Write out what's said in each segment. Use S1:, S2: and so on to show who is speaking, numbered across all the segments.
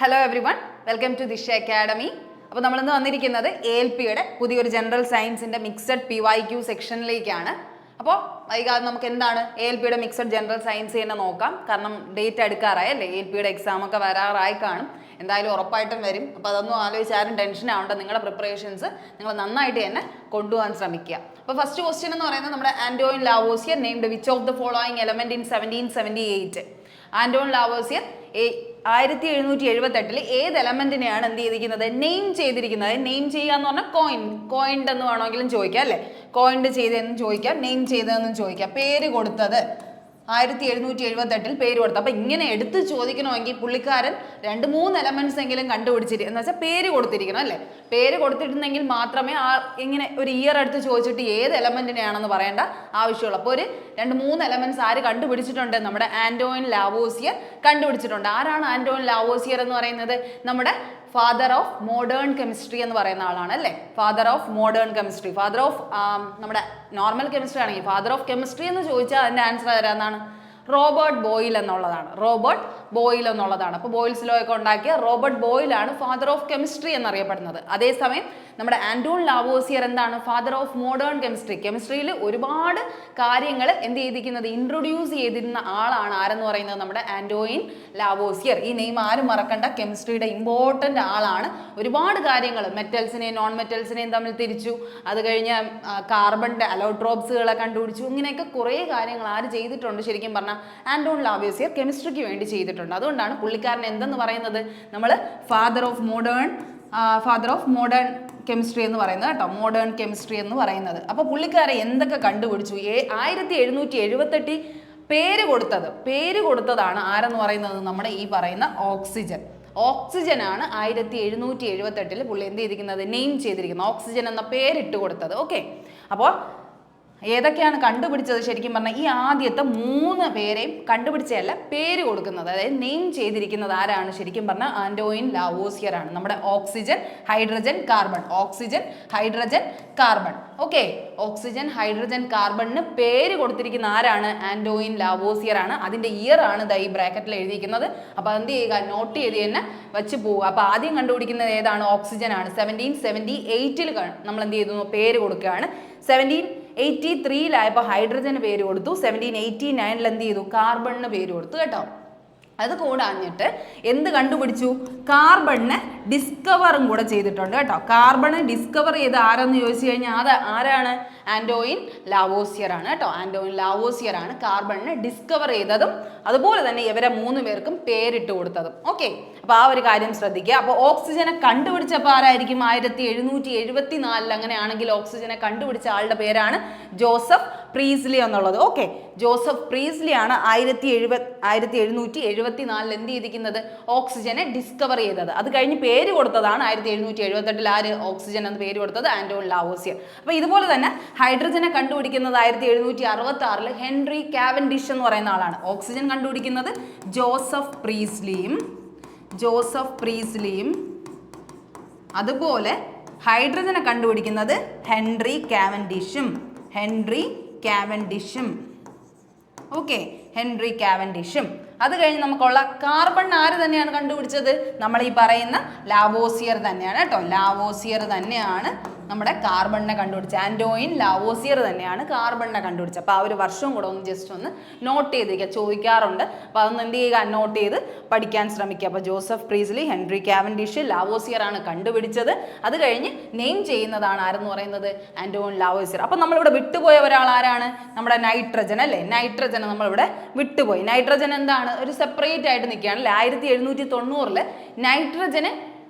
S1: Hello everyone, welcome to Disha academy. അപ്പോൾ നമ്മളിന്ന് വന്നിരിക്കുന്നത് ALPയുടെ പുതിയൊരു ജനറൽ സയൻസിൻ്റെ മിക്സഡ് PYQ സെക്ഷനിലേക്കാണ്. അപ്പോൾ വൈകാതെ നമുക്ക് എന്താണ് ALPയുടെ മിക്സഡ് ജനറൽ സയൻസ് തന്നെ നോക്കാം. കാരണം ഡേറ്റ് അടുക്കാറായി അല്ലേ, ALPയുടെ എക്സാമൊക്കെ വരാറായി കാണും. എന്തായാലും ഉറപ്പായിട്ടും വരും. അപ്പോൾ അതൊന്നും ആലോചിച്ച് ആരും ടെൻഷൻ ആവേണ്ട. നിങ്ങളുടെ പ്രിപ്പറേഷൻസ് നിങ്ങൾ നന്നായിട്ട് തന്നെ കൊണ്ടുപോകാൻ ശ്രമിക്കുക. അപ്പോൾ ഫസ്റ്റ് ക്വസ്റ്റ്യൻ എന്ന് പറയുന്നത് നമ്മുടെ Antoine Lavoisier named which of the following element in 1778. Antoine Lavoisier 1778 ഏത് എലമെന്റിനെയാണ് എന്ത് ചെയ്തിരിക്കുന്നത്, നെയിം ചെയ്തിരിക്കുന്നത്. നെയിം ചെയ്യുക എന്ന് പറഞ്ഞാൽ കോയിൻഡ് എന്ന് വേണമെങ്കിലും ചോദിക്കാം അല്ലേ, കോയിൻഡ് ചെയ്തതെന്നും ചോദിക്കാം, നെയിം ചെയ്തതെന്നും ചോദിക്കാം. പേര് കൊടുത്തത് 1778 പേര് കൊടുത്തു. അപ്പൊ ഇങ്ങനെ എടുത്ത് ചോദിക്കണമെങ്കിൽ പുള്ളിക്കാരൻ 2-3 എലമെന്റ്സ് എങ്കിലും കണ്ടുപിടിച്ചിരിക്കും എന്ന് വെച്ചാൽ പേര് കൊടുത്തിരിക്കണം അല്ലേ. പേര് കൊടുത്തിട്ടുണ്ടെങ്കിൽ മാത്രമേ ഇങ്ങനെ ഒരു ഇയർ എടുത്ത് ചോദിച്ചിട്ട് ഏത് എലമെന്റിനെയാണെന്ന് പറയേണ്ട ആവശ്യമുള്ളൂ. അപ്പോൾ ഒരു 2-3 എലമെന്റ്സ് ആര് കണ്ടുപിടിച്ചിട്ടുണ്ട്, നമ്മുടെ ആന്റോയിൻ ലാവോസിയർ കണ്ടുപിടിച്ചിട്ടുണ്ട്. ആരാണ് ആന്റോയിൻ ലാവോസിയർ എന്ന് പറയുന്നത്? നമ്മുടെ ഫാദർ ഓഫ് മോഡേൺ കെമിസ്ട്രി എന്ന് പറയുന്ന ആളാണ് അല്ലേ. Father of modern chemistry, father of നമ്മുടെ നോർമൽ കെമിസ്ട്രി ആണെങ്കിൽ ഫാദർ ഓഫ് കെമിസ്ട്രി എന്ന് ചോദിച്ചാൽ അതിൻ്റെ ആൻസർ തരാന്നാണ് റോബർട്ട് ബോയിൽ എന്നുള്ളതാണ്. റോബർട്ട് ബോയിൽ എന്നുള്ളതാണ്. അപ്പോൾ ബോയിൽസ് ലോ ഒക്കെ ഉണ്ടാക്കിയ റോബർട്ട് ബോയിലാണ് ഫാദർ ഓഫ് കെമിസ്ട്രി എന്നറിയപ്പെടുന്നത്. അതേസമയം നമ്മുടെ ആന്റോയിൻ ലാവോസിയർ എന്താണ്, ഫാദർ ഓഫ് മോഡേൺ കെമിസ്ട്രി. കെമിസ്ട്രിയിൽ ഒരുപാട് കാര്യങ്ങൾ എന്ത് ചെയ്തിരിക്കുന്നത്, ഇൻട്രൊഡ്യൂസ് ചെയ്തിരുന്ന ആളാണ്. ആരെന്ന് പറയുന്നത് നമ്മുടെ ആന്റോയിൻ ലാവോസിയർ. ഈ നെയിം ആരും മറക്കണ്ട, കെമിസ്ട്രിയുടെ ഇമ്പോർട്ടൻ്റ് ആളാണ്. ഒരുപാട് കാര്യങ്ങൾ മെറ്റൽസിനെയും നോൺ മെറ്റൽസിനെയും തമ്മിൽ തിരിച്ചു, അത് കഴിഞ്ഞ് കാർബണിൻ്റെ അലോട്രോപ്സുകളെ കണ്ടുപിടിച്ചു. ഇങ്ങനെയൊക്കെ കുറേ കാര്യങ്ങൾ ആര് ചെയ്തിട്ടുണ്ട് ശരിക്കും പറഞ്ഞാൽ ആന്റോയിൻ ലാവോസിയർ കെമിസ്ട്രിക്ക് വേണ്ടി ചെയ്തിട്ടുണ്ട്. അതുകൊണ്ടാണ് പുള്ളിക്കാരൻ എന്തെന്ന് പറയുന്നത്, നമ്മൾ ഫാദർ ഓഫ് മോഡേൺ കെമിസ്ട്രി എന്ന് പറയുന്നത് കേട്ടോ, മോഡേൺ കെമിസ്ട്രി എന്ന് പറയുന്നത്. അപ്പോൾ പുള്ളിക്കാരെ എന്തൊക്കെ കണ്ടുപിടിച്ചു, 1778 പേര് കൊടുത്തതാണ് ആരെന്ന് പറയുന്നത്, നമ്മുടെ ഈ പറയുന്ന ഓക്സിജൻ ആണ് 1778 പുള്ളി എന്ത് ചെയ്തിരിക്കുന്നത്, നെയിം ചെയ്തിരിക്കുന്നത്, ഓക്സിജൻ എന്ന പേരിട്ട് കൊടുത്തത്. ഓക്കെ, അപ്പോൾ ഏതൊക്കെയാണ് കണ്ടുപിടിച്ചത് ശരിക്കും പറഞ്ഞാൽ ഈ ആദ്യത്തെ 3 പേരെയും കണ്ടുപിടിച്ചതല്ല, പേര് കൊടുക്കുന്നത്, അതായത് നെയിം ചെയ്തിരിക്കുന്നത് ആരാണ് ശരിക്കും പറഞ്ഞാൽ ആന്റോയിൻ ലാവോസിയർ ആണ്. നമ്മുടെ oxygen, hydrogen, carbon, oxygen, hydrogen, carbon. Okay, oxygen, hydrogen, കാർബണിന് പേര് കൊടുത്തിരിക്കുന്ന ആരാണ്, ആന്റോയിൻ ലാവോസിയർ ആണ്. അതിന്റെ ഇയർ ആണ് ഈ ബ്രാക്കറ്റിൽ എഴുതിയിരിക്കുന്നത്. അപ്പോൾ എന്ത് ചെയ്യുക, നോട്ട് ചെയ്ത് തന്നെ വെച്ച് പോവുക. അപ്പോൾ ആദ്യം കണ്ടുപിടിക്കുന്നത് ഏതാണ്, ഓക്സിജൻ ആണ്. 1778 നമ്മൾ എന്ത് ചെയ്തു, പേര് കൊടുക്കുകയാണ്. 1783 ഹൈഡ്രജന് പേര് കൊടുത്തു. 1789 എന്ത് ചെയ്തു, കാർബണിന് പേര് കൊടുത്തു കേട്ടോ. അത് കൂടാഞ്ഞിട്ട് എന്ത് കണ്ടുപിടിച്ചു, കാർബണിനെ ഡിസ്കവറും കൂടെ ചെയ്തിട്ടുണ്ട് കേട്ടോ. കാർബണ് ഡിസ്കവർ ചെയ്ത് ആരെന്ന് ചോദിച്ചു കഴിഞ്ഞാൽ അത് ആരാണ്, ആന്റോയിൻ ലാവോസിയർ ആണ് കേട്ടോ. ആന്റോയിൻ ലാവോസിയർ ആണ് കാർബണിനെ ഡിസ്കവർ ചെയ്തതും അതുപോലെ തന്നെ ഇവരെ 3 പേർക്കും പേരിട്ട് കൊടുത്തതും. ഓക്കെ, അപ്പോൾ ആ ഒരു കാര്യം ശ്രദ്ധിക്കുക. അപ്പോൾ ഓക്സിജനെ കണ്ടുപിടിച്ചപ്പോൾ ആരായിരിക്കും, 1774 അങ്ങനെയാണെങ്കിൽ ഓക്സിജനെ കണ്ടുപിടിച്ച ആളുടെ പേരാണ് ജോസഫ് പ്രീസ്ലി എന്നുള്ളത്. ഓക്കെ, ജോസഫ് പ്രീസ്ലി ആണ് 1774 എന്ത് ചെയ്തിരിക്കുന്നത്, ഓക്സിജനെ ഡിസ്കവർ ചെയ്തത്. അത് കഴിഞ്ഞ് പേര് കൊടുത്തതാണ് 1778 ആര്, ഓക്സിജൻ എന്ന് പേര് കൊടുത്തത് ആന്റോയിൻ ലാവോസിയർ. അപ്പോൾ ഇതുപോലെ തന്നെ ഹൈഡ്രജനെ കണ്ടുപിടിക്കുന്നത് 1766 ഹെൻറി കാവൻഡിഷ് എന്ന് പറയുന്ന ആളാണ്. ഓക്സിജൻ കണ്ടുപിടിക്കുന്നത് ജോസഫ് പ്രീസ്ലിയും അതുപോലെ ഹൈഡ്രജനെ കണ്ടുപിടിക്കുന്നത് ഹെൻറി കാവൻഡിഷും. ഓക്കെ, ഹെൻറി കാവൻഡിഷും. അത് കഴിഞ്ഞ് നമുക്കുള്ള കാർബൺ ആര് തന്നെയാണ് കണ്ടുപിടിച്ചത്, നമ്മൾ ഈ പറയുന്ന ലാവോസിയർ തന്നെയാണ് കേട്ടോ. ലാവോസിയർ തന്നെയാണ് നമ്മുടെ കാർബണിനെ കണ്ടുപിടിച്ചത്. ആന്റോയിൻ ലാവോസിയർ തന്നെയാണ് കാർബണിനെ കണ്ടുപിടിച്ചത്. അപ്പോൾ ആ ഒരു വർഷവും കൂടെ ജസ്റ്റ് ഒന്ന് നോട്ട് ചെയ്തിരിക്കുക, ചോദിക്കാറുണ്ട്. അപ്പോൾ അതൊന്ന് എന്ത് ചെയ്യുക, നോട്ട് ചെയ്ത് പഠിക്കാൻ ശ്രമിക്കുക. അപ്പോൾ ജോസഫ് പ്രീസ്ലി, ഹെൻറി കാവൻഡിഷ്, ലാവോസിയർ ആണ് കണ്ടുപിടിച്ചത്. അത് കഴിഞ്ഞ് നെയിം ചെയ്യുന്നതാണ് ആരെന്ന് പറയുന്നത്, ആന്റോയിൻ ലാവോസിയർ. അപ്പോൾ നമ്മളിവിടെ വിട്ടുപോയ ഒരാൾ ആരാണ്, നമ്മുടെ നൈട്രജൻ അല്ലേ. നൈട്രജനെ നമ്മളിവിടെ വിട്ടുപോയി. നൈട്രജൻ എന്താണ്, ഒരു സെപ്പറേറ്റ് ആയിട്ട് നിൽക്കുകയാണല്ലേ. 1790 നൈട്രജന്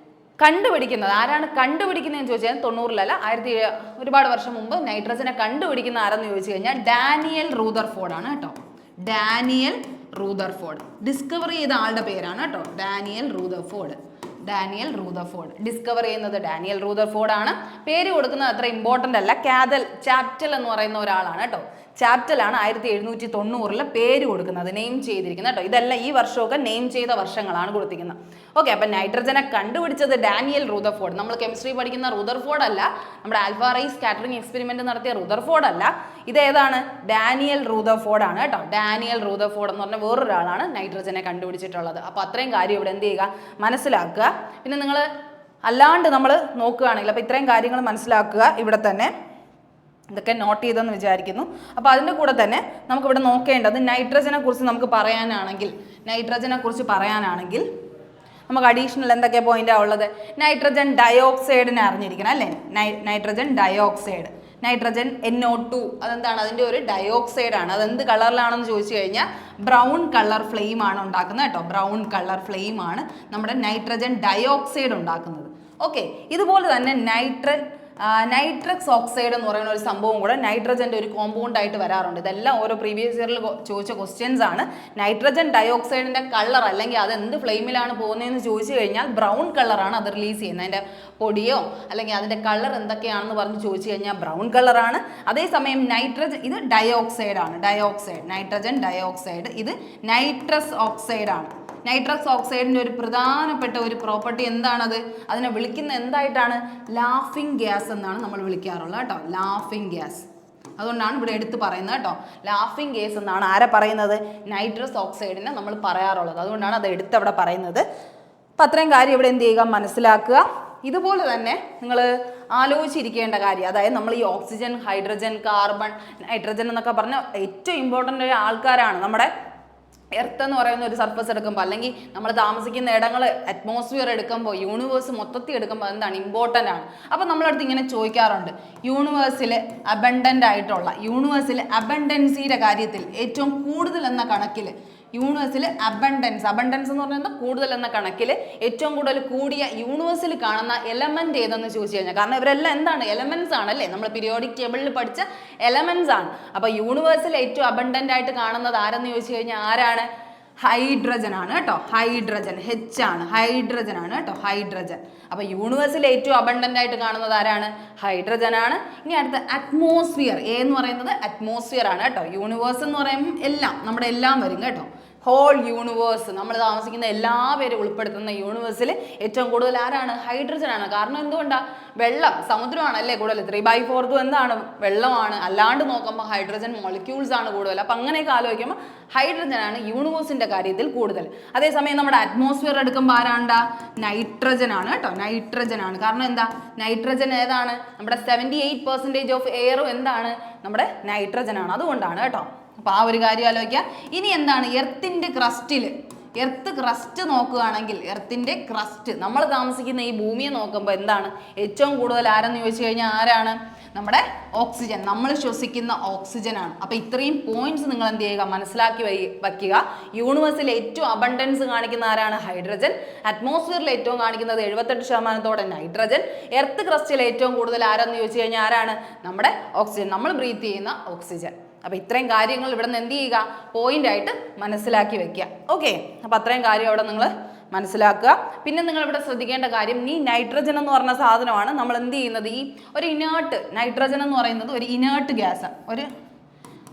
S1: കണ്ടുപിടിക്കുന്നത് ആരാണ്, കണ്ടുപിടിക്കുന്നതെന്ന് ചോദിച്ചാൽ 90-ലല്ല, ഒരുപാട് വർഷം മുമ്പ് നൈട്രജനെ കണ്ടുപിടിക്കുന്ന ആരെന്ന് ചോദിച്ചു കഴിഞ്ഞാൽ ഡാനിയൽ റൂദർഫോർഡ് ആണ് കേട്ടോ. ഡാനിയൽ റൂദർഫോർഡ് ഡിസ്കവർ ചെയ്ത ആളുടെ പേരാണ് കേട്ടോ, ഡാനിയൽ റൂദർഫോർഡ്. ഡിസ്കവർ ചെയ്യുന്നത് ഡാനിയൽ റൂദർഫോർഡ് ആണ്. പേര് കൊടുക്കുന്നത് അത്ര ഇമ്പോർട്ടൻ്റ് അല്ല. ചാപ്റ്റൽ എന്ന് പറയുന്ന ഒരാളാണ് കേട്ടോ. ചാപ്റ്ററിലാണ് 1790 പേര് കൊടുക്കുന്നത്, നെയിം ചെയ്തിരിക്കുന്നത് കേട്ടോ. ഇതെല്ലാം ഈ വർഷമൊക്കെ നെയിം ചെയ്ത വർഷങ്ങളാണ് കൊടുത്തിരിക്കുന്നത്. ഓക്കെ, അപ്പം നൈട്രജനെ കണ്ടുപിടിച്ചത് ഡാനിയൽ റൂദർഫോർഡ്. നമ്മൾ കെമിസ്ട്രി പഠിക്കുന്ന റൂദർഫോർഡ് അല്ല, നമ്മുടെ ആൽഫ റൈ സ്കാറ്ററിംഗ് എക്സ്പെരിമെന്റ് നടത്തിയ റൂദർഫോർഡ് അല്ല, ഇതേതാണ്? ഡാനിയൽ റൂദർഫോർഡ് ആണ് കേട്ടോ. ഡാനിയൽ റൂദർഫോർഡ് എന്ന് പറഞ്ഞ വേറൊരാളാണ് നൈട്രജനെ കണ്ടുപിടിച്ചിട്ടുള്ളത്. അപ്പോൾ അത്രയും കാര്യം ഇവിടെ എന്ത് ചെയ്യുക, മനസ്സിലാക്കുക. പിന്നെ നിങ്ങൾ അല്ലാണ്ട് നമ്മൾ നോക്കുകയാണെങ്കിൽ അപ്പോൾ ഇത്രയും കാര്യങ്ങൾ മനസ്സിലാക്കുക. ഇവിടെ തന്നെ ഇതൊക്കെ നോട്ട് ചെയ്തെന്ന് വിചാരിക്കുന്നു. അപ്പോൾ അതിൻ്റെ കൂടെ തന്നെ നമുക്കിവിടെ നോക്കേണ്ടത് നൈട്രജനെ കുറിച്ച് നമുക്ക് പറയാനാണെങ്കിൽ നമുക്ക് അഡീഷണൽ എന്തൊക്കെ പോയിന്റാണ് ഉള്ളത്? നൈട്രജൻ ഡയോക്സൈഡിനെ അറിഞ്ഞിരിക്കണം അല്ലേ? നൈട്രജൻ ഡയോക്സൈഡ്, നൈട്രജൻ NO2 അതെന്താണ്? അതിൻ്റെ ഒരു ഡയോക്സൈഡ് ആണ്. അതെന്ത് കളറിലാണെന്ന് ചോദിച്ചു കഴിഞ്ഞാൽ ബ്രൗൺ കളർ ഫ്ലെയിം ആണ് ഉണ്ടാക്കുന്നത് കേട്ടോ. ബ്രൗൺ കളർ ഫ്ലെയിം ആണ് നമ്മുടെ നൈട്രജൻ ഡയോക്സൈഡ് ഉണ്ടാക്കുന്നത്. ഓക്കെ, ഇതുപോലെ തന്നെ നൈട്രക്സ് ഓക്സൈഡ് എന്ന് പറയുന്ന ഒരു സംഭവം കൂടെ നൈട്രജൻ്റെ ഒരു കോമ്പൗണ്ട് ആയിട്ട് വരാറുണ്ട്. ഇതെല്ലാം ഓരോ പ്രീവിയസ് ഇയറിൽ ചോദിച്ച ക്വസ്റ്റ്യൻസ് ആണ്. നൈട്രജൻ ഡയോക്സൈഡിൻ്റെ കളർ അല്ലെങ്കിൽ അത് എന്ത് ഫ്ലെയിമിലാണ് പോകുന്നതെന്ന് ചോദിച്ചു കഴിഞ്ഞാൽ ബ്രൗൺ കളറാണ് അത് റിലീസ് ചെയ്യുന്നത്. അതിൻ്റെ പൊടിയോ അല്ലെങ്കിൽ അതിൻ്റെ കളർ എന്തൊക്കെയാണെന്ന് പറഞ്ഞ് ചോദിച്ചു കഴിഞ്ഞാൽ ബ്രൗൺ കളറാണ്. അതേസമയം ഇത് ഡയോക്സൈഡ് ആണ്. നൈട്രജൻ ഡയോക്സൈഡ്, ഇത് നൈട്രസ് ഓക്സൈഡ് ആണ്. നൈട്രസ് ഓക്സൈഡിൻ്റെ ഒരു പ്രധാനപ്പെട്ട ഒരു പ്രോപ്പർട്ടി എന്താണത്? അതിനെ വിളിക്കുന്ന എന്തായിട്ടാണ്? ലാഫിംഗ് ഗ്യാസ് എന്നാണ് നമ്മൾ വിളിക്കാറുള്ളത് കേട്ടോ. ലാഫിംഗ് ഗ്യാസ്, അതുകൊണ്ടാണ് ഇവിടെ എടുത്ത് പറയുന്നത് കേട്ടോ. ലാഫിംഗ് ഗ്യാസ് എന്നാണ് ആരെ പറയുന്നത്? നൈട്രസ് ഓക്സൈഡിനെ നമ്മൾ പറയാറുള്ളത്. അതുകൊണ്ടാണ് അത് എടുത്ത് അവിടെ പറയുന്നത്. അപ്പം അത്രയും കാര്യം ഇവിടെ എന്ത് ചെയ്യുക, മനസ്സിലാക്കുക. ഇതുപോലെ തന്നെ നിങ്ങൾ ആലോചിച്ചിരിക്കേണ്ട കാര്യം, അതായത് നമ്മൾ ഈ ഓക്സിജൻ, ഹൈഡ്രജൻ, കാർബൺ, നൈട്രജൻ എന്നൊക്കെ പറഞ്ഞ ഏറ്റവും ഇമ്പോർട്ടൻ്റ് ആയ ആൾക്കാരാണ്. നമ്മുടെ എർത്ത് എന്ന് പറയുന്ന ഒരു സർഫസ് എടുക്കുമ്പോൾ അല്ലെങ്കിൽ നമ്മൾ താമസിക്കുന്ന ഇടങ്ങൾ അറ്റ്മോസ്ഫിയർ എടുക്കുമ്പോൾ യൂണിവേഴ്സ് മൊത്തത്തിൽ എടുക്കുമ്പോൾ എന്താണ് ഇമ്പോർട്ടൻ്റ് ആണ്. അപ്പോൾ നമ്മളടുത്ത് ഇങ്ങനെ ചോദിക്കാറുണ്ട്, യൂണിവേഴ്സിൽ അബണ്ടൻസിയുടെ കാര്യത്തിൽ ഏറ്റവും കൂടുതൽ എന്ന കണക്കിൽ യൂണിവേഴ്സിൽ അബണ്ടൻസ് എന്ന് പറയുന്നത് കൂടുതൽ എന്ന കണക്കിൽ ഏറ്റവും കൂടുതൽ കൂടിയ യൂണിവേഴ്സിൽ കാണുന്ന എലമെന്റ് ഏതെന്ന് ചോദിച്ചു കഴിഞ്ഞാൽ, കാരണം ഇവരെല്ലാം എന്താണ്? എലമെന്റ്സ് ആണല്ലേ, നമ്മൾ പീരിയോഡിക് ടേബിളിൽ പഠിച്ച എലമെന്റ്സ് ആണ്. അപ്പോൾ യൂണിവേഴ്സിൽ ഏറ്റവും അബണ്ടന്റ് ആയിട്ട് കാണുന്നത് ആരെന്ന് ചോദിച്ചു കഴിഞ്ഞാൽ ആരാണ്? ഹൈഡ്രജൻ ആണ് കേട്ടോ. ഹൈഡ്രജൻ, H ആണ്, ഹൈഡ്രജൻ ആണ് കേട്ടോ, ഹൈഡ്രജൻ. അപ്പോൾ യൂണിവേഴ്സിൽ ഏറ്റവും അബണ്ടന്റ് ആയിട്ട് കാണുന്നത് ആരാണ്? ഹൈഡ്രജൻ ആണ്. ഇനി അടുത്ത അറ്റ്മോസ്ഫിയർ, എന്ന് പറയുന്നത് അറ്റ്മോസ്ഫിയർ ആണ് കേട്ടോ. യൂണിവേഴ്സ് എന്ന് പറയുമ്പോൾ എല്ലാം, നമ്മുടെ എല്ലാം വരും കേട്ടോ. ഹോൾ യൂണിവേഴ്സ്, നമ്മൾ താമസിക്കുന്ന എല്ലാവരും ഉൾപ്പെടുത്തുന്ന യൂണിവേഴ്സിൽ ഏറ്റവും കൂടുതൽ ആരാണ്? ഹൈഡ്രജൻ ആണ്. കാരണം എന്തുകൊണ്ടാണ്? വെള്ളം, സമുദ്രമാണല്ലേ കൂടുതൽ, 3/4 എന്താണ്? വെള്ളമാണ്. അല്ലാണ്ട് നോക്കുമ്പോൾ ഹൈഡ്രജൻ മോളിക്യൂൾസ് ആണ് കൂടുതൽ. അപ്പം അങ്ങനെയൊക്കെ ആലോചിക്കുമ്പോൾ ഹൈഡ്രജൻ ആണ് യൂണിവേഴ്സിൻ്റെ കാര്യത്തിൽ കൂടുതൽ. അതേസമയം നമ്മുടെ അറ്റ്മോസ്ഫിയർ എടുക്കുമ്പോൾ ആരാണ്ടാ? നൈട്രജൻ ആണ് കേട്ടോ. നൈട്രജൻ ആണ്. കാരണം എന്താ? നൈട്രജൻ ഏതാണ്? നമ്മുടെ 78% ഓഫ് എയറും എന്താണ്? നമ്മുടെ നൈട്രജൻ ആണ്. അതുകൊണ്ടാണ് കേട്ടോ. അപ്പോൾ ആ ഒരു കാര്യം ആലോചിക്കുക. ഇനി എന്താണ്? എർത്തിൻ്റെ ക്രസ്റ്റ് നോക്കുകയാണെങ്കിൽ, എർത്തിൻ്റെ ക്രസ്റ്റ്, നമ്മൾ താമസിക്കുന്ന ഈ ഭൂമിയെ നോക്കുമ്പോൾ എന്താണ് ഏറ്റവും കൂടുതൽ ആരെന്ന് ചോദിച്ചു കഴിഞ്ഞാൽ ആരാണ്? നമ്മുടെ ഓക്സിജൻ, നമ്മൾ ശ്വസിക്കുന്ന ഓക്സിജൻ ആണ്. അപ്പോൾ ഇത്രയും പോയിന്റ്സ് നിങ്ങൾ എന്ത് ചെയ്യുക, മനസ്സിലാക്കി വയ്ക്കുക. യൂണിവേഴ്സിൽ ഏറ്റവും അബണ്ടൻസ് കാണിക്കുന്ന ആരാണ്? ഹൈഡ്രജൻ. അറ്റ്മോസ്ഫിയറിൽ ഏറ്റവും കാണിക്കുന്നത് 78% നൈട്രജൻ. എർത്ത് ക്രസ്റ്റിൽ ഏറ്റവും കൂടുതൽ ആരെന്ന് ചോദിച്ചു കഴിഞ്ഞാൽ ആരാണ്? നമ്മുടെ ഓക്സിജൻ, നമ്മൾ ബ്രീത്ത് ചെയ്യുന്ന ഓക്സിജൻ. അപ്പോൾ ഇത്രയും കാര്യങ്ങൾ ഇവിടെ നിന്ന് എന്ത് ചെയ്യുക, പോയിന്റ് ആയിട്ട് മനസ്സിലാക്കി വെക്കുക. ഓക്കെ, അപ്പോൾ അത്രയും കാര്യം അവിടെ നിങ്ങൾ മനസ്സിലാക്കുക. പിന്നെ നിങ്ങൾ ഇവിടെ ശ്രദ്ധിക്കേണ്ട കാര്യം, ഈ നൈട്രജൻ എന്ന് പറഞ്ഞ സാധനമാണ് നമ്മൾ എന്ത് ചെയ്യുന്നത്, ഈ ഒരു ഇനേർട്ട്, നൈട്രജൻ എന്ന് പറയുന്നത് ഒരു ഇനേർട്ട് ഗ്യാസ്,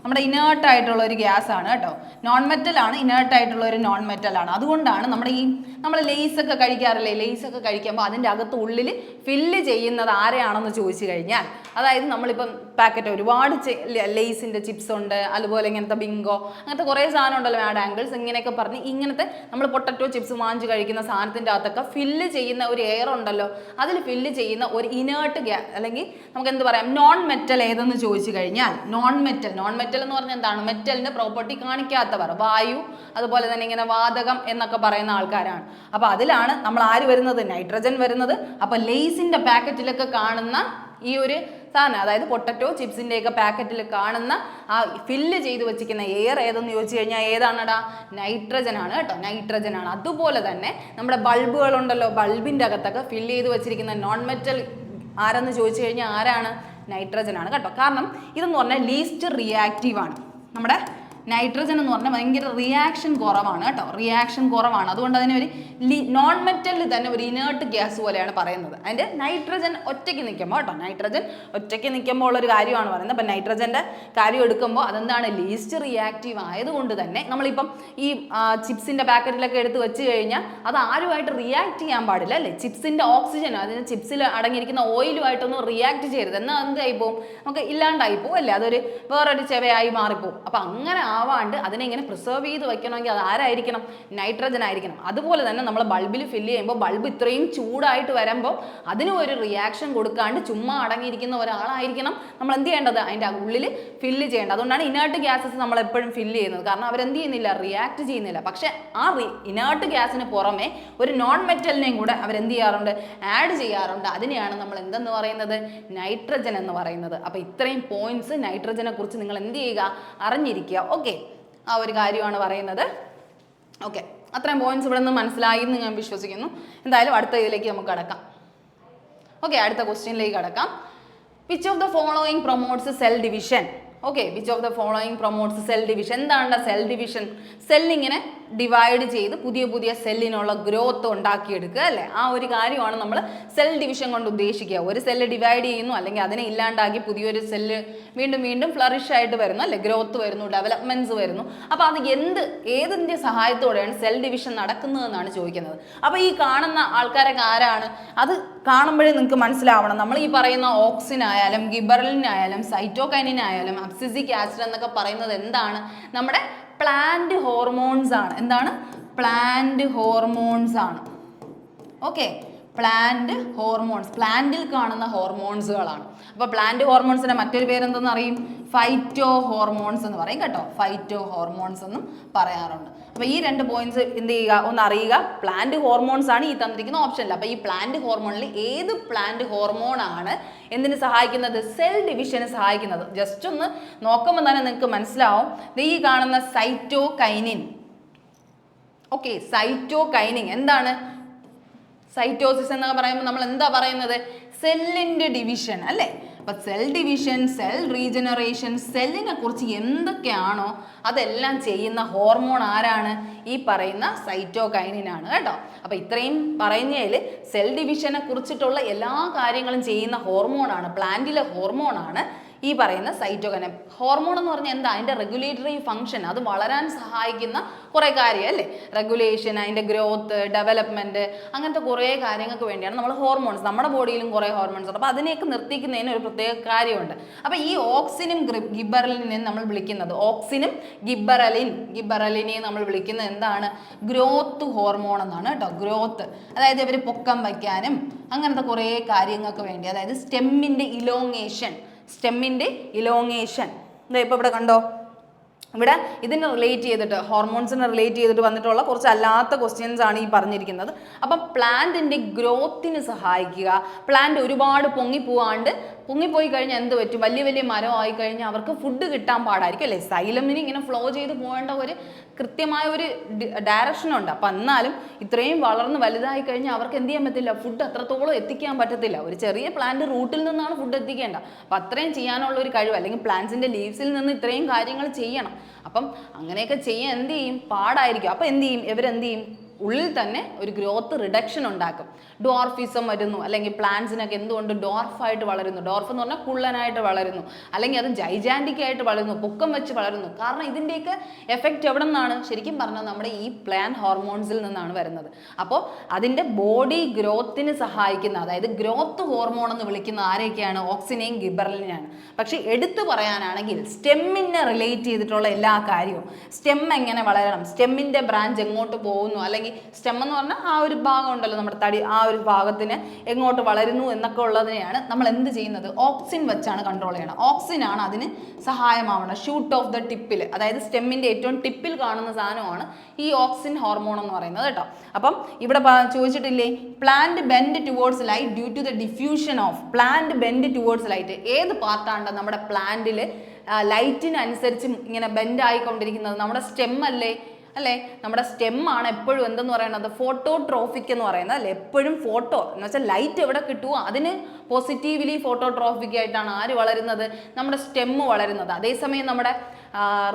S1: നമ്മുടെ ഇനേർട്ട് ആയിട്ടുള്ള ഒരു ഗ്യാസ് ആണ് കേട്ടോ. നോൺ മെറ്റൽ ആണ്, ഇനേർട്ട് ആയിട്ടുള്ള ഒരു നോൺ മെറ്റൽ ആണ്. അതുകൊണ്ടാണ് നമ്മൾ ലേസൊക്കെ കഴിക്കാറില്ലേ, ലേസൊക്കെ കഴിക്കുമ്പോൾ അതിൻ്റെ അകത്ത് ഉള്ളിൽ ഫില്ല് ചെയ്യുന്നത് ആരെയാണെന്ന് ചോദിച്ചു കഴിഞ്ഞാൽ, അതായത് നമ്മളിപ്പം പാക്കറ്റ് ഒരുപാട് ലേസിൻ്റെ ചിപ്സ് ഉണ്ട്, അതുപോലെ ഇങ്ങനത്തെ ബിങ്കോ, അങ്ങനത്തെ കുറേ സാധനം ഉണ്ടല്ലോ, മാഡ് ആംഗിൾസ്, ഇങ്ങനെയൊക്കെ പറഞ്ഞ് ഇങ്ങനത്തെ നമ്മൾ പൊട്ടറ്റോ ചിപ്സ് വാങ്ങിച്ച് കഴിക്കുന്ന സാധനത്തിൻ്റെ അകത്തൊക്കെ ഫില്ല് ചെയ്യുന്ന ഒരു എയർ ഉണ്ടല്ലോ, അതിൽ ഫില്ല് ചെയ്യുന്ന ഒരു ഇനേർട്ട് ഗ്യാസ്, അല്ലെങ്കിൽ നമുക്ക് എന്ത് പറയാം, നോൺ മെറ്റൽ ഏതെന്ന് ചോദിച്ചു കഴിഞ്ഞാൽ നോൺ മെറ്റൽ എന്ന് പറഞ്ഞാൽ എന്താണ്? മെറ്റലിൻ്റെ പ്രോപ്പർട്ടി കാണിക്കാത്തവർ, വായു, അതുപോലെ തന്നെ ഇങ്ങനെ വാതകം എന്നൊക്കെ പറയുന്ന ആൾക്കാരാണ്. അപ്പോൾ അതിലാണ് നമ്മൾ ആര് വരുന്നത്? നൈട്രജൻ വരുന്നത്. അപ്പോൾ ലേസിൻ്റെ പാക്കറ്റിലൊക്കെ കാണുന്ന ഈ ഒരു സാധനം, അതായത് പൊട്ടറ്റോ ചിപ്സിൻ്റെയൊക്കെ പാക്കറ്റിൽ കാണുന്ന ആ ഫില്ല് ചെയ്ത് വെച്ചിരിക്കുന്ന എയർ ഏതെന്ന് ചോദിച്ചു കഴിഞ്ഞാൽ ഏതാണെടാ? നൈട്രജൻ ആണ് കേട്ടോ, നൈട്രജൻ ആണ്. അതുപോലെ തന്നെ നമ്മുടെ ബൾബുകളുണ്ടല്ലോ, ബൾബിൻ്റെ അകത്തൊക്കെ ഫില്ല് ചെയ്ത് വെച്ചിരിക്കുന്ന നോൺ മെറ്റൽ ആരെന്ന് ചോദിച്ചു കഴിഞ്ഞാൽ ആരാണ്? നൈട്രജൻ ആണ് കേട്ടോ. കാരണം ഇതെന്ന് പറഞ്ഞാൽ ലീസ്റ്റ് റിയാക്റ്റീവ് ആണ്. നമ്മുടെ നൈട്രജൻ എന്ന് പറഞ്ഞാൽ ഭയങ്കര റിയാക്ഷൻ കുറവാണ് കേട്ടോ, റിയാക്ഷൻ കുറവാണ്. അതുകൊണ്ട് അതിനെ ഒരു നോൺ മെറ്റലിൽ തന്നെ ഒരു ഇനേർട്ട് ഗ്യാസ് പോലെയാണ് പറയുന്നത്. അതിൻ്റെ നൈട്രജൻ ഒറ്റയ്ക്ക് നിൽക്കുമ്പോൾ കേട്ടോ, നൈട്രജൻ ഒറ്റയ്ക്ക് നിൽക്കുമ്പോൾ ഉള്ളൊരു കാര്യമാണ് പറയുന്നത്. അപ്പം നൈട്രജൻ്റെ കാര്യം എടുക്കുമ്പോൾ അതെന്താണ് ലീസ്റ്റ് റിയാക്റ്റീവ് ആയതുകൊണ്ട് തന്നെ നമ്മളിപ്പം ഈ ചിപ്സിൻ്റെ പാക്കറ്റിലൊക്കെ എടുത്ത് വെച്ച് കഴിഞ്ഞാൽ അത് ആരുമായിട്ട് റിയാക്ട് ചെയ്യാൻ പാടില്ല അല്ലേ. ചിപ്സിൻ്റെ ഓക്സിജൻ, അതിന് ചിപ്സിൽ അടങ്ങിയിരിക്കുന്ന ഓയിലുമായിട്ടൊന്നും റിയാക്ട് ചെയ്യരുത്. എന്നാൽ എന്തായി പോവും, നമുക്ക് ഇല്ലാണ്ടായി പോവും അല്ലേ, അതൊരു വേറൊരു ചെവയായി മാറിപ്പോവും. അപ്പം അങ്ങനെ ആവാണ്ട് അതിനെ ഇങ്ങനെ പ്രിസർവ് ചെയ്ത് വെക്കണമെങ്കിൽ അത് ആരായിരിക്കണം, നൈട്രജൻ ആയിരിക്കണം. അതുപോലെ തന്നെ നമ്മൾ ബൾബിൽ ഫില്ല് ചെയ്യുമ്പോൾ ബൾബ് ഇത്രയും ചൂടായിട്ട് വരുമ്പോൾ അതിന് ഒരു റിയാക്ഷൻ കൊടുക്കാണ്ട് ചുമ്മാ അടങ്ങിയിരിക്കുന്ന ഒരാളായിരിക്കണം നമ്മൾ എന്ത് ചെയ്യേണ്ടത്, അതിൻ്റെ ഉള്ളിൽ ഫില്ല് ചെയ്യേണ്ടത്. അതുകൊണ്ടാണ് ഇനേർട്ട് ഗ്യാസസ് നമ്മൾ എപ്പോഴും ഫില്ല് ചെയ്യുന്നത്. കാരണം അവരെന്ത് ചെയ്യുന്നില്ല, റിയാക്ട് ചെയ്യുന്നില്ല. പക്ഷേ ആ ഇനേർട്ട് ഗ്യാസിന് പുറമെ ഒരു നോൺ മെറ്റലിനെയും കൂടെ അവരെന്ത് ചെയ്യാറുണ്ട്, ആഡ് ചെയ്യാറുണ്ട്. അതിനെയാണ് നമ്മൾ എന്തെന്ന് പറയുന്നത്, നൈട്രജൻ എന്ന് പറയുന്നത്. അപ്പോൾ ഇത്രയും പോയിന്റ്സ് നൈട്രജനെ കുറിച്ച് നിങ്ങൾ എന്ത് ചെയ്യുക, അറിഞ്ഞിരിക്കുക. ഓക്കെ, ആ ഒരു കാര്യമാണ് പറയുന്നത്. ഓക്കെ, അത്രയും പോയിന്റ്സ് ഇവിടെ നിന്ന് മനസ്സിലായി എന്ന് ഞാൻ വിശ്വസിക്കുന്നു. എന്തായാലും അടുത്ത ഇതിലേക്ക് നമുക്ക് കടക്കാം. ഓക്കെ, അടുത്ത ക്വസ്റ്റ്യനിലേക്ക് കടക്കാം. Which of the following promotes cell division? Okay, which of the following promotes cell division? എന്താണ് സെൽ ഡിവിഷൻ? സെല്ലിങ്ങനെ ഡിവൈഡ് ചെയ്ത് പുതിയ പുതിയ സെല്ലിനുള്ള ഗ്രോത്ത് ഉണ്ടാക്കിയെടുക്കുക അല്ലേ. ആ ഒരു കാര്യമാണ് നമ്മൾ സെൽ ഡിവിഷൻ കൊണ്ട് ഉദ്ദേശിക്കുക. ഒരു സെല്ല് ഡിവൈഡ് ചെയ്യുന്നു, അല്ലെങ്കിൽ അതിനെ ഇല്ലാണ്ടാക്കി പുതിയൊരു സെല്ല് വീണ്ടും വീണ്ടും ഫ്ലറിഷ് ആയിട്ട് വരുന്നു അല്ലേ, ഗ്രോത്ത് വരുന്നു, ഡെവലപ്മെന്റ്സ് വരുന്നു. അപ്പോൾ അത് ഏതിൻ്റെ സഹായത്തോടെയാണ് സെൽ ഡിവിഷൻ നടക്കുന്നതെന്നാണ് ചോദിക്കുന്നത്. അപ്പോൾ ഈ കാണുന്ന ആൾക്കാരൊക്കെ ആരാണ്, അത് കാണുമ്പോഴേ നിങ്ങൾക്ക് മനസ്സിലാവണം. നമ്മൾ ഈ പറയുന്ന ഓക്സിൻ ആയാലും ഗിബറലിൻ ആയാലും സൈറ്റോകൈനിൻ ആയാലും അബ്സിസിക് ആസിഡ് എന്നൊക്കെ പറയുന്നത് എന്താണ്, നമ്മുടെ പ്ലാന്റ് ഹോർമോൺസ് ആണ്. എന്താണ്, പ്ലാന്റ് ഹോർമോൺസ് ആണ്. ഓക്കെ, പ്ലാന്റ് ഹോർമോൺസ്, പ്ലാന്റിൽ കാണുന്ന ഹോർമോൺസുകളാണ്. അപ്പോൾ പ്ലാന്റ് ഹോർമോൺസിന്റെ മറ്റൊരു പേരെന്തെന്ന് അറിയും, ഫൈറ്റോ ഹോർമോൺസ് എന്ന് പറയും കേട്ടോ, ഫൈറ്റോ ഹോർമോൺസ് എന്നും പറയാറുണ്ട്. അപ്പോൾ ഈ രണ്ട് പോയിന്റ്സ് എന്ത് ചെയ്യുക, ഒന്ന് അറിയുക. പ്ലാന്റ് ഹോർമോൺസ് ആണ് ഈ തന്നിരിക്കുന്ന ഓപ്ഷനിൽ. അപ്പോൾ ഈ പ്ലാന്റ് ഹോർമോണിൽ ഏത് പ്ലാന്റ് ഹോർമോൺ ആണ് എന്തിനു സഹായിക്കുന്നത്, സെൽ ഡിവിഷന് സഹായിക്കുന്നത്? ജസ്റ്റ് ഒന്ന് നോക്കുമ്പോൾ തന്നെ നിങ്ങൾക്ക് മനസ്സിലാവും. ഈ കാണുന്ന സൈറ്റോകൈനിൻ. ഓക്കെ, സൈറ്റോകൈനിൻ എന്താണ്, സൈറ്റോസിസ് എന്നൊക്കെ പറയുമ്പോൾ നമ്മൾ എന്താ പറയുന്നത്, സെല്ലിൻ്റെ ഡിവിഷൻ അല്ലേ. അപ്പം സെൽ ഡിവിഷൻ, സെൽ റീജനറേഷൻ, സെല്ലിനെ കുറിച്ച് എന്തൊക്കെയാണോ അതെല്ലാം ചെയ്യുന്ന ഹോർമോൺ ആരാണ്, ഈ പറയുന്ന സൈറ്റോകൈനിനാണ് കേട്ടോ. അപ്പം ഇത്രയും പറയുന്നതിൽ സെൽ ഡിവിഷനെ കുറിച്ചിട്ടുള്ള എല്ലാ കാര്യങ്ങളും ചെയ്യുന്ന ഹോർമോണാണ്, പ്ലാന്റിലെ ഹോർമോണാണ് ഈ പറയുന്ന സൈറ്റോകൈനിൻ. ഹോർമോൺ എന്ന് പറഞ്ഞാൽ എന്താ, അതിൻ്റെ റെഗുലേറ്ററി ഫംഗ്ഷൻ, അത് വളരാൻ സഹായിക്കുന്ന കുറേ കാര്യം അല്ലേ, റെഗുലേഷൻ, അതിൻ്റെ ഗ്രോത്ത്, ഡെവലപ്മെൻറ്റ്, അങ്ങനത്തെ കുറേ കാര്യങ്ങൾക്ക് വേണ്ടിയാണ് നമ്മൾ ഹോർമോൺസ്, നമ്മുടെ ബോഡിയിലും കുറേ ഹോർമോൺസ് ഉണ്ട്. അപ്പോൾ അതിനെയൊക്കെ നിർത്തിക്കുന്നതിന് ഒരു പ്രത്യേക കാര്യമുണ്ട്. അപ്പോൾ ഈ ഓക്സിനും ഗിബറലിനെയും നമ്മൾ വിളിക്കുന്നത്, ഓക്സിനും ഗിബറലിനെയും നമ്മൾ വിളിക്കുന്നത് എന്താണ്, ഗ്രോത്ത് ഹോർമോൺ എന്നാണ് കേട്ടോ. ഗ്രോത്ത്, അതായത് ഇവർ പൊക്കം വയ്ക്കാനും അങ്ങനത്തെ കുറേ കാര്യങ്ങൾക്ക് വേണ്ടി, അതായത് സ്റ്റെമ്മിൻ്റെ ഇലോങ്ങേഷൻ ഇപ്പോൾ ഇവിടെ കണ്ടോ, ഇവിടെ ഇതിനെ റിലേറ്റ് ചെയ്തിട്ട്, ഹോർമോൺസിനെ റിലേറ്റ് ചെയ്തിട്ട് വന്നിട്ടുള്ള കുറച്ച് അല്ലാത്ത ക്വസ്റ്റ്യൻസ് ആണ് ഈ പറഞ്ഞിരിക്കുന്നത്. അപ്പം പ്ലാന്റിൻ്റെ ഗ്രോത്തിന് സഹായിക്കുക. പ്ലാന്റ് ഒരുപാട് പൊങ്ങിപ്പോയി കഴിഞ്ഞാൽ എന്ത് പറ്റും, വലിയ വലിയ മരം ആയി കഴിഞ്ഞാൽ അവർക്ക് ഫുഡ് കിട്ടാൻ പാടായിരിക്കും അല്ലേ. സൈലമിന് ഇങ്ങനെ ഫ്ലോ ചെയ്ത് പോകേണ്ട ഒരു കൃത്യമായ ഒരു ഡയറക്ഷനുണ്ട്. അപ്പം എന്നാലും ഇത്രയും വളർന്ന് വലുതായി കഴിഞ്ഞാൽ അവർക്ക് എന്ത് ചെയ്യാൻ പറ്റില്ല, ഫുഡ് അത്രത്തോളം എത്തിക്കാൻ പറ്റത്തില്ല. ഒരു ചെറിയ പ്ലാന്റ് റൂട്ടിൽ നിന്നാണ് ഫുഡ് എത്തിക്കേണ്ടത്. അപ്പം അത്രയും ചെയ്യാനുള്ള ഒരു കഴിവ്, അല്ലെങ്കിൽ പ്ലാന്റ്സിൻ്റെ ലീവ്സിൽ നിന്ന് ഇത്രയും കാര്യങ്ങൾ ചെയ്യണം. അപ്പം അങ്ങനെയൊക്കെ ചെയ്യാൻ എന്ത് ചെയ്യും, പാടായിരിക്കും. അപ്പം എന്ത് ചെയ്യും, ഇവരെന്ത് ചെയ്യും, ഉള്ളിൽ തന്നെ ഒരു ഗ്രോത്ത് റിഡക്ഷൻ ഉണ്ടാക്കും. ഡോർഫിസം വരുന്നു, അല്ലെങ്കിൽ പ്ലാന്റ്സിനൊക്കെ എന്തുകൊണ്ട് ഡോർഫായിട്ട് വളരുന്നു, ഡോർഫ് എന്ന് പറഞ്ഞാൽ കുള്ളനായിട്ട് വളരുന്നു, അല്ലെങ്കിൽ അത് ജൈജാൻറ്റിക് ആയിട്ട് വളരുന്നു, പൊക്കം വെച്ച് വളരുന്നു. കാരണം ഇതിൻ്റെയൊക്കെ എഫക്റ്റ് എവിടെ നിന്നാണ്, ശരിക്കും പറഞ്ഞാൽ നമ്മുടെ ഈ പ്ലാന്റ് ഹോർമോൺസിൽ നിന്നാണ് വരുന്നത്. അപ്പോൾ അതിൻ്റെ ബോഡി ഗ്രോത്തിന് സഹായിക്കുന്ന, അതായത് ഗ്രോത്ത് ഹോർമോൺ എന്ന് വിളിക്കുന്ന ആരെയൊക്കെയാണ്, ഓക്സിനെയും ഗിബറലിനെയാണ്. പക്ഷേ എടുത്തു പറയാനാണെങ്കിൽ സ്റ്റെമ്മിനെ റിലേറ്റ് ചെയ്തിട്ടുള്ള എല്ലാ കാര്യവും, സ്റ്റെം എങ്ങനെ വളരണം, സ്റ്റെമ്മിൻ്റെ ബ്രാഞ്ച് എങ്ങോട്ട് പോകുന്നു, അല്ലെങ്കിൽ സ്റ്റെം എന്ന് പറഞ്ഞാൽ ആ ഒരു ഭാഗം ഉണ്ടല്ലോ നമ്മുടെ തടി, ആ ഒരു ഭാഗത്തിന് എങ്ങോട്ട് വളരുന്നു എന്നൊക്കെ ഉള്ളതിനെയാണ് നമ്മൾ എന്ത് ചെയ്യുന്നത്, ഓക്സിൻ വെച്ചാണ് കൺട്രോൾ ചെയ്യണം. ഓക്സിൻ ആണ് അതിന് സഹായമാവണം. ഷൂട്ട് ഓഫ് ദ ടിപ്പിൽ, അതായത് സ്റ്റെമ്മിൻ്റെ ഏറ്റവും ടിപ്പിൽ കാണുന്ന സാധനമാണ് ഈ ഓക്സിൻ ഹോർമോൺ എന്ന് പറയുന്നത് കേട്ടോ. അപ്പം ഇവിടെ ചോദിച്ചിട്ടില്ലേ, plant bend towards light due to the diffusion of, plant bend towards light ഏത് പാർട്ടാണ് നമ്മുടെ പ്ലാന്റിൽ ലൈറ്റിനനുസരിച്ച് ഇങ്ങനെ ബെൻഡ് ആയിക്കൊണ്ടിരിക്കുന്നത്, നമ്മുടെ സ്റ്റെം അല്ലേ. നമ്മുടെ സ്റ്റെമ്മാണ് എപ്പോഴും എന്തെന്ന് പറയുന്നത്, ഫോട്ടോട്രോഫിക് എന്ന് പറയുന്നത് അല്ലേ. എപ്പോഴും ഫോട്ടോ എന്ന് വെച്ചാൽ ലൈറ്റ് എവിടെ കിട്ടുമോ അതിന് പോസിറ്റീവ്ലി ഫോട്ടോട്രോഫിക് ആയിട്ടാണ് ആര് വളരുന്നത്, നമ്മുടെ സ്റ്റെമ്മ് വളരുന്നത്. അതേസമയം നമ്മുടെ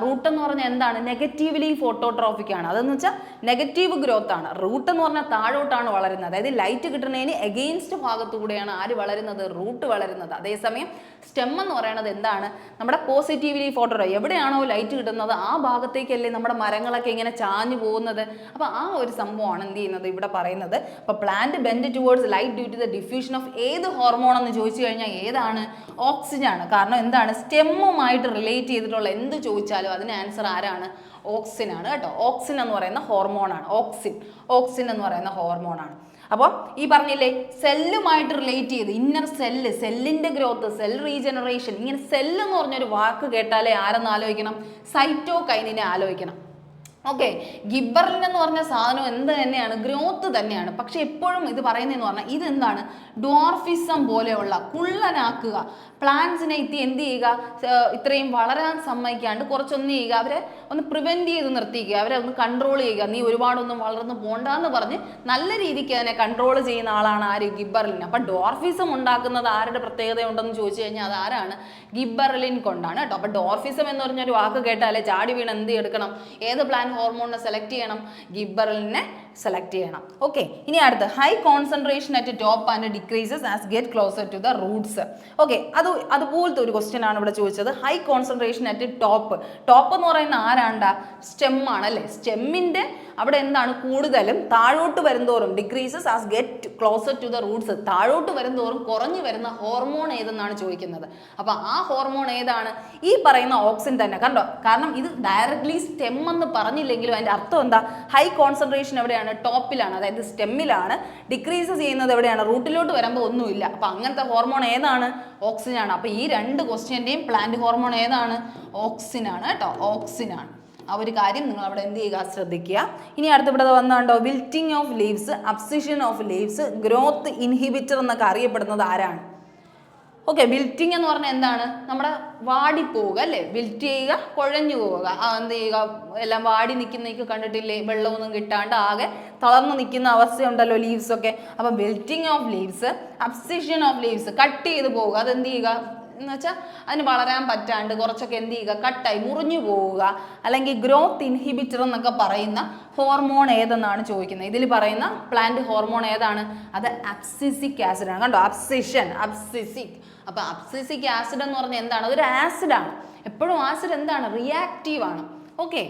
S1: റൂട്ട് എന്ന് പറഞ്ഞാൽ എന്താണ്? നെഗറ്റീവ്ലി ഫോട്ടോട്രോഫിക് ആണ്. അതെന്ന് വെച്ചാൽ നെഗറ്റീവ് ഗ്രോത്ത് ആണ്. റൂട്ട് എന്ന് പറഞ്ഞാൽ താഴോട്ടാണ് വളരുന്നത്. അതായത് ലൈറ്റ് കിട്ടുന്നതിന് എഗെയിൻസ്റ്റ് ഭാഗത്തുകൂടെയാണ് ആര് വളരുന്നത്? റൂട്ട് വളരുന്നത്. അതേസമയം സ്റ്റെം എന്ന് പറയുന്നത് എന്താണ്? നമ്മുടെ പോസിറ്റീവ്ലി ഫോട്ടോട്രോഫിക്. എവിടെയാണോ ലൈറ്റ് കിട്ടുന്നത് ആ ഭാഗത്തേക്കല്ലേ നമ്മുടെ മരങ്ങളൊക്കെ ഇങ്ങനെ ചാഞ്ഞു പോകുന്നത്. അപ്പോൾ ആ ഒരു സംഭവമാണ് എന്ത് ചെയ്യുന്നത് ഇവിടെ പറയുന്നത്. അപ്പോൾ plant bend towards light due to the diffusion of ഏത് ഹോർമോൺ എന്ന് ചോദിച്ചു കഴിഞ്ഞാൽ ഏതാണ്? ഓക്സിജൻ ആണ്. കാരണം എന്താണ്? സ്റ്റെമ്മുമായിട്ട് റിലേറ്റ് ചെയ്തിട്ടുള്ള എന്ത് ചോദിച്ചാലും അതിന് ആൻസർ ആരാണ്? ഓക്സിൻ ആണ് കേട്ടോ. ഓക്സിൻ എന്ന് പറയുന്ന ഹോർമോണാണ്. ഓക്സിൻ എന്ന് പറയുന്ന ഹോർമോണാണ്. അപ്പോൾ ഈ പറഞ്ഞില്ലേ സെല്ലുമായിട്ട് റിലേറ്റ് ചെയ്ത് ഇന്നർ സെല്ലിന്റെ ഗ്രോത്ത്, സെൽ റീജനറേഷൻ, ഇങ്ങനെ സെല്ല് എന്ന് പറഞ്ഞൊരു വാക്ക് കേട്ടാലേ ആരെന്ന് ആലോചിക്കണം? സൈറ്റോകൈനിനെ ആലോചിക്കണം. ഓക്കെ, ഗിബ്ബറിൻ എന്ന് പറഞ്ഞ സാധനം എന്ത് തന്നെയാണ്? ഗ്രോത്ത് തന്നെയാണ്. പക്ഷെ എപ്പോഴും ഇത് പറയുന്നതെന്ന് പറഞ്ഞാൽ ഇതെന്താണ്? ഡ്വാർഫിസം പോലെയുള്ള കുള്ളനാക്കുക, പ്ലാന്റ്സിനെ എന്ത് ചെയ്യുക? ഇത്രയും വളരാൻ സമ്മതിക്കാണ്ട് കുറച്ചൊന്ന് ചെയ്യുക, അവരെ ഒന്ന് പ്രിവെന്റ് ചെയ്ത് നിർത്തിക്കുക, അവരെ ഒന്ന് കൺട്രോൾ ചെയ്യുക. നീ ഒരുപാടൊന്നും വളർന്ന് പോണ്ടെന്ന് പറഞ്ഞ് നല്ല രീതിക്ക് അതിനെ കൺട്രോൾ ചെയ്യുന്ന ആളാണ് ആര്? ഗിബ്ബറിൻ. അപ്പം ഡ്വാർഫിസം ഉണ്ടാക്കുന്നത് ആരുടെ പ്രത്യേകത ഉണ്ടെന്ന് ചോദിച്ചു കഴിഞ്ഞാൽ അത് ആരാണ്? ഗിബ്ബറിൻ കൊണ്ടാണ് കേട്ടോ. അപ്പം ഡ്വാർഫിസം എന്ന് പറഞ്ഞൊരു വാക്ക് കേട്ടാലേ ചാടി വീണ് എന്ത് എടുക്കണം? ഏത് പ്ലാന്റ് ഹോർമോണിനെ സെലക്ട് ചെയ്യണം? ഗിബ്ബറിനെ സെലക്ട് ചെയ്യണം. ഓക്കെ, ഇനി അടുത്ത് high concentration at top and decreases as get closer to the roots. Okay, അതുപോലത്തെ ഒരു ക്വസ്റ്റ്യൻ ആണ് ഇവിടെ ചോദിച്ചത്. ഹൈ കോൺസെൻട്രേഷൻ അറ്റ് ടോപ്പ് എന്ന് പറയുന്ന ആരാണ്ടാ? സ്റ്റെം ആണ് അല്ലേ? സ്റ്റെമ്മിന്റെ അവിടെ എന്താണ്? കൂടുതലും താഴോട്ട് വരുന്തോറും decreases as get closer to the roots, താഴോട്ട് വരുന്തോറും കുറഞ്ഞു വരുന്ന ഹോർമോൺ ഏതെന്നാണ് ചോദിക്കുന്നത്. അപ്പൊ ആ ഹോർമോൺ ഏതാണ്? ഈ പറയുന്ന ഓക്സിൻ തന്നെ. കണ്ടോ? കാരണം ഇത് ഡയറക്ട്ലി സ്റ്റെം എന്ന് പറഞ്ഞില്ലെങ്കിലും അതിന്റെ അർത്ഥം എന്താ? ഹൈ കോൺസെൻട്രേഷൻ എവിടെയാണ്? ടോപ്പിലാണ്, അതായത് സ്റ്റെമ്മിലാണ്. ഡിക്രീസസ് ചെയ്യുന്നത് എവിടെയാണ്? റൂട്ടിലോട്ട് വരുമ്പോൾ ഒന്നുമില്ല. അപ്പൊ അങ്ങനത്തെ ഹോർമോൺ ഏതാണ്? ഓക്സിൻ ആണ്. അപ്പൊ ഈ രണ്ട് ക്വസ്റ്റ്യന്റെയും പ്ലാന്റ് ഹോർമോൺ ഏതാണ്? ഓക്സിൻ ആണ് കേട്ടോ. ഓക്സിൻ ആണ്. ആ ഒരു കാര്യം നിങ്ങൾ അവിടെ എന്ത് ചെയ്യുക? ശ്രദ്ധിക്കുക. ഇനി അടുത്ത ഇവിടെ വന്നുണ്ടോ? Wilting of leaves, abscission of leaves, growth inhibitor എന്നൊക്കെ അറിയപ്പെടുന്നത് ആരാണ്? ഓക്കെ, വിൽറ്റിംഗ് എന്ന് പറഞ്ഞാൽ എന്താണ്? നമ്മുടെ വാടിപ്പോവുക അല്ലേ? വിൽറ്റ് ചെയ്യുക, കുഴഞ്ഞു പോവുക. എന്ത് ചെയ്യുക? എല്ലാം വാടി നിൽക്കുന്നതൊക്കെ കണ്ടിട്ടില്ലേ? വെള്ളമൊന്നും കിട്ടാണ്ട് ആകെ തളർന്നു നിൽക്കുന്ന അവസ്ഥയുണ്ടല്ലോ ലീവ്സ് ഒക്കെ. അപ്പം wilting of leaves, abscission of leaves, cut ചെയ്ത് പോവുക. അതെന്ത് ചെയ്യുക എന്ന് വെച്ചാൽ അതിന് വളരാൻ പറ്റാണ്ട് കുറച്ചൊക്കെ എന്ത് ചെയ്യുക? കട്ടായി മുറിഞ്ഞു പോവുക. അല്ലെങ്കിൽ ഗ്രോത്ത് ഇൻഹിബിറ്റർ എന്നൊക്കെ പറയുന്ന ഹോർമോൺ ഏതെന്നാണ് ചോദിക്കുന്നത്. ഇതിൽ പറയുന്ന പ്ലാന്റ് ഹോർമോൺ ഏതാണ്? അത് അബ്സിസിക് ആസിഡ് ആണ്. കണ്ടോ? അബ്സിസിക്. അപ്പൊ അബ്സിസിക് ആസിഡ് എന്ന് പറഞ്ഞാൽ എന്താണ്? അതൊരു ആസിഡാണ്. എപ്പോഴും ആസിഡ് എന്താണ്? റിയാക്റ്റീവ് ആണ്. ഓക്കെ,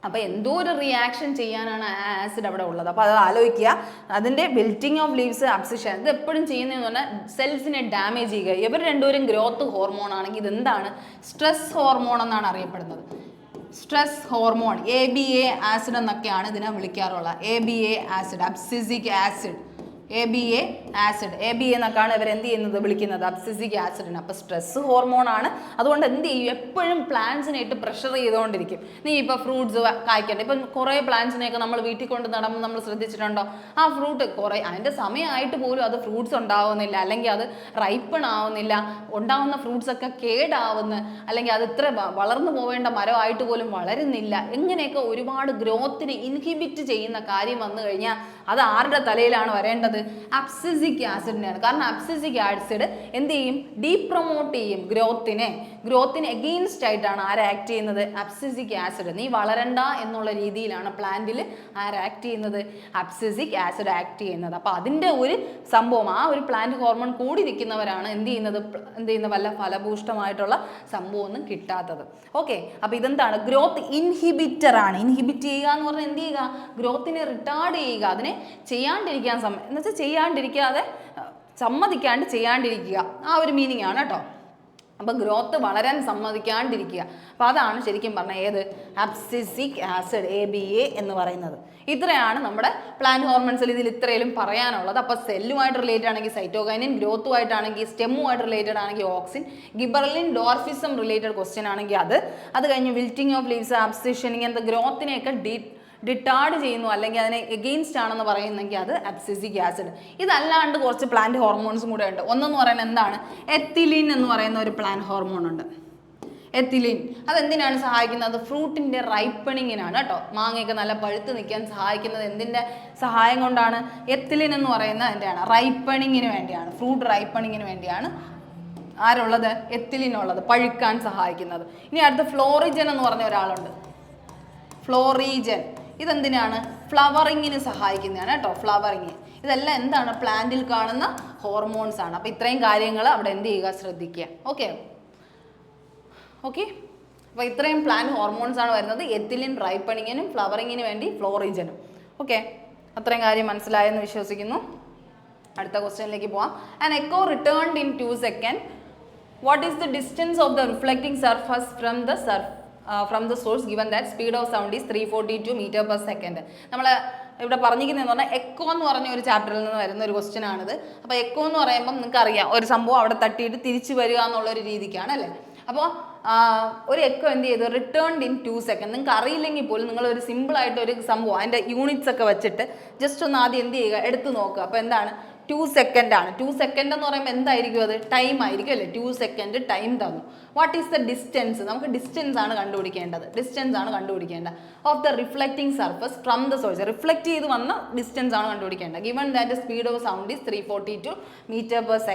S1: അപ്പോൾ എന്തോ ഒരു റിയാക്ഷൻ ചെയ്യാനാണ് ആ ആസിഡ് അവിടെ ഉള്ളത്. അപ്പോൾ അത് ആലോചിക്കുക. അതിൻ്റെ വിൽറ്റിംഗ് ഓഫ് ലീവ്സ്, അബ്സിഷൻ, ഇത് എപ്പോഴും ചെയ്യുന്നതെന്ന് പറഞ്ഞാൽ സെൽസിനെ ഡാമേജ് ചെയ്യുക. ഇവർ രണ്ടുപേരും ഗ്രോത്ത് ഹോർമോൺ ആണെങ്കിൽ ഇതെന്താണ്? സ്ട്രെസ് ഹോർമോൺ എന്നാണ് അറിയപ്പെടുന്നത്. സ്ട്രെസ് ഹോർമോൺ, ABA ആസിഡ് എന്നൊക്കെയാണ് ഇതിനെ വിളിക്കാറുള്ളത്. ABA acid, abscisic acid, ABA acid, ABA എന്നൊക്കെയാണ് ഇവർ എന്ത് ചെയ്യുന്നത്? വിളിക്കുന്നത് അബ്സിസിക് ആസിഡിന്. അപ്പോൾ സ്ട്രെസ് ഹോർമോൺ ആണ്. അതുകൊണ്ട് എന്ത് ചെയ്യും? എപ്പോഴും പ്ലാന്റ്സിനായിട്ട് പ്രഷർ ചെയ്തുകൊണ്ടിരിക്കും. നീ ഇപ്പോൾ ഫ്രൂട്ട്സ് കായ്ക്കണ്ട. ഇപ്പം കുറേ പ്ലാന്റ്സിനെയൊക്കെ നമ്മൾ വീട്ടിൽ കൊണ്ട് നടുമ്പോൾ നമ്മൾ ശ്രദ്ധിച്ചിട്ടുണ്ടോ? ആ ഫ്രൂട്ട് കുറേ അതിൻ്റെ സമയമായിട്ട് പോലും അത് ഫ്രൂട്ട്സ് ഉണ്ടാവുന്നില്ല, അല്ലെങ്കിൽ അത് റൈപ്പൺ ആവുന്നില്ല, ഉണ്ടാവുന്ന ഫ്രൂട്ട്സ് ഒക്കെ കേടാവുന്നു, അല്ലെങ്കിൽ അത് ഇത്ര വളർന്നു പോവേണ്ട മരമായിട്ട് പോലും വളരുന്നില്ല. ഇങ്ങനെയൊക്കെ ഒരുപാട് ഗ്രോത്തിനെ ഇൻഹിബിറ്റ് ചെയ്യുന്ന കാര്യം വന്നു കഴിഞ്ഞാൽ അത് ആരുടെ തലയിലാണ് വരേണ്ടത്? അബ്സിസിക് ആസിഡിനെയാണ്. കാരണം അബ്സിസിക് ആസിഡ് എന്ത് ചെയ്യും? ഡീപ്രൊമോട്ട് ചെയ്യും ഗ്രോത്തിന് എഗെയിൻസ്റ്റ് ആയിട്ടാണ് ആര് ആക്ട് ചെയ്യുന്നത്? Abscisic acid. നീ വളരണ്ട എന്നുള്ള രീതിയിലാണ് പ്ലാന്റിൽ ആര് ആക്ട് ചെയ്യുന്നത്? അബ്സിസിക് ആസിഡ് ആക്ട് ചെയ്യുന്നത്. അപ്പോൾ അതിൻ്റെ ഒരു സംഭവം, ആ ഒരു പ്ലാന്റ് ഹോർമോൺ കൂടി നിൽക്കുന്നവരാണ് എന്ത് ചെയ്യുന്നത് വല്ല ഫലഭൂഷ്ടമായിട്ടുള്ള സംഭവമൊന്നും കിട്ടാത്തത്. ഓക്കെ, അപ്പോൾ ഇതെന്താണ്? ഗ്രോത്ത് ഇൻഹിബിറ്റർ ആണ്. ഇൻഹിബിറ്റ് ചെയ്യുക എന്ന് പറഞ്ഞാൽ എന്ത് ചെയ്യുക? ഗ്രോത്തിനെ റിട്ടാർഡ് ചെയ്യുക, അതിനെ ചെയ്യാണ്ടിരിക്കാൻ എന്നുവെച്ചാൽ ചെയ്യാണ്ടിരിക്കാതെ സമ്മതിക്കാണ്ട് ചെയ്യാണ്ടിരിക്കുക, ആ ഒരു മീനിങ് ആണ് കേട്ടോ. അപ്പോൾ ഗ്രോത്ത് വളരാൻ സമ്മതിക്കാണ്ടിരിക്കുക. അപ്പോൾ അതാണ് ശരിക്കും പറഞ്ഞാൽ ഏത്? അബ്സിസിക് ആസിഡ്, ABA എന്ന് പറയുന്നത്. ഇത്രയാണ് നമ്മുടെ പ്ലാന്റ് ഹോർമോൺസിൽ ഇതിൽ ഇത്രയും പറയാനുള്ളത്. അപ്പോൾ സെല്ലുമായിട്ട് റിലേറ്റഡ് ആണെങ്കിൽ സൈറ്റോകൈനിൻ, ഗ്രോത്തുമായിട്ടാണെങ്കിൽ സ്റ്റെമ്മുമായിട്ട് റിലേറ്റഡ് ആണെങ്കിൽ ഓക്സിൻ, ഗിബറലിൻ, ഡോർഫിസം റിലേറ്റഡ് ക്വസ്റ്റ്യൻ ആണെങ്കിൽ അത് കഴിഞ്ഞ് വിൽറ്റിംഗ് ഓഫ് ലീവ്സ്, അബ്സിഷൻ, ഇങ്ങനത്തെ ഗ്രോത്തിനെയൊക്കെ ഡിറ്റാർഡ് ചെയ്യുന്നു അല്ലെങ്കിൽ അതിനെ എഗെയിൻസ്റ്റ് ആണെന്ന് പറയുന്നെങ്കിൽ അത് അബ്സിസിക് ആസിഡ്. ഇതല്ലാണ്ട് കുറച്ച് പ്ലാന്റ് ഹോർമോൺസും കൂടെ ഉണ്ട്. ഒന്നെന്ന് പറയുന്നത് എന്താണ്? എത്തിലീൻ എന്ന് പറയുന്ന ഒരു പ്ലാന്റ് ഹോർമോൺ ഉണ്ട്. എത്തിലീൻ അതെന്തിനാണ് സഹായിക്കുന്നത്? ഫ്രൂട്ടിൻ്റെ റൈപ്പണിങ്ങിനാണ് കേട്ടോ. മാങ്ങയൊക്കെ നല്ല പഴുത്ത് നിൽക്കാൻ സഹായിക്കുന്നത് എന്തിൻ്റെ സഹായം കൊണ്ടാണ്? എത്തിലീൻ എന്ന് പറയുന്നത് അതിൻ്റെയാണ് റൈപ്പണിങ്ങിന് വേണ്ടിയാണ്, ഫ്രൂട്ട് റൈപ്പണിങ്ങിന് വേണ്ടിയാണ് ആരുള്ളത്? എത്തിലിൻ ഉള്ളത്, പഴുക്കാൻ സഹായിക്കുന്നത്. ഇനി അടുത്ത ഫ്ലോറിജൻ എന്ന് പറഞ്ഞ ഒരാളുണ്ട്. ഫ്ലോറിജൻ ഇതെന്തിനാണ്? ഫ്ലവറിങ്ങിന് സഹായിക്കുന്നതാണ് കേട്ടോ. ഫ്ലവറിങ് ഇതെല്ലാം എന്താണ്? പ്ലാന്റിൽ കാണുന്ന ഹോർമോൺസ് ആണ്. അപ്പോൾ ഇത്രയും കാര്യങ്ങൾ അവിടെ എന്ത് ചെയ്യുക? ശ്രദ്ധിക്കുക. ഓക്കെ ഓക്കെ അപ്പോൾ ഇത്രയും പ്ലാന്റ് ഹോർമോൺസ് ആണ് വരുന്നത്. എത്തിലിൻ റൈപ്പണിങ്ങിനും ഫ്ലവറിങ്ങിന് വേണ്ടി ഫ്ലോറിജനും. ഓക്കെ അത്രയും കാര്യം മനസ്സിലായെന്ന് വിശ്വസിക്കുന്നു. അടുത്ത ക്വസ്റ്റ്യനിലേക്ക് പോവാം. An echo returned in 2 seconds. What is the distance of the reflecting surface from the source given that speed of sound is 342 m/s? നമ്മൾ ഇവിടെ പറഞ്ഞിരിക്കുന്നതെന്ന് പറഞ്ഞാൽ എക്കോ എന്ന് പറഞ്ഞ ഒരു ചാപ്റ്ററിൽ നിന്ന് വരുന്ന ഒരു ക്വസ്റ്റ്യൻ ആണിത്. അപ്പോൾ എക്കോ എന്ന് പറയുമ്പം നിങ്ങൾക്ക് അറിയാം, ഒരു സംഭവം അവിടെ തട്ടിയിട്ട് തിരിച്ചു വരിക എന്നുള്ളൊരു രീതിക്കാണ് അല്ലേ. അപ്പോൾ ഒരു എക്കോ എന്ത് ചെയ്തു? Returned in 2 seconds. നിങ്ങൾക്ക് അറിയില്ലെങ്കിൽ പോലും നിങ്ങളൊരു സിമ്പിളായിട്ട് ഒരു സംഭവം അതിൻ്റെ യൂണിറ്റ്സ് ഒക്കെ വെച്ചിട്ട് ജസ്റ്റ് ഒന്ന് ആദ്യം എന്ത് ചെയ്യുക? എടുത്ത് നോക്കുക. അപ്പോൾ എന്താണ്? 2 seconds ആണ്. 2 seconds എന്ന് പറയുമ്പോൾ എന്തായിരിക്കും? അത് ടൈം ആയിരിക്കും അല്ലേ. 2 seconds ടൈം തന്നു. What is the distance? നമുക്ക് ഡിസ്റ്റൻസ് ആണ് കണ്ടുപിടിക്കേണ്ടത്. ഡിസ്റ്റൻസ് ആണ് കണ്ടുപിടിക്കേണ്ടത് of the reflecting surface from the source. Reflect ചെയ്ത് വന്ന ഡിസ്റ്റൻസ് ആണ് കണ്ടുപിടിക്കേണ്ടത്. Given that speed of sound is 342 m/s.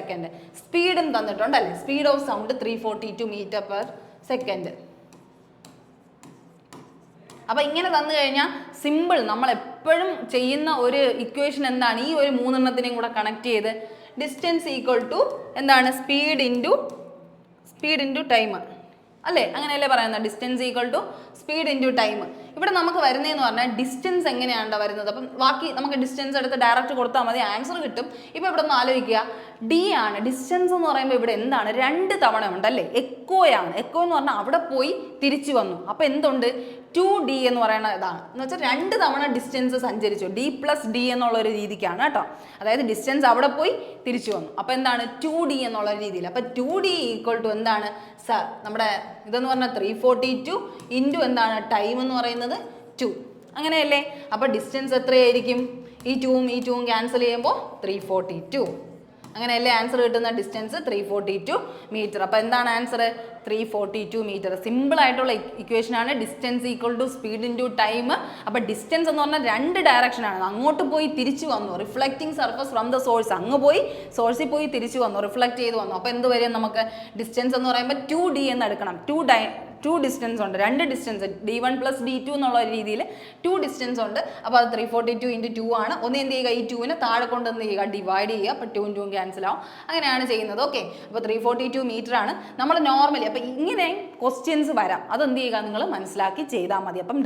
S1: സ്പീഡും തന്നിട്ടുണ്ടല്ലേ. Speed of sound 342 m/s. അപ്പോൾ ഇങ്ങനെ തന്നു കഴിഞ്ഞാൽ സിമ്പിൾ, നമ്മൾ എപ്പോഴും ചെയ്യുന്ന ഒരു ഇക്വേഷൻ എന്താണ്? ഈ ഒരു 3 എണ്ണത്തിനെയും കൂടെ കണക്ട് ചെയ്ത് ഡിസ്റ്റൻസ് ഈക്വൽ ടു എന്താണ്? സ്പീഡ് ഇൻറ്റു ടൈം അല്ലേ, അങ്ങനെയല്ലേ പറയുന്നത്? Distance equal to speed into time. ഇവിടെ നമുക്ക് വരുന്നതെന്ന് പറഞ്ഞാൽ ഡിസ്റ്റൻസ് എങ്ങനെയാണ് വരുന്നത്? അപ്പം ബാക്കി നമുക്ക് ഡിസ്റ്റൻസ് എടുത്ത് ഡയറക്റ്റ് കൊടുത്താൽ മതി, ആൻസർ കിട്ടും. ഇപ്പോൾ ഇവിടെ ഒന്ന് ആലോചിക്കുക, ഡി ആണ് ഡിസ്റ്റൻസ് എന്ന് പറയുമ്പോൾ ഇവിടെ എന്താണ്? 2 തവണ ഉണ്ടല്ലേ. എക്കോയാണ്. എക്കോ എന്ന് പറഞ്ഞാൽ അവിടെ പോയി തിരിച്ചു വന്നു. അപ്പോൾ എന്തുണ്ട്? 2D എന്ന് പറയുന്ന ഇതാണ്. എന്ന് വെച്ചാൽ 2 തവണ ഡിസ്റ്റൻസ് സഞ്ചരിച്ചു. D+D എന്നുള്ള ഒരു രീതിക്കാണ് കേട്ടോ. അതായത് ഡിസ്റ്റൻസ് അവിടെ പോയി തിരിച്ചു വന്നു. അപ്പോൾ എന്താണ്? 2D എന്നുള്ള രീതിയിൽ. അപ്പോൾ 2D ഈക്വൽ ടു എന്താണ്? നമ്മുടെ ഇതെന്ന് പറഞ്ഞാൽ 342 ഇൻറ്റു എന്താണ്? ടൈം എന്ന് പറയുന്നത് 2. അങ്ങനെയല്ലേ. അപ്പോൾ ഡിസ്റ്റൻസ് എത്രയായിരിക്കും? ഈ 2ഉം ക്യാൻസൽ ചെയ്യുമ്പോൾ 342. അങ്ങനെയല്ലേ ആൻസർ കിട്ടുന്ന? Distance 342 metre. അപ്പോൾ എന്താണ് ആൻസർ? 342 മീറ്റർ. സിമ്പിൾ ആയിട്ടുള്ള ഇക്വേഷൻ ആണ്. Distance equal to speed into time. അപ്പോൾ ഡിസ്റ്റൻസ് എന്ന് പറഞ്ഞാൽ 2 ഡയറക്ഷനാണ്. അങ്ങോട്ട് പോയി തിരിച്ചു വന്നു. Reflecting surface from the source, അങ്ങ് പോയി സോഴ്സിൽ പോയി തിരിച്ചു വന്നു, റിഫ്ലക്ട് ചെയ്ത് വന്നു. അപ്പോൾ എന്ത് വരും നമുക്ക്? ഡിസ്റ്റൻസ് എന്ന് പറയുമ്പോൾ 2D എന്ന് എടുക്കണം. 2 ഡിസ്റ്റൻസ് ഉണ്ട്. 2 ഡിസ്റ്റൻസ് D1 + D2 എന്നുള്ള രീതിയിൽ 2 ഡിസ്റ്റൻസ് ഉണ്ട്. അപ്പോൾ അത് 342 × 2 ആണ്. ഒന്ന് എന്ത് ചെയ്യുക? ഈ 2നെ താഴെ കൊണ്ട് എന്ത് ചെയ്യുക? ഡിവൈഡ് ചെയ്യുക. അപ്പോൾ 2 ക്യാൻസൽ ആവും. അങ്ങനെയാണ് ചെയ്യുന്നത്. ഓക്കെ അപ്പോൾ 342 മീറ്റർ ആണ് നമ്മൾ നോർമലി. അപ്പോൾ ഇങ്ങനെ ക്വസ്റ്റ്യൻസ് വരാം. അതെന്ത് ചെയ്യുക? നിങ്ങൾ മനസ്സിലാക്കി ചെയ്താൽ മതി. അപ്പം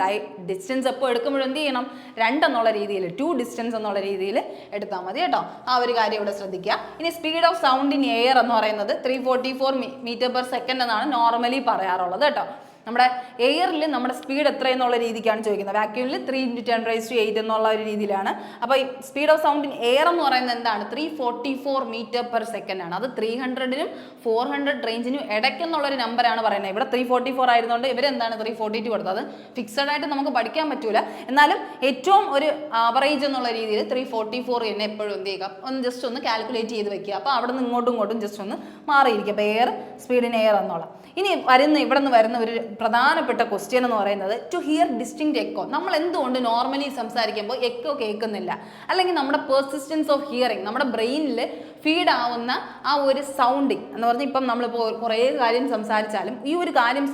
S1: ഡിസ്റ്റൻസ് എപ്പോൾ എടുക്കുമ്പോഴും എന്ത് ചെയ്യണം? 2 എന്നുള്ള രീതിയിൽ, 2 ഡിസ്റ്റൻസ് എന്നുള്ള രീതിയിൽ എടുത്താൽ മതി കേട്ടോ. ആ ഒരു കാര്യം ഇവിടെ ശ്രദ്ധിക്കുക. ഇനി speed of sound in air എന്ന് പറയുന്നത് 344 m/s എന്നാണ് നോർമലി പറയാറുള്ളത് കേട്ടോ. നമ്മുടെ എയറിൽ നമ്മുടെ സ്പീഡ് എത്രയെന്നുള്ള രീതിക്കാണ് ചോദിക്കുന്നത്. വാക്യൂമിൽ 3 × 10⁸ എന്നുള്ള ഒരു രീതിയിലാണ്. അപ്പോൾ ഈ speed of sound in air എന്ന് പറയുന്നത് എന്താണ്? 344 m/s ആണ്. അത് 300നും 400 റേഞ്ചിനും ഇടയ്ക്കെന്നുള്ളൊരു നമ്പറാണ് പറയുന്നത്. ഇവിടെ 344 ആയിരുന്നുകൊണ്ട് ഇവരെന്താണ് 342 കൊടുത്തത്? അത് ഫിക്സഡ് ആയിട്ട് നമുക്ക് പഠിക്കാൻ പറ്റൂല. എന്നാലും ഏറ്റവും ഒരു ആവറേജ് എന്നുള്ള രീതിയിൽ 344 തന്നെ എപ്പോഴും എന്ത് ചെയ്യുക? ഒന്ന് ജസ്റ്റ് ഒന്ന് കാൽക്കുലേറ്റ് ചെയ്ത് വെക്കുക. അപ്പോൾ അവിടെ നിന്ന് ഇങ്ങോട്ടും ജസ്റ്റ് ഒന്ന് മാറിയിരിക്കും. അപ്പോൾ എയർ സ്പീഡ് ഇൻ എയർ എന്നുള്ള. ഇനി ഇവിടെ നിന്ന് വരുന്ന ഒരു പ്രധാനപ്പെട്ട ക്വസ്റ്റ്യൻ എന്ന് പറയുന്നത് ടു ഹിയർ ഡിസ്റ്റിങ്ക്റ്റ് എക്കോ. നമ്മൾ എന്തുകൊണ്ട് നോർമലി സംസാരിക്കുമ്പോൾ എക്കോ കേൾക്കുന്നില്ല? അല്ലെങ്കിൽ നമ്മുടെ പെർസിസ്റ്റൻസ് ഓഫ് ഹിയറിംഗ്, നമ്മുടെ ബ്രെയിനിൽ ഫീഡ് ആവുന്ന ആ ഒരു സൗണ്ടിങ് എന്ന് പറഞ്ഞാൽ ഇപ്പം നമ്മളിപ്പോൾ കുറേ കാര്യം സംസാരിച്ചാലും ഈ ഒരു കാര്യം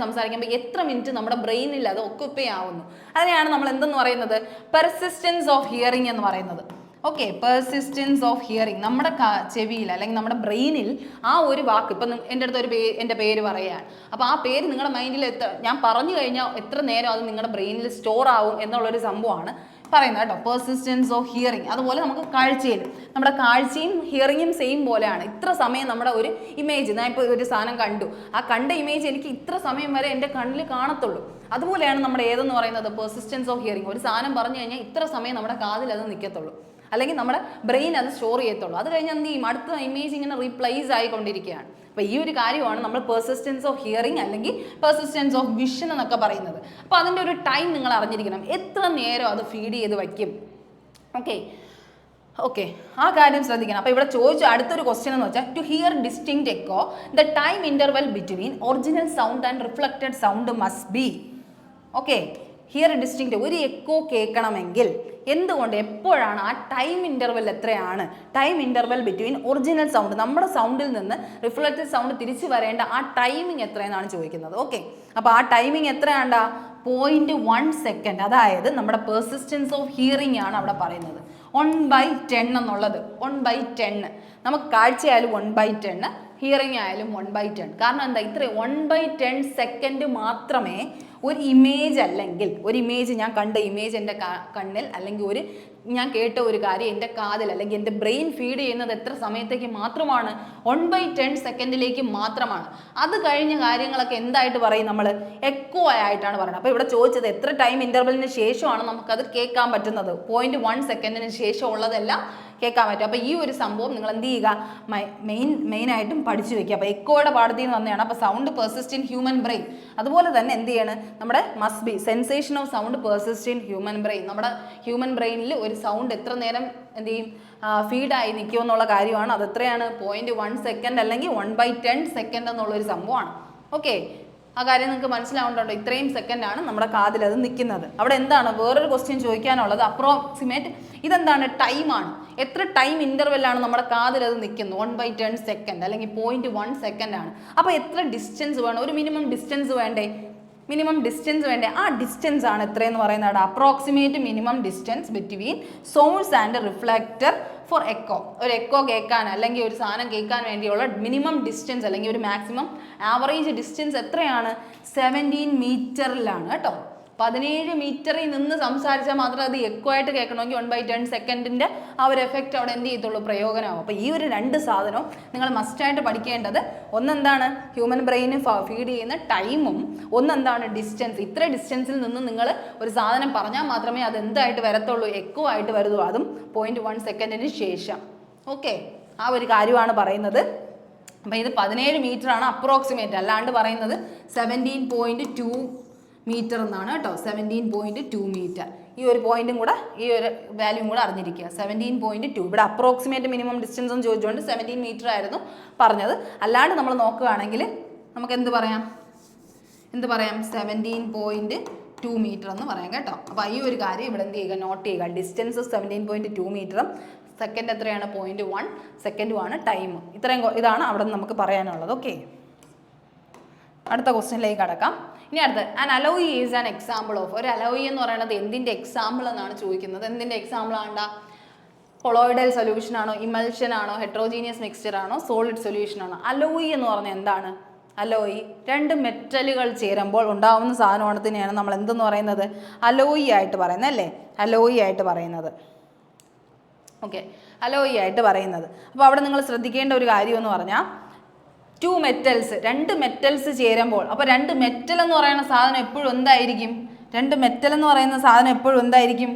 S1: സംസാരിക്കുമ്പോൾ എത്ര മിനിറ്റ് നമ്മുടെ ബ്രെയിനിൽ അത് ഒക്കുപ്പേ ആവുന്നു. അതിനെയാണ് നമ്മൾ എന്തെന്ന് പറയുന്നത്? പെർസിസ്റ്റൻസ് ഓഫ് ഹിയറിംഗ് എന്ന് പറയുന്നത്. Okay persistence of hearing. നമ്മുടെ ചെവിയിൽ അല്ലെങ്കിൽ നമ്മുടെ ബ്രെയിനിൽ ആ ഒരു വാക്ക്, ഇപ്പം എൻ്റെ അടുത്ത് എൻ്റെ പേര് പറയുകയാണ്. അപ്പോൾ ആ പേര് നിങ്ങളുടെ മൈൻഡിൽ ഞാൻ പറഞ്ഞു കഴിഞ്ഞാൽ എത്ര നേരം അത് നിങ്ങളുടെ ബ്രെയിനിൽ സ്റ്റോർ ആവും എന്നുള്ളൊരു സംഭവമാണ് പറയുന്നത് കേട്ടോ. Persistence of hearing. അതുപോലെ നമുക്ക് കാഴ്ചയിൽ, നമ്മുടെ കാഴ്ചയും ഹിയറിങ്ങും സെയിം പോലെയാണ്. ഇത്ര സമയം നമ്മുടെ ഒരു ഇമേജ്, ഞാൻ ഇപ്പോൾ ഒരു സാധനം കണ്ടു, ആ കണ്ട ഇമേജ് എനിക്ക് ഇത്ര സമയം വരെ എൻ്റെ കണ്ണിൽ കാണത്തുള്ളൂ. അതുപോലെയാണ് നമ്മുടെ ഏതെന്ന് പറയുന്നത്? Persistence of hearing. ഒരു സാധനം പറഞ്ഞു കഴിഞ്ഞാൽ ഇത്ര സമയം നമ്മുടെ കാതിൽ അത് നിൽക്കത്തുള്ളൂ, അല്ലെങ്കിൽ നമ്മുടെ ബ്രെയിൻ അത് സ്റ്റോർ ചെയ്യത്തുള്ളൂ. അത് കഴിഞ്ഞ് എന്ത് ചെയ്യും? അടുത്ത ഇമേജ് ഇങ്ങനെ റീപ്ലേസ് ആയിക്കൊണ്ടിരിക്കുകയാണ്. അപ്പോൾ ഈ ഒരു കാര്യമാണ് നമ്മൾ പെർസിസ്റ്റൻസ് ഓഫ് ഹിയറിംഗ് അല്ലെങ്കിൽ പെർസിസ്റ്റൻസ് ഓഫ് വിഷൻ എന്നൊക്കെ പറയുന്നത്. അപ്പോൾ അതിൻ്റെ ഒരു ടൈം നിങ്ങൾ അറിഞ്ഞിരിക്കണം. എത്ര നേരം അത് ഫീഡ് ചെയ്ത് വയ്ക്കും? ഓക്കെ ആ കാര്യം ശ്രദ്ധിക്കണം. അപ്പോൾ ഇവിടെ ചോദിച്ച അടുത്തൊരു ക്വസ്റ്റ്യൻ എന്ന് വെച്ചാൽ to hear distinct echo the time interval between original sound and reflected sound must be. Okay hear distinct ഒരു എക്കോ കേൾക്കണമെങ്കിൽ എന്തുകൊണ്ട് എപ്പോഴാണ് ആ ടൈം ഇൻ്റർവെൽ എത്രയാണ്, time interval between original sound നമ്മുടെ സൗണ്ടിൽ നിന്ന് റിഫ്ലക്റ്റഡ് സൗണ്ട് തിരിച്ചു വരേണ്ട ആ ടൈമിങ് എത്രയെന്നാണ് ചോദിക്കുന്നത്. ഓക്കെ, അപ്പോൾ ആ ടൈമിങ് എത്രയാണ്ടാ 0.1 സെക്കൻഡ്. അതായത് നമ്മുടെ പെർസിസ്റ്റൻസ് ഓഫ് ഹിയറിംഗ് ആണ് അവിടെ പറയുന്നത്. 1/10 എന്നുള്ളത് 1/10 നമുക്ക് കാഴ്ചയായാലും 1/10, ഹിയറിംഗ് ആയാലും 1/10. കാരണം എന്താ, ഇത്ര 1/10 സെക്കൻഡ് മാത്രമേ ഒരു ഇമേജ് അല്ലെങ്കിൽ ഒരു ഇമേജ് ഞാൻ കണ്ട ഇമേജ് എൻ്റെ കണ്ണിൽ അല്ലെങ്കിൽ ഒരു ഞാൻ കേട്ട ഒരു കാര്യം എൻ്റെ കാതിൽ അല്ലെങ്കിൽ എൻ്റെ ബ്രെയിൻ ഫീഡ് ചെയ്യുന്നത് എത്ര സമയത്തേക്ക് മാത്രമാണ്, 1/10 സെക്കൻഡിലേക്ക് മാത്രമാണ്. അത് കഴിഞ്ഞ കാര്യങ്ങളൊക്കെ എന്തായിട്ട് പറയും നമ്മൾ, എക്കോ ആയിട്ടാണ് പറയുന്നത്. അപ്പോൾ ഇവിടെ ചോദിച്ചത് എത്ര ടൈം ഇൻ്റർവെലിന് ശേഷമാണ് നമുക്കത് കേൾക്കാൻ പറ്റുന്നത്. 0.1 സെക്കൻഡിന് ശേഷം ഉള്ളതെല്ലാം കേൾക്കാൻ പറ്റും. അപ്പോൾ ഈ ഒരു സംഭവം നിങ്ങൾ എന്ത് ചെയ്യുക, മെയിനായിട്ടും പഠിച്ചു വെക്കുക. അപ്പോൾ എക്കോയുടെ പാഠത്തിൽ നിന്ന് വന്നതാണ്. അപ്പോൾ sound persist in human brain. അതുപോലെ തന്നെ എന്ത് ചെയ്യണം, നമ്മുടെ must be sensation of sound persist in human brain. നമ്മുടെ ഹ്യൂമൻ ബ്രെയിനിൽ ഒരു സൗണ്ട് എത്ര നേരം എന്ത് ചെയ്യും, ഫീഡായി നിൽക്കും എന്നുള്ള കാര്യമാണ്. അത് എത്രയാണ്, 0.1 സെക്കൻഡ് അല്ലെങ്കിൽ 1/10 സെക്കൻഡ് എന്നുള്ളൊരു സംഭവമാണ്. ഓക്കെ, ആ കാര്യം നിങ്ങൾക്ക് മനസ്സിലാവുന്നുണ്ടോ? ഇത്രയും സെക്കൻഡാണ് നമ്മുടെ കാതിൽ അത് നിൽക്കുന്നത്. അവിടെ എന്താണ് വേറൊരു ക്വസ്റ്റ്യൻ ചോദിക്കാനുള്ളത്, അപ്രോക്സിമേറ്റ് ഇതെന്താണ്, ടൈമാണ്. എത്ര ടൈം ഇൻ്റർവെല്ലാണ് നമ്മുടെ കാതിൽ അത് നിൽക്കുന്നത്, 1/10 സെക്കൻഡ് അല്ലെങ്കിൽ 0.1 സെക്കൻഡ് ആണ്. അപ്പോൾ എത്ര ഡിസ്റ്റൻസ് വേണം, ഒരു മിനിമം ഡിസ്റ്റൻസ് വേണ്ടേ, ആ ഡിസ്റ്റൻസ് ആണ് എത്രയെന്ന് പറയുന്നത്, approximate minimum distance between source and reflector for echo. ഒരു എക്കോ കേൾക്കാൻ അല്ലെങ്കിൽ ഒരു സാധനം കേൾക്കാൻ വേണ്ടിയുള്ള മിനിമം ഡിസ്റ്റൻസ് അല്ലെങ്കിൽ ഒരു മാക്സിമം ആവറേജ് ഡിസ്റ്റൻസ് എത്രയാണ്, 17 മീറ്ററിലാണ് കേട്ടോ. 17 മീറ്ററിൽ നിന്ന് സംസാരിച്ചാൽ മാത്രമേ അത് എക്കോ ആയിട്ട് കേൾക്കണമെങ്കിൽ 1/10 സെക്കൻഡിൻ്റെ ആ ഒരു എഫക്റ്റ് അവിടെ എന്ത് ചെയ്യത്തുള്ളൂ, പ്രയോജനമാകും. അപ്പോൾ ഈ ഒരു രണ്ട് സാധനവും നിങ്ങൾ മസ്റ്റായിട്ട് പഠിക്കേണ്ടത്, ഒന്നെന്താണ് ഹ്യൂമൻ ബ്രെയിന് ഫീഡ് ചെയ്യുന്ന ടൈമും, ഒന്നെന്താണ് ഡിസ്റ്റൻസ്. ഇത്ര ഡിസ്റ്റൻസിൽ നിന്ന് നിങ്ങൾ ഒരു സാധനം പറഞ്ഞാൽ മാത്രമേ അത് എന്തായിട്ട് വരത്തുള്ളൂ, എക്കോ ആയിട്ട് വരുള്ളൂ, അതും 0.1 സെക്കൻഡിന് ശേഷം. ഓക്കെ, ആ ഒരു കാര്യമാണ് പറയുന്നത്. അപ്പോൾ ഇത് 17 മീറ്ററാണ് അപ്രോക്സിമേറ്റ്, അല്ലാണ്ട് പറയുന്നത് 17.2 മീറ്റർ എന്നാണ് കേട്ടോ. 17.2 മീറ്റർ. ഈ ഒരു പോയിന്റും കൂടെ, ഈ ഒരു വാല്യൂം കൂടെ അറിഞ്ഞിരിക്കുക. 17.2. ഇവിടെ അപ്രോക്സിമേറ്റ് മിനിമം ഡിസ്റ്റൻസ് എന്ന് ചോദിച്ചുകൊണ്ട് 17 മീറ്റർ ആയിരുന്നു പറഞ്ഞത്. അല്ലാണ്ട് നമ്മൾ നോക്കുകയാണെങ്കിൽ നമുക്ക് എന്ത് പറയാം, 17.2 മീറ്റർ എന്ന് പറയാം കേട്ടോ. അപ്പോൾ ഈ ഒരു കാര്യം ഇവിടെ എന്ത് ചെയ്യുക, നോട്ട് ചെയ്യുക. ഡിസ്റ്റൻസ് 17.2 മീറ്ററും സെക്കൻഡ് എത്രയാണ്, 0.1 സെക്കൻഡുമാണ് ടൈം. ഇതാണ് അവിടെ നമുക്ക് പറയാനുള്ളത്. ഓക്കെ, അടുത്ത ക്വസ്റ്റ്യനിലേക്ക് കടക്കാം. ഇനി അടുത്ത്, an alloy is an example of. ഒരു അലോയി എന്ന് പറയുന്നത് എന്തിൻ്റെ എക്സാമ്പിൾ എന്നാണ് ചോദിക്കുന്നത്. എന്തിൻ്റെ എക്സാമ്പിൾ ആണ്ടാ, കൊളോയിഡൽ സൊല്യൂഷൻ ആണോ, ഇമൽഷൻ ആണോ, ഹെട്രോജീനിയസ് മിക്സ്ചർ ആണോ, സോളിഡ് സൊല്യൂഷൻ ആണോ? അലോയി എന്ന് പറഞ്ഞാൽ എന്താണ്, അലോയി രണ്ട് മെറ്റലുകൾ ചേരുമ്പോൾ ഉണ്ടാവുന്ന സാധനത്തിനെയാണ് നമ്മൾ എന്തെന്ന് പറയുന്നത്, അലോയി ആയിട്ട് പറയുന്നത് അല്ലേ, അലോയി ആയിട്ട് പറയുന്നത്. ഓക്കെ, അലോയി ആയിട്ട് പറയുന്നത്. അപ്പോൾ അവിടെ നിങ്ങൾ ശ്രദ്ധിക്കേണ്ട ഒരു കാര്യം എന്ന് പറഞ്ഞാൽ, രണ്ട് മെറ്റൽസ് ചേരുമ്പോൾ, അപ്പോൾ രണ്ട് മെറ്റൽ എന്ന് പറയുന്ന സാധനം എപ്പോഴും എന്തായിരിക്കും,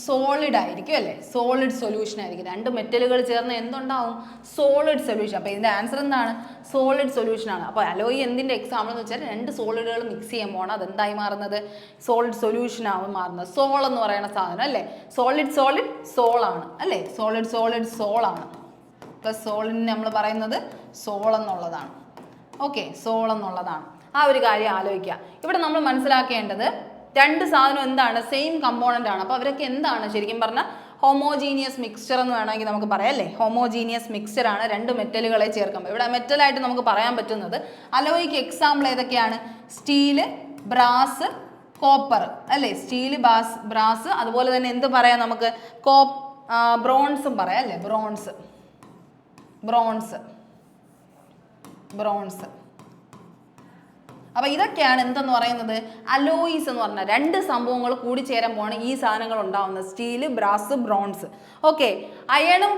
S1: സോളിഡ് ആയിരിക്കും അല്ലേ, സോളിഡ് സൊല്യൂഷൻ ആയിരിക്കും. രണ്ട് മെറ്റലുകൾ ചേർന്ന് എന്തുണ്ടാവും, സോളിഡ് സൊല്യൂഷൻ. അപ്പോൾ ഇതിൻ്റെ ആൻസർ എന്താണ്, സോളിഡ് സൊല്യൂഷൻ ആണ്. അപ്പോൾ അലോയി എന്തിൻ്റെ എക്സാമ്പിൾ എന്ന് വെച്ചാൽ, രണ്ട് സോളിഡുകൾ മിക്സ് ചെയ്യുമ്പോൾ അതെന്തായി മാറുന്നത്, സോളിഡ് സൊല്യൂഷൻ ആവും മാറുന്നത്. സോൾ എന്ന് പറയുന്ന സാധനം അല്ലേ, സോളിഡ് സോൾ ആണ് അല്ലേ, സോളിഡ് സോൾ ആണ്. പ്ലസ് സോളിന് നമ്മൾ പറയുന്നത് സോൾ എന്നുള്ളതാണ്. ഓക്കെ, സോൾ എന്നുള്ളതാണ്. ആ ഒരു കാര്യം ആലോചിക്കുക. ഇവിടെ നമ്മൾ മനസ്സിലാക്കേണ്ടത്, രണ്ട് സാധനം എന്താണ്, സെയിം കമ്പോണൻ്റ് ആണ്. അപ്പോൾ അവരൊക്കെ എന്താണ് ശരിക്കും പറഞ്ഞാൽ ഹോമോജീനിയസ് മിക്സ്ചർ എന്ന് വേണമെങ്കിൽ നമുക്ക് പറയാം അല്ലേ, ഹോമോജീനിയസ് മിക്സ്ചർ ആണ് രണ്ട് മെറ്റലുകളെ ചേർക്കുമ്പോൾ. ഇവിടെ മെറ്റലായിട്ട് നമുക്ക് പറയാൻ പറ്റുന്നത്, അലോയിക്ക് എക്സാമ്പിൾ ഏതൊക്കെയാണ്, സ്റ്റീല്, ബ്രാസ്, കോപ്പർ അല്ലേ, സ്റ്റീല്, ബ്രാസ്, അതുപോലെ തന്നെ എന്ത് പറയാം നമുക്ക്, ബ്രോൺസും പറയാം അല്ലേ, ബ്രോൺസ്. അപ്പോൾ ഇതൊക്കെയാണ് എന്തെന്ന് പറയുന്നത്, അലോയിസ് എന്ന് പറഞ്ഞാൽ രണ്ട് സംഭവങ്ങൾ കൂടി ചേരുമ്പോഴാണ് ഈ സാധനങ്ങൾ ഉണ്ടാവുന്നത്, സ്റ്റീല്, ബ്രാസ്, ബ്രോൺസ്. ഓക്കെ, അയണും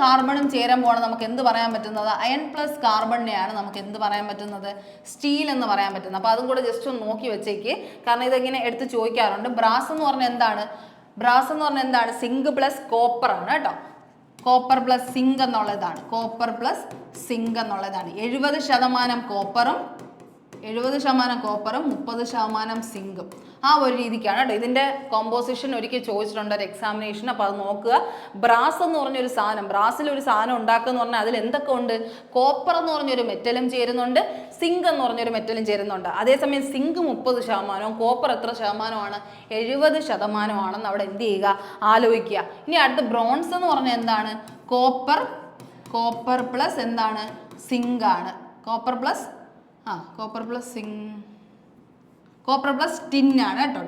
S1: കാർബണും ചേരുമ്പോഴാണ് നമുക്ക് എന്ത് പറയാൻ പറ്റുന്നത്, അയൺ പ്ലസ് കാർബണിനെയാണ് നമുക്ക് എന്ത് പറയാൻ പറ്റുന്നത്, സ്റ്റീൽ എന്ന് പറയാൻ പറ്റുന്നത്. അപ്പോൾ അതും കൂടെ ജസ്റ്റ് ഒന്ന് നോക്കി വെച്ചേക്ക്, കാരണം ഇതെങ്ങനെ എടുത്ത് ചോദിക്കാറുണ്ട്. ബ്രാസ് എന്ന് പറഞ്ഞാൽ എന്താണ്, സിങ്ക് പ്ലസ് കോപ്പർ ആണ് കേട്ടോ. കോപ്പർ പ്ലസ് സിങ്ക് എന്നുള്ളതാണ്, 70% കോപ്പറും 70% കോപ്പറും 30% സിങ്കും. ആ ഒരു രീതിക്കാണ് കേട്ടോ. ഇതിൻ്റെ കോമ്പോസിഷൻ ഒരിക്കൽ ചോദിച്ചിട്ടുണ്ട് ഒരു എക്സാമിനേഷൻ. അപ്പോൾ അത് നോക്കുക. ബ്രാസ് എന്ന് പറഞ്ഞൊരു സാധനം, ബ്രാസിലൊരു സാധനം ഉണ്ടാക്കുക എന്ന് പറഞ്ഞാൽ അതിൽ എന്തൊക്കെ ഉണ്ട്? കോപ്പർ എന്ന് പറഞ്ഞൊരു മെറ്റലും ചേരുന്നുണ്ട്, സിങ്ക് എന്ന് പറഞ്ഞൊരു മെറ്റലും ചേരുന്നുണ്ട്. അതേസമയം സിങ്ക് 30%, കോപ്പർ എത്ര ശതമാനമാണ്? 70% അവിടെ എന്ത് ചെയ്യുക? ആലോചിക്കുക. ഇനി അടുത്ത് ബ്രോൺസ് എന്ന് പറഞ്ഞാൽ എന്താണ്? കോപ്പർ പ്ലസ് എന്താണ്? സിങ്ക് ആണ്. കോപ്പർ പ്ലസ് ടിന്നാണ് കേട്ടോ.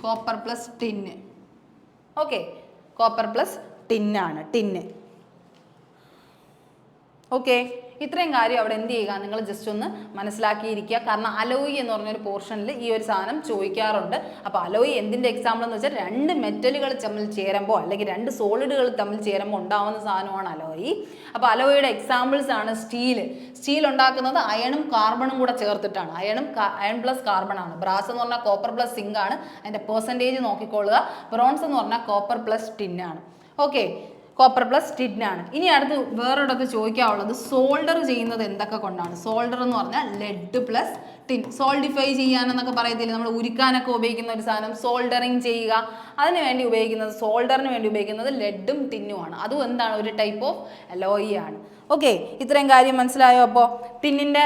S1: Copper plus tin. Okay, copper plus ടിന്നാണ്, ടിന്ന്. ഓക്കെ, ഇത്രയും കാര്യം അവിടെ എന്ത് ചെയ്യുക? നിങ്ങൾ ജസ്റ്റ് ഒന്ന് മനസ്സിലാക്കിയിരിക്കുക. കാരണം അലോയ് എന്ന് പറഞ്ഞൊരു പോർഷനിൽ ഈ ഒരു സാധനം ചോദിക്കാറുണ്ട്. അപ്പോൾ അലോയ് എന്തിൻ്റെ എക്സാമ്പിൾ എന്ന് വെച്ചാൽ രണ്ട് മെറ്റലുകൾ തമ്മിൽ ചേരുമ്പോൾ അല്ലെങ്കിൽ രണ്ട് സോളിഡുകൾ തമ്മിൽ ചേരുമ്പോൾ ഉണ്ടാവുന്ന സാധനമാണ് അലോയ്. അപ്പോൾ അലോയുടെ എക്സാമ്പിൾസ് ആണ് സ്റ്റീൽ ഉണ്ടാക്കുന്നത് അയണും കാർബണും കൂടെ ചേർത്തിട്ടാണ്. അയൺ പ്ലസ് കാർബൺ ആണ്. ബ്രാസ് എന്ന് പറഞ്ഞാൽ കോപ്പർ പ്ലസ് സിങ്ക് ആണ്. അതിൻ്റെ പെർസെൻറ്റേജ് നോക്കിക്കൊള്ളുക. ബ്രോൺസ് എന്ന് പറഞ്ഞാൽ കോപ്പർ പ്ലസ് ടിന്നാണ്. ഓക്കെ, കോപ്പർ പ്ലസ് ടിന്നാണ്. ഇനി അടുത്ത് വേറൊരിടത്ത് ചോദിക്കാനുള്ളത് സോൾഡർ ചെയ്യുന്നത് എന്തൊക്കെ കൊണ്ടാണ്? സോൾഡർ എന്ന് പറഞ്ഞാൽ ലെഡ് പ്ലസ് ടിൻ. സോൾഡിഫൈ ചെയ്യാനെന്നൊക്കെ പറയത്തില്ല, നമ്മൾ ഉരുക്കാനൊക്കെ ഉപയോഗിക്കുന്ന ഒരു സാധനം, സോൾഡറിങ് ചെയ്യുക. അതിന് വേണ്ടി ഉപയോഗിക്കുന്നത്, സോൾഡറിന് വേണ്ടി ഉപയോഗിക്കുന്നത് ലെഡും ടിന്നുമാണ്. അതും എന്താണ്? ഒരു ടൈപ്പ് ഓഫ് അലോയി ആണ്. ഓക്കെ, ഇത്രയും കാര്യം മനസ്സിലായോ? അപ്പോൾ ടിന്നിൻ്റെ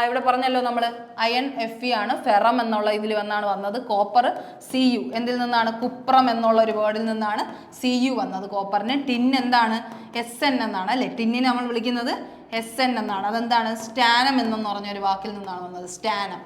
S1: ഇവിടെ പറഞ്ഞല്ലോ നമ്മൾ അയൺ Fe ആണ്, ഫെറം എന്നുള്ള ഇതിൽ വന്നത്. കോപ്പർ Cu, എന്തിൽ നിന്നാണ്? കുപ്രം എന്നുള്ള ഒരു വേർഡിൽ നിന്നാണ് Cu വന്നത് കോപ്പറിന്. ടിൻ എന്താണ്? Sn എന്നാണ് അല്ലേ? ടിന്നിനെ നമ്മൾ വിളിക്കുന്നത് Sn എന്നാണ്. അതെന്താണ്? സ്റ്റാനം എന്നെന്ന് പറഞ്ഞൊരു വാക്കിൽ നിന്നാണ് വന്നത്. സ്റ്റാനം.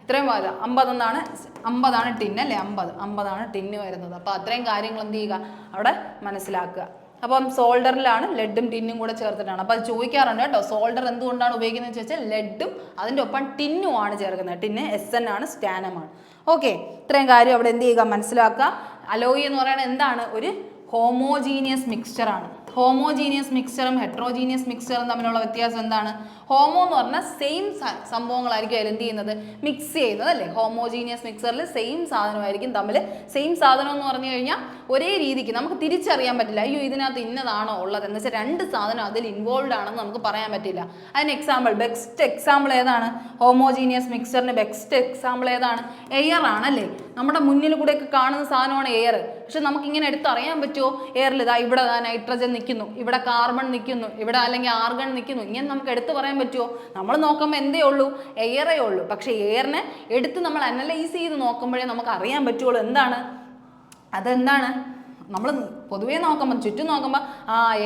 S1: ഇത്രയും 50 ടിൻ അല്ലേ? 50 ടിന്ന് വരുന്നത്. അപ്പോൾ അത്രയും കാര്യങ്ങൾ എന്ത് ചെയ്യുക? അവിടെ മനസ്സിലാക്കുക. അപ്പം സോൾഡറിലാണ് ലെഡും ടിന്നും കൂടെ ചേർത്തിട്ടാണ്. അപ്പോൾ അത് ചോദിക്കാറുണ്ട് കേട്ടോ. സോൾഡർ എന്തുകൊണ്ടാണ് ഉപയോഗിക്കുന്നത് ചോദിച്ചാൽ ലെഡും അതിൻ്റെ ഒപ്പം ടിന്നും ആണ് ചേർക്കുന്നത്. ടിന്ന് Sn ആണ്, സ്റ്റാനമാണ്. ഓക്കെ, ഇത്രയും കാര്യം അവിടെ എന്ത് ചെയ്യുക? മനസ്സിലാക്കുക. അലോയി എന്ന് പറയുന്നത് എന്താണ്? ഒരു ഹോമോജീനിയസ് മിക്സ്ചറാണ്. ഹോമോജീനിയസ് മിക്സ്ചറും ഹെട്രോജീനിയസ് മിക്സ്ചറും തമ്മിലുള്ള വ്യത്യാസം എന്താണ്? ഹോമോ എന്ന് പറഞ്ഞാൽ സെയിം സംഭവങ്ങളായിരിക്കും അതിൽ എന്ത് ചെയ്യുന്നത്? മിക്സ് ചെയ്യുന്നത് അല്ലേ? ഹോമോജീനിയസ് മിക്സറിൽ സെയിം സാധനമായിരിക്കും തമ്മിൽ. സെയിം സാധനം എന്ന് പറഞ്ഞു കഴിഞ്ഞാൽ ഒരേ രീതിക്ക് നമുക്ക് തിരിച്ചറിയാൻ പറ്റില്ല. അയ്യോ ഇതിനകത്ത് ഇന്നതാണോ ഉള്ളത് എന്ന് വെച്ചാൽ രണ്ട് സാധനം അതിൽ ഇൻവോൾവ് ആണെന്ന് നമുക്ക് പറയാൻ പറ്റില്ല. അതിന് ബെസ്റ്റ് എക്സാമ്പിൾ ഏതാണ്? ഹോമോജീനിയസ് മിക്സ്ചറിന് ബെസ്റ്റ് എക്സാമ്പിൾ ഏതാണ്? എയർ ആണല്ലേ? നമ്മുടെ മുന്നിൽ കൂടെയൊക്കെ കാണുന്ന സാധനമാണ് എയർ. പക്ഷെ നമുക്കിങ്ങനെ എടുത്തറിയാൻ പറ്റുമോ? എയറിൽ ഇതാ ഇവിടെ നൈട്രജൻ നിൽക്കുന്നു, ഇവിടെ കാർബൺ നിൽക്കുന്നു, ഇവിടെ അല്ലെങ്കിൽ ആർഗൺ നിൽക്കുന്നു, ഇങ്ങനെ നമുക്ക് എടുത്ത് പറയാൻ പറ്റുമോ? നമ്മൾ നോക്കുമ്പോൾ എന്തേ ഉള്ളൂ? എയറേ ഉള്ളൂ. പക്ഷെ എയറിനെ എടുത്ത് നമ്മൾ അനലൈസ് ചെയ്ത് നോക്കുമ്പോഴേ നമുക്ക് അറിയാൻ പറ്റുള്ളൂ. എന്താണ് അതെന്താണ്? നമ്മൾ പൊതുവേ നോക്കുമ്പോൾ ചുറ്റും നോക്കുമ്പോൾ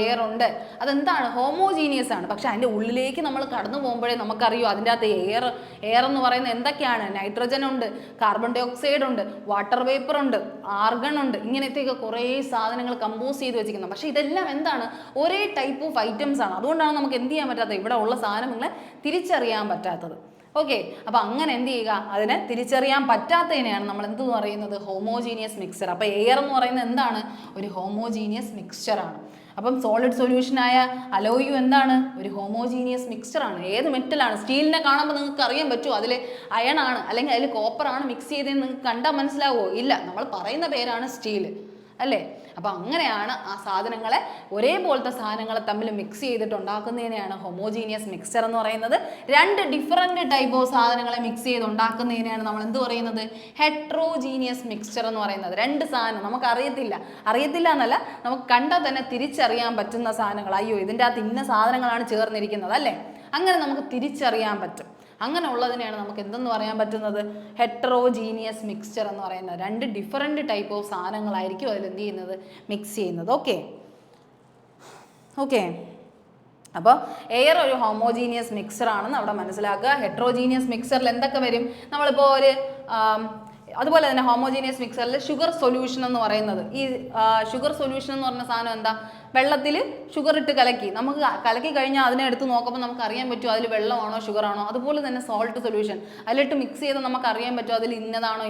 S1: എയർ ഉണ്ട്, അതെന്താണ്? ഹോമോജീനിയസ് ആണ്. പക്ഷെ അതിൻ്റെ ഉള്ളിലേക്ക് നമ്മൾ കടന്നു പോകുമ്പോഴേ നമുക്കറിയൂ അതിൻ്റെ അകത്ത് എയർ എന്ന് പറയുന്നത് എന്തൊക്കെയാണ്? നൈട്രജൻ ഉണ്ട്, കാർബൺ ഡൈ ഓക്സൈഡ് ഉണ്ട്, വാട്ടർ വേപ്പർ ഉണ്ട്, ആർഗൺ ഉണ്ട്, ഇങ്ങനത്തെയൊക്കെ കുറേ സാധനങ്ങൾ കമ്പോസ് ചെയ്ത് വെച്ചിരിക്കുന്നത്. പക്ഷേ ഇതെല്ലാം എന്താണ്? ഒരേ ടൈപ്പ് ഓഫ് ഐറ്റംസ് ആണ്. അതുകൊണ്ടാണ് നമുക്ക് എന്ത് ചെയ്യാൻ പറ്റാത്തത്? ഇവിടെ ഉള്ള സാധനങ്ങളെ തിരിച്ചറിയാൻ പറ്റാത്തത്. ഓക്കെ, അപ്പോൾ അങ്ങനെ എന്ത് ചെയ്യുക? അതിനെ തിരിച്ചറിയാൻ പറ്റാത്തതിനെയാണ് നമ്മൾ എന്ത് പറയുന്നത്? Homogeneous mixture. അപ്പോൾ എയർ എന്ന് പറയുന്നത് എന്താണ്? ഒരു ഹോമോജീനിയസ് മിക്സ്ചറാണ്. അപ്പം സോളിഡ് സൊല്യൂഷനായ അലോയു എന്താണ്? ഒരു ഹോമോജീനിയസ് മിക്സ്ചറാണ്. ഏത് മെറ്റലാണ്? സ്റ്റീലിനെ കാണുമ്പോൾ നിങ്ങൾക്ക് അറിയാൻ പറ്റുമോ അതിൽ അയണാണ് അല്ലെങ്കിൽ അതിൽ കോപ്പറാണ് മിക്സ് ചെയ്തതെന്ന് നിങ്ങൾക്ക് കണ്ടാൽ മനസ്സിലാവുമോ? ഇല്ല, നമ്മൾ പറയുന്ന പേരാണ് സ്റ്റീൽ അല്ലേ? അപ്പോൾ അങ്ങനെയാണ് ആ സാധനങ്ങളെ, ഒരേപോലത്തെ സാധനങ്ങളെ തമ്മിൽ മിക്സ് ചെയ്തിട്ട് ഉണ്ടാക്കുന്നതിനെയാണ് ഹോമോജീനിയസ് മിക്സ്ചർ എന്ന് പറയുന്നത്. രണ്ട് ഡിഫറൻറ്റ് ടൈപ്പ് ഓഫ് സാധനങ്ങളെ മിക്സ് ചെയ്ത് ഉണ്ടാക്കുന്നതിനെയാണ് നമ്മൾ എന്ത് പറയുന്നത്? ഹെട്രോജീനിയസ് മിക്സ്ചർ എന്ന് പറയുന്നത്. രണ്ട് സാധനം നമുക്ക് അറിയത്തില്ല എന്നല്ല, നമുക്ക് കണ്ടാൽ തന്നെ തിരിച്ചറിയാൻ പറ്റുന്ന സാധനങ്ങൾ. അയ്യോ ഇതിൻ്റെ അകത്ത് ഇന്ന സാധനങ്ങളാണ് ചേർന്നിരിക്കുന്നത് അല്ലേ? അങ്ങനെ നമുക്ക് തിരിച്ചറിയാൻ പറ്റും. അങ്ങനെ ഉള്ളതിനെയാണ് നമുക്ക് എന്തെന്ന് പറയാൻ പറ്റുന്നത്? ഹെട്രോജീനിയസ് മിക്സ്ചർ എന്ന് പറയുന്നത്. രണ്ട് ഡിഫറൻറ്റ് ടൈപ്പ് ഓഫ് സാധനങ്ങളായിരിക്കും അതിൽ എന്ത് ചെയ്യുന്നത്? മിക്സ് ചെയ്യുന്നത്. ഓക്കെ, അപ്പോൾ എയർ ഒരു ഹോമോജീനിയസ് മിക്സ്ചർ ആണെന്ന് അവിടെ മനസ്സിലാക്കുക. ഹെട്രോജീനിയസ് മിക്സ്ചറിൽ എന്തൊക്കെ വരും? നമ്മളിപ്പോൾ അതുപോലെ തന്നെ ഹോമോജീനിയസ് മിക്സറിൽ ഷുഗർ സൊല്യൂഷൻ എന്ന് പറയുന്നത്, ഈ ഷുഗർ സൊല്യൂഷൻ എന്ന് പറഞ്ഞ സാധനം എന്താ? വെള്ളത്തിൽ ഷുഗർ ഇട്ട് കലക്കി, നമുക്ക് കലക്കി കഴിഞ്ഞാൽ അതിനെ എടുത്ത് നോക്കുമ്പോൾ നമുക്ക് അറിയാൻ പറ്റും അതിൽ വെള്ളമാണോ ഷുഗറാണോ. അതുപോലെ തന്നെ സോൾട്ട് സൊല്യൂഷൻ, അതിലിട്ട് മിക്സ് ചെയ്ത് നമുക്ക് അറിയാൻ പറ്റും അതിൽ ഇന്നതാണോ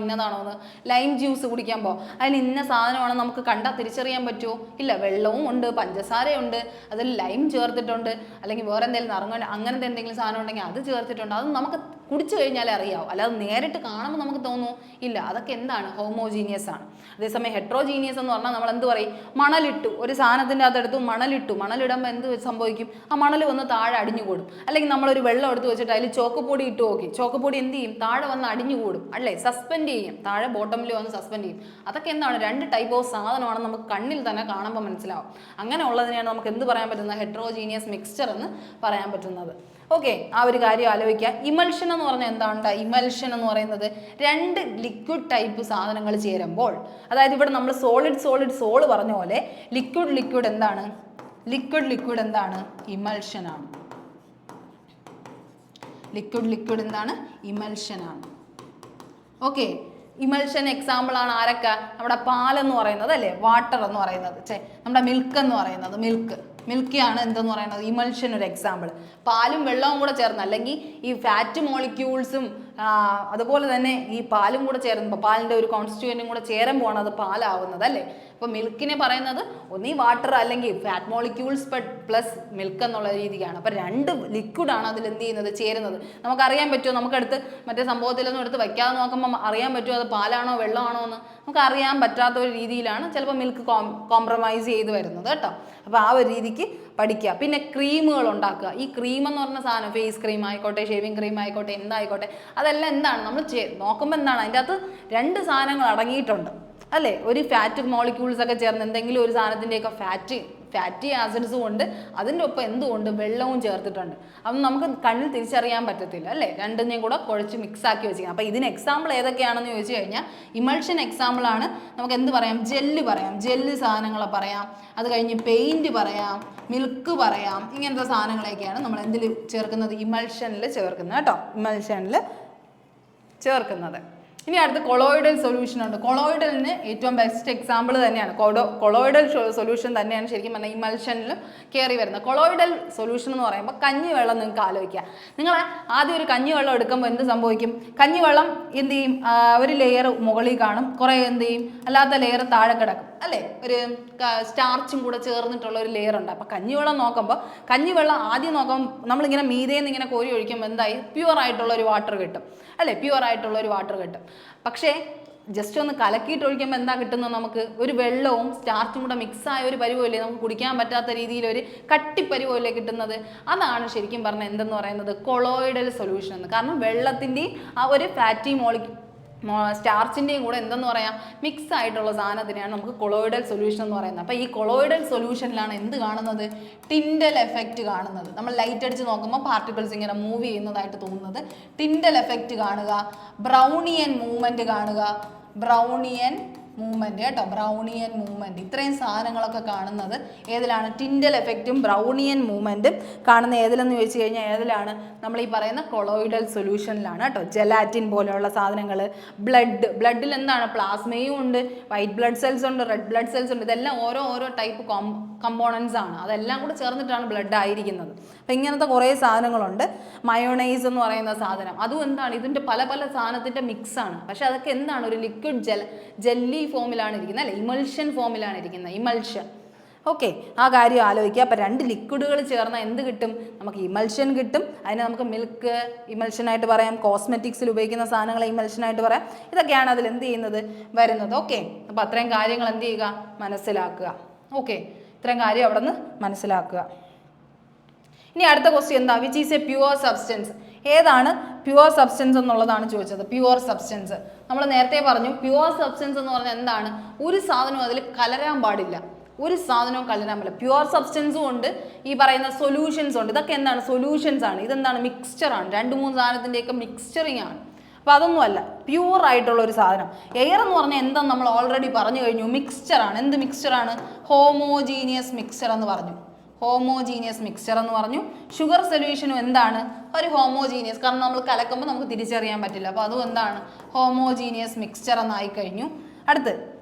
S1: എന്ന്. ലൈം ജ്യൂസ് കുടിക്കുമ്പോൾ അതിൽ ഇന്ന സാധനമാണോ നമുക്ക് കണ്ടാൽ തിരിച്ചറിയാൻ പറ്റുമോ? ഇല്ല, വെള്ളവും ഉണ്ട്, പഞ്ചസാരയുണ്ട്, അതിൽ ലൈം ചേർത്തിട്ടുണ്ട്, അല്ലെങ്കിൽ വേറെ എന്തെങ്കിലും അങ്ങനത്തെ എന്തെങ്കിലും സാധനം ഉണ്ടെങ്കിൽ അത് ചേർത്തിട്ടുണ്ട്. അത് നമുക്ക് കുടിച്ചു കഴിഞ്ഞാലേ അറിയാവും, അല്ലാതെ നേരിട്ട് കാണുമ്പോൾ നമുക്ക് തോന്നുന്നു ഇല്ല. അതൊക്കെ എന്താണ്? ഹോമോജീനിയസ് ആണ്. അതേസമയം ഹെട്രോജീനിയസ് എന്ന് പറഞ്ഞാൽ നമ്മൾ എന്ത് പറയും? മണലിട്ടു ഒരു സാധനത്തിൻ്റെ പറ്റാത്തടത്ത് മണലിട്ടു, മണലിടുമ്പോൾ എന്ത് സംഭവിക്കും? ആ മണൽ വന്ന് താഴെ അടിഞ്ഞുകൂടും. അല്ലെങ്കിൽ നമ്മളൊരു വെള്ളം എടുത്ത് വെച്ചിട്ട് അതിൽ ചോക്ക് പൊടി ഇട്ട് നോക്കി, ചോക്ക് പൊടി എന്ത് ചെയ്യും? താഴെ വന്ന് അടിഞ്ഞുകൂടും അല്ലേ? സസ്പെൻഡ് ചെയ്യും, താഴെ ബോട്ടമിൽ വന്ന് സസ്പെൻഡ് ചെയ്യും. അതൊക്കെ എന്താണ്? രണ്ട് ടൈപ്പ് ഓഫ് സാധനമാണ് നമുക്ക് കണ്ണിൽ തന്നെ കാണുമ്പോൾ മനസ്സിലാവും. അങ്ങനെ ഉള്ളതിനെയാണ് നമുക്ക് എന്ത് പറയാൻ പറ്റുന്നത്? ഹെറ്ററോജീനിയസ് മിക്സ്ചർ എന്ന് പറയാൻ പറ്റുന്നത്. ഓക്കെ, ആ ഒരു കാര്യം ആലോചിക്കുക. ഇമൽഷൻ എന്ന് പറഞ്ഞാൽ എന്താണ്? ഇമൽഷൻ എന്ന് പറയുന്നത് രണ്ട് ലിക്വിഡ് ടൈപ്പ് സാധനങ്ങൾ ചേരുമ്പോൾ, അതായത് ഇവിടെ നമ്മൾ സോള് പറഞ്ഞ പോലെ ലിക്വിഡ് എന്താണ്? ലിക്വിഡ് എന്താണ്? ഇമൽഷൻ ആണ്. ലിക്വിഡ് എന്താണ്? ഇമൽഷൻ ആണ്. ഓക്കെ, ഇമൽഷൻ എക്സാമ്പിൾ ആണ് ആരൊക്കെ? നമ്മുടെ പാലെന്ന് പറയുന്നത് അല്ലേ, വാട്ടർ എന്ന് പറയുന്നത്, നമ്മുടെ മിൽക്ക് എന്ന് പറയുന്നത്, മിൽക്കിയാണ് എന്തെന്ന് പറയുന്നത്? ഇമൽഷൻ ഒരു എക്സാമ്പിൾ. പാലും വെള്ളവും കൂടെ ചേർന്ന്, അല്ലെങ്കിൽ ഈ ഫാറ്റ് മോളിക്യൂൾസും അതുപോലെ തന്നെ ഈ പാലും കൂടെ ചേരുമ്പോൾ, പാലിൻ്റെ ഒരു കോൺസ്റ്റിറ്റ്യൂവൻറ്റും കൂടെ ചേരുമ്പോഴാണ് അത് പാലാവുന്നത് അല്ലേ. അപ്പോൾ മിൽക്കിനെ പറയുന്നത് ഒന്നീ വാട്ടർ അല്ലെങ്കിൽ ഫാറ്റ് മോളിക്യൂൾസ് പ്ലസ് മിൽക്ക് എന്നുള്ള രീതിക്കാണ്. അപ്പോൾ രണ്ട് ലിക്വിഡാണ് അതിൽ എന്ത് ചെയ്യുന്നത്? ചേരുന്നത്. നമുക്കറിയാൻ പറ്റുമോ? നമുക്കെടുത്ത് മറ്റേ സംഭവത്തിലൊന്നും എടുത്ത് വയ്ക്കാതെ നോക്കുമ്പോൾ അറിയാൻ പറ്റുമോ അത് പാലാണോ വെള്ളമാണോ എന്ന്? നമുക്ക് അറിയാൻ പറ്റാത്ത ഒരു രീതിയിലാണ് ചിലപ്പോൾ മിൽക്ക് കോംപ്രമൈസ് ചെയ്ത് വരുന്നത് കേട്ടോ. അപ്പോൾ ആ ഒരു രീതിക്ക് പഠിക്കുക. പിന്നെ ക്രീമുകൾ ഉണ്ടാക്കുക. ഈ ക്രീം എന്ന് പറഞ്ഞ സാധനം, ഫേസ് ക്രീം ആയിക്കോട്ടെ, ഷേവിങ് ക്രീം ആയിക്കോട്ടെ, എന്തായിക്കോട്ടെ, അതെല്ലാം എന്താണ്? നമ്മൾ നോക്കുമ്പോൾ എന്താണ്? അതിൻ്റെ അകത്ത് രണ്ട് സാധനങ്ങൾ അടങ്ങിയിട്ടുണ്ട് അല്ലേ? ഒരു ഫാറ്റ് മോളിക്യൂൾസ് ഒക്കെ ചേർന്ന് എന്തെങ്കിലും ഒരു സാധനത്തിൻ്റെയൊക്കെ ഫാറ്റി ആസിഡ്സും ഉണ്ട്, അതിൻ്റെ ഒപ്പം എന്തുകൊണ്ട്? വെള്ളവും ചേർത്തിട്ടുണ്ട്. അപ്പം നമുക്ക് കണ്ണിൽ തിരിച്ചറിയാൻ പറ്റത്തില്ല അല്ലേ? രണ്ടിനെയും കൂടെ കുഴച്ച് മിക്സ് ആക്കി വെച്ചിരിക്കണം. അപ്പോൾ ഇതിന് എക്സാമ്പിൾ ഏതൊക്കെയാണെന്ന് ചോദിച്ചു കഴിഞ്ഞാൽ ഇമൾഷൻ എക്സാമ്പിളാണ്. നമുക്ക് എന്ത് പറയാം? ജെല്ല് പറയാം, ജെല്ല് സാധനങ്ങളെ പറയാം. അത് കഴിഞ്ഞ് പെയിൻറ്റ് പറയാം, മിൽക്ക് പറയാം. ഇങ്ങനത്തെ സാധനങ്ങളൊക്കെയാണ് നമ്മൾ എന്തിൽ ചേർക്കുന്നത്? ഇമൾഷനിൽ ചേർക്കുന്നത് കേട്ടോ, ഇമൾഷനിൽ ചേർക്കുന്നത്. ഇനി അടുത്ത് കൊളോയിഡൽ സൊല്യൂഷൻ ഉണ്ട്. കൊളോയിഡലിന് ഏറ്റവും ബെസ്റ്റ് എക്സാമ്പിൾ തന്നെയാണ്, കൊളോയിഡൽ സൊല്യൂഷൻ തന്നെയാണ് ശരിക്കും പറഞ്ഞാൽ ഇമൽഷനിൽ കയറി വരുന്നത്. കൊളോയിഡൽ സൊല്യൂഷൻ എന്ന് പറയുമ്പോൾ കഞ്ഞിവെള്ളം നിങ്ങൾക്ക് ആലോചിക്കുക. നിങ്ങൾ ആദ്യം ഒരു കഞ്ഞിവെള്ളം എടുക്കുമ്പോൾ എന്ത് സംഭവിക്കും? കഞ്ഞിവെള്ളം എന്ത് ചെയ്യും? ഒരു ലെയർ മുകളിൽ കാണും, കുറേ എന്ത് ചെയ്യും? അല്ലാത്ത ലെയർ താഴെ കിടക്കും അല്ലേ? ഒരു സ്റ്റാർച്ചും കൂടെ ചേർന്നിട്ടുള്ള ഒരു ലെയർ ഉണ്ട്. അപ്പോൾ കഞ്ഞിവെള്ളം നോക്കുമ്പോൾ, കഞ്ഞിവെള്ളം ആദ്യം നോക്കുമ്പോൾ നമ്മളിങ്ങനെ മീതേന്ന് ഇങ്ങനെ കോരി ഒഴിക്കുമ്പോൾ എന്തായി? പ്യുവർ ആയിട്ടുള്ള ഒരു വാട്ടർ കിട്ടും അല്ലേ? പ്യുവർ ആയിട്ടുള്ള ഒരു വാട്ടർ കിട്ടും. പക്ഷേ ജസ്റ്റ് ഒന്ന് കലക്കിയിട്ട് ഒഴിക്കുമ്പോൾ എന്താ കിട്ടുന്നത്? നമുക്ക് ഒരു വെള്ളവും സ്റ്റാർച്ചും കൂടെ മിക്സായ ഒരു പരുവല്ലേ, നമുക്ക് കുടിക്കാൻ പറ്റാത്ത രീതിയിൽ ഒരു കട്ടിപ്പരുവല്ലേ കിട്ടുന്നത്. അതാണ് ശരിക്കും പറഞ്ഞാൽ എന്തെന്ന് പറയുന്നത്? കൊളോയിഡൽ സൊല്യൂഷൻ എന്ന്. കാരണം വെള്ളത്തിൻ്റെയും ആ ഒരു ഫാറ്റി സ്റ്റാർച്ചിൻ്റെയും കൂടെ എന്തെന്ന് പറയാം? മിക്സ് ആയിട്ടുള്ള സാധനത്തിനെയാണ് നമുക്ക് കൊളോയിഡൽ സൊല്യൂഷൻ എന്ന് പറയുന്നത്. അപ്പോൾ ഈ കൊളോയിഡൽ സൊല്യൂഷനിലാണ് എന്ത് കാണുന്നത്? ടിൻഡൽ എഫക്റ്റ് കാണുന്നത്. നമ്മൾ ലൈറ്റ് അടിച്ച് നോക്കുമ്പോൾ പാർട്ടിക്കിൾസ് ഇങ്ങനെ മൂവ് ചെയ്യുന്നതായിട്ട് തോന്നുന്നത്. ടിൻഡൽ എഫക്റ്റ് കാണുക, ബ്രൗണിയൻ മൂവ്മെൻറ്റ് കാണുക, ബ്രൗണിയൻ മൂവ്മെൻറ്റ് കേട്ടോ, ബ്രൗണിയൻ മൂവ്മെൻറ്റ്. ഇത്രയും സാധനങ്ങളൊക്കെ കാണുന്നത് ഏതിലാണ്? ടിൻഡൽ എഫക്റ്റും ബ്രൗണിയൻ മൂവ്മെൻറ്റും കാണുന്ന ഏതിലെന്ന് ചോദിച്ചു കഴിഞ്ഞാൽ ഏതിലാണ്? നമ്മൾ ഈ പറയുന്ന കൊളോയിഡൽ സൊല്യൂഷനിലാണ് കേട്ടോ. ജെലാറ്റിൻ പോലെയുള്ള സാധനങ്ങൾ, ബ്ലഡിൽ എന്താണ്? പ്ലാസ്മയും ഉണ്ട്, വൈറ്റ് ബ്ലഡ് സെൽസ് ഉണ്ട്, റെഡ് ബ്ലഡ് സെൽസ് ഉണ്ട്. ഇതെല്ലാം ഓരോ ടൈപ്പ് കമ്പോണൻസ് ആണ്. അതെല്ലാം കൂടെ ചേർന്നിട്ടാണ് ബ്ലഡ് ആയിരിക്കുന്നത്. അപ്പം ഇങ്ങനത്തെ കുറേ സാധനങ്ങളുണ്ട്. മയോണൈസ് എന്ന് പറയുന്ന സാധനം, അതും എന്താണ്? ഇതിൻ്റെ പല സാധനത്തിൻ്റെ മിക്സാണ്. പക്ഷെ അതൊക്കെ എന്താണ്? ഒരു ലിക്വിഡ് ജെല്ലി ഫോമിലാണ് ഇരിക്കുന്നത് അല്ലേ? ഇമൽഷൻ ഫോമിലാണ് ഇരിക്കുന്നത്, ഇമൽഷൻ. ഓക്കെ, ആ കാര്യം ആലോചിക്കുക. അപ്പോൾ രണ്ട് ലിക്വിഡുകൾ ചേർന്നാൽ എന്ത് കിട്ടും? നമുക്ക് ഇമൽഷൻ കിട്ടും. അതിനെ നമുക്ക് മിൽക്ക് ഇമൽഷനായിട്ട് പറയാം, കോസ്മെറ്റിക്സിൽ ഉപയോഗിക്കുന്ന സാധനങ്ങളെ ഇമൽഷനായിട്ട് പറയാം. ഇതൊക്കെയാണ് അതിൽ എന്ത് ചെയ്യുന്നത്? വരുന്നത്. ഓക്കെ, അപ്പോൾ അത്രയും കാര്യങ്ങൾ എന്ത് ചെയ്യുക? മനസ്സിലാക്കുക. ഓക്കെ, ഇത്രയും കാര്യം അവിടെ നിന്ന് മനസ്സിലാക്കുക. ഇനി അടുത്ത ക്വസ്റ്റ്യൻ എന്താ? Which is A pure substance? ഏതാണ് പ്യുവർ സബ്സ്റ്റൻസ് എന്നുള്ളതാണ് ചോദിച്ചത്. പ്യുവർ സബ്സ്റ്റൻസ് നമ്മൾ നേരത്തെ പറഞ്ഞു. പ്യുവർ സബ്സ്റ്റൻസ് എന്ന് പറഞ്ഞാൽ എന്താണ്? ഒരു സാധനവും അതിൽ കലരാൻ പാടില്ല, ഒരു സാധനവും കലരാൻ പാടില്ല. പ്യുവർ സബ്സ്റ്റൻസും ഉണ്ട്, ഈ പറയുന്ന സൊല്യൂഷൻസ് ഉണ്ട്. ഇതൊക്കെ എന്താണ്? സൊല്യൂഷൻസ് ആണ്. ഇതെന്താണ്? മിക്സ്ചറാണ്. 2-3 സാധനത്തിൻ്റെയൊക്കെ മിക്സ്ചറിങ് ആണ്. അപ്പോൾ അതൊന്നുമല്ല, പ്യുവർ ആയിട്ടുള്ള ഒരു സാധനം. എയർ എന്ന് പറഞ്ഞാൽ എന്താണെന്ന് നമ്മൾ ഓൾറെഡി പറഞ്ഞു കഴിഞ്ഞു, മിക്സ്ചറാണ്. എന്ത് മിക്സ്ചറാണ്? ഹോമോജീനിയസ് മിക്സ്ചർ എന്ന് പറഞ്ഞു. ഹോമോജീനിയസ് മിക്സ്ചർ എന്ന് പറഞ്ഞു. ഷുഗർ സൊല്യൂഷനും എന്താണ്? ഒരു ഹോമോജീനിയസ്. കാരണം നമ്മൾ കലക്കുമ്പോൾ നമുക്ക് തിരിച്ചറിയാൻ പറ്റില്ല. അപ്പോൾ അതും എന്താണ്? ഹോമോജീനിയസ് മിക്സ്ചർ എന്നായി കഴിഞ്ഞു. അടുത്ത്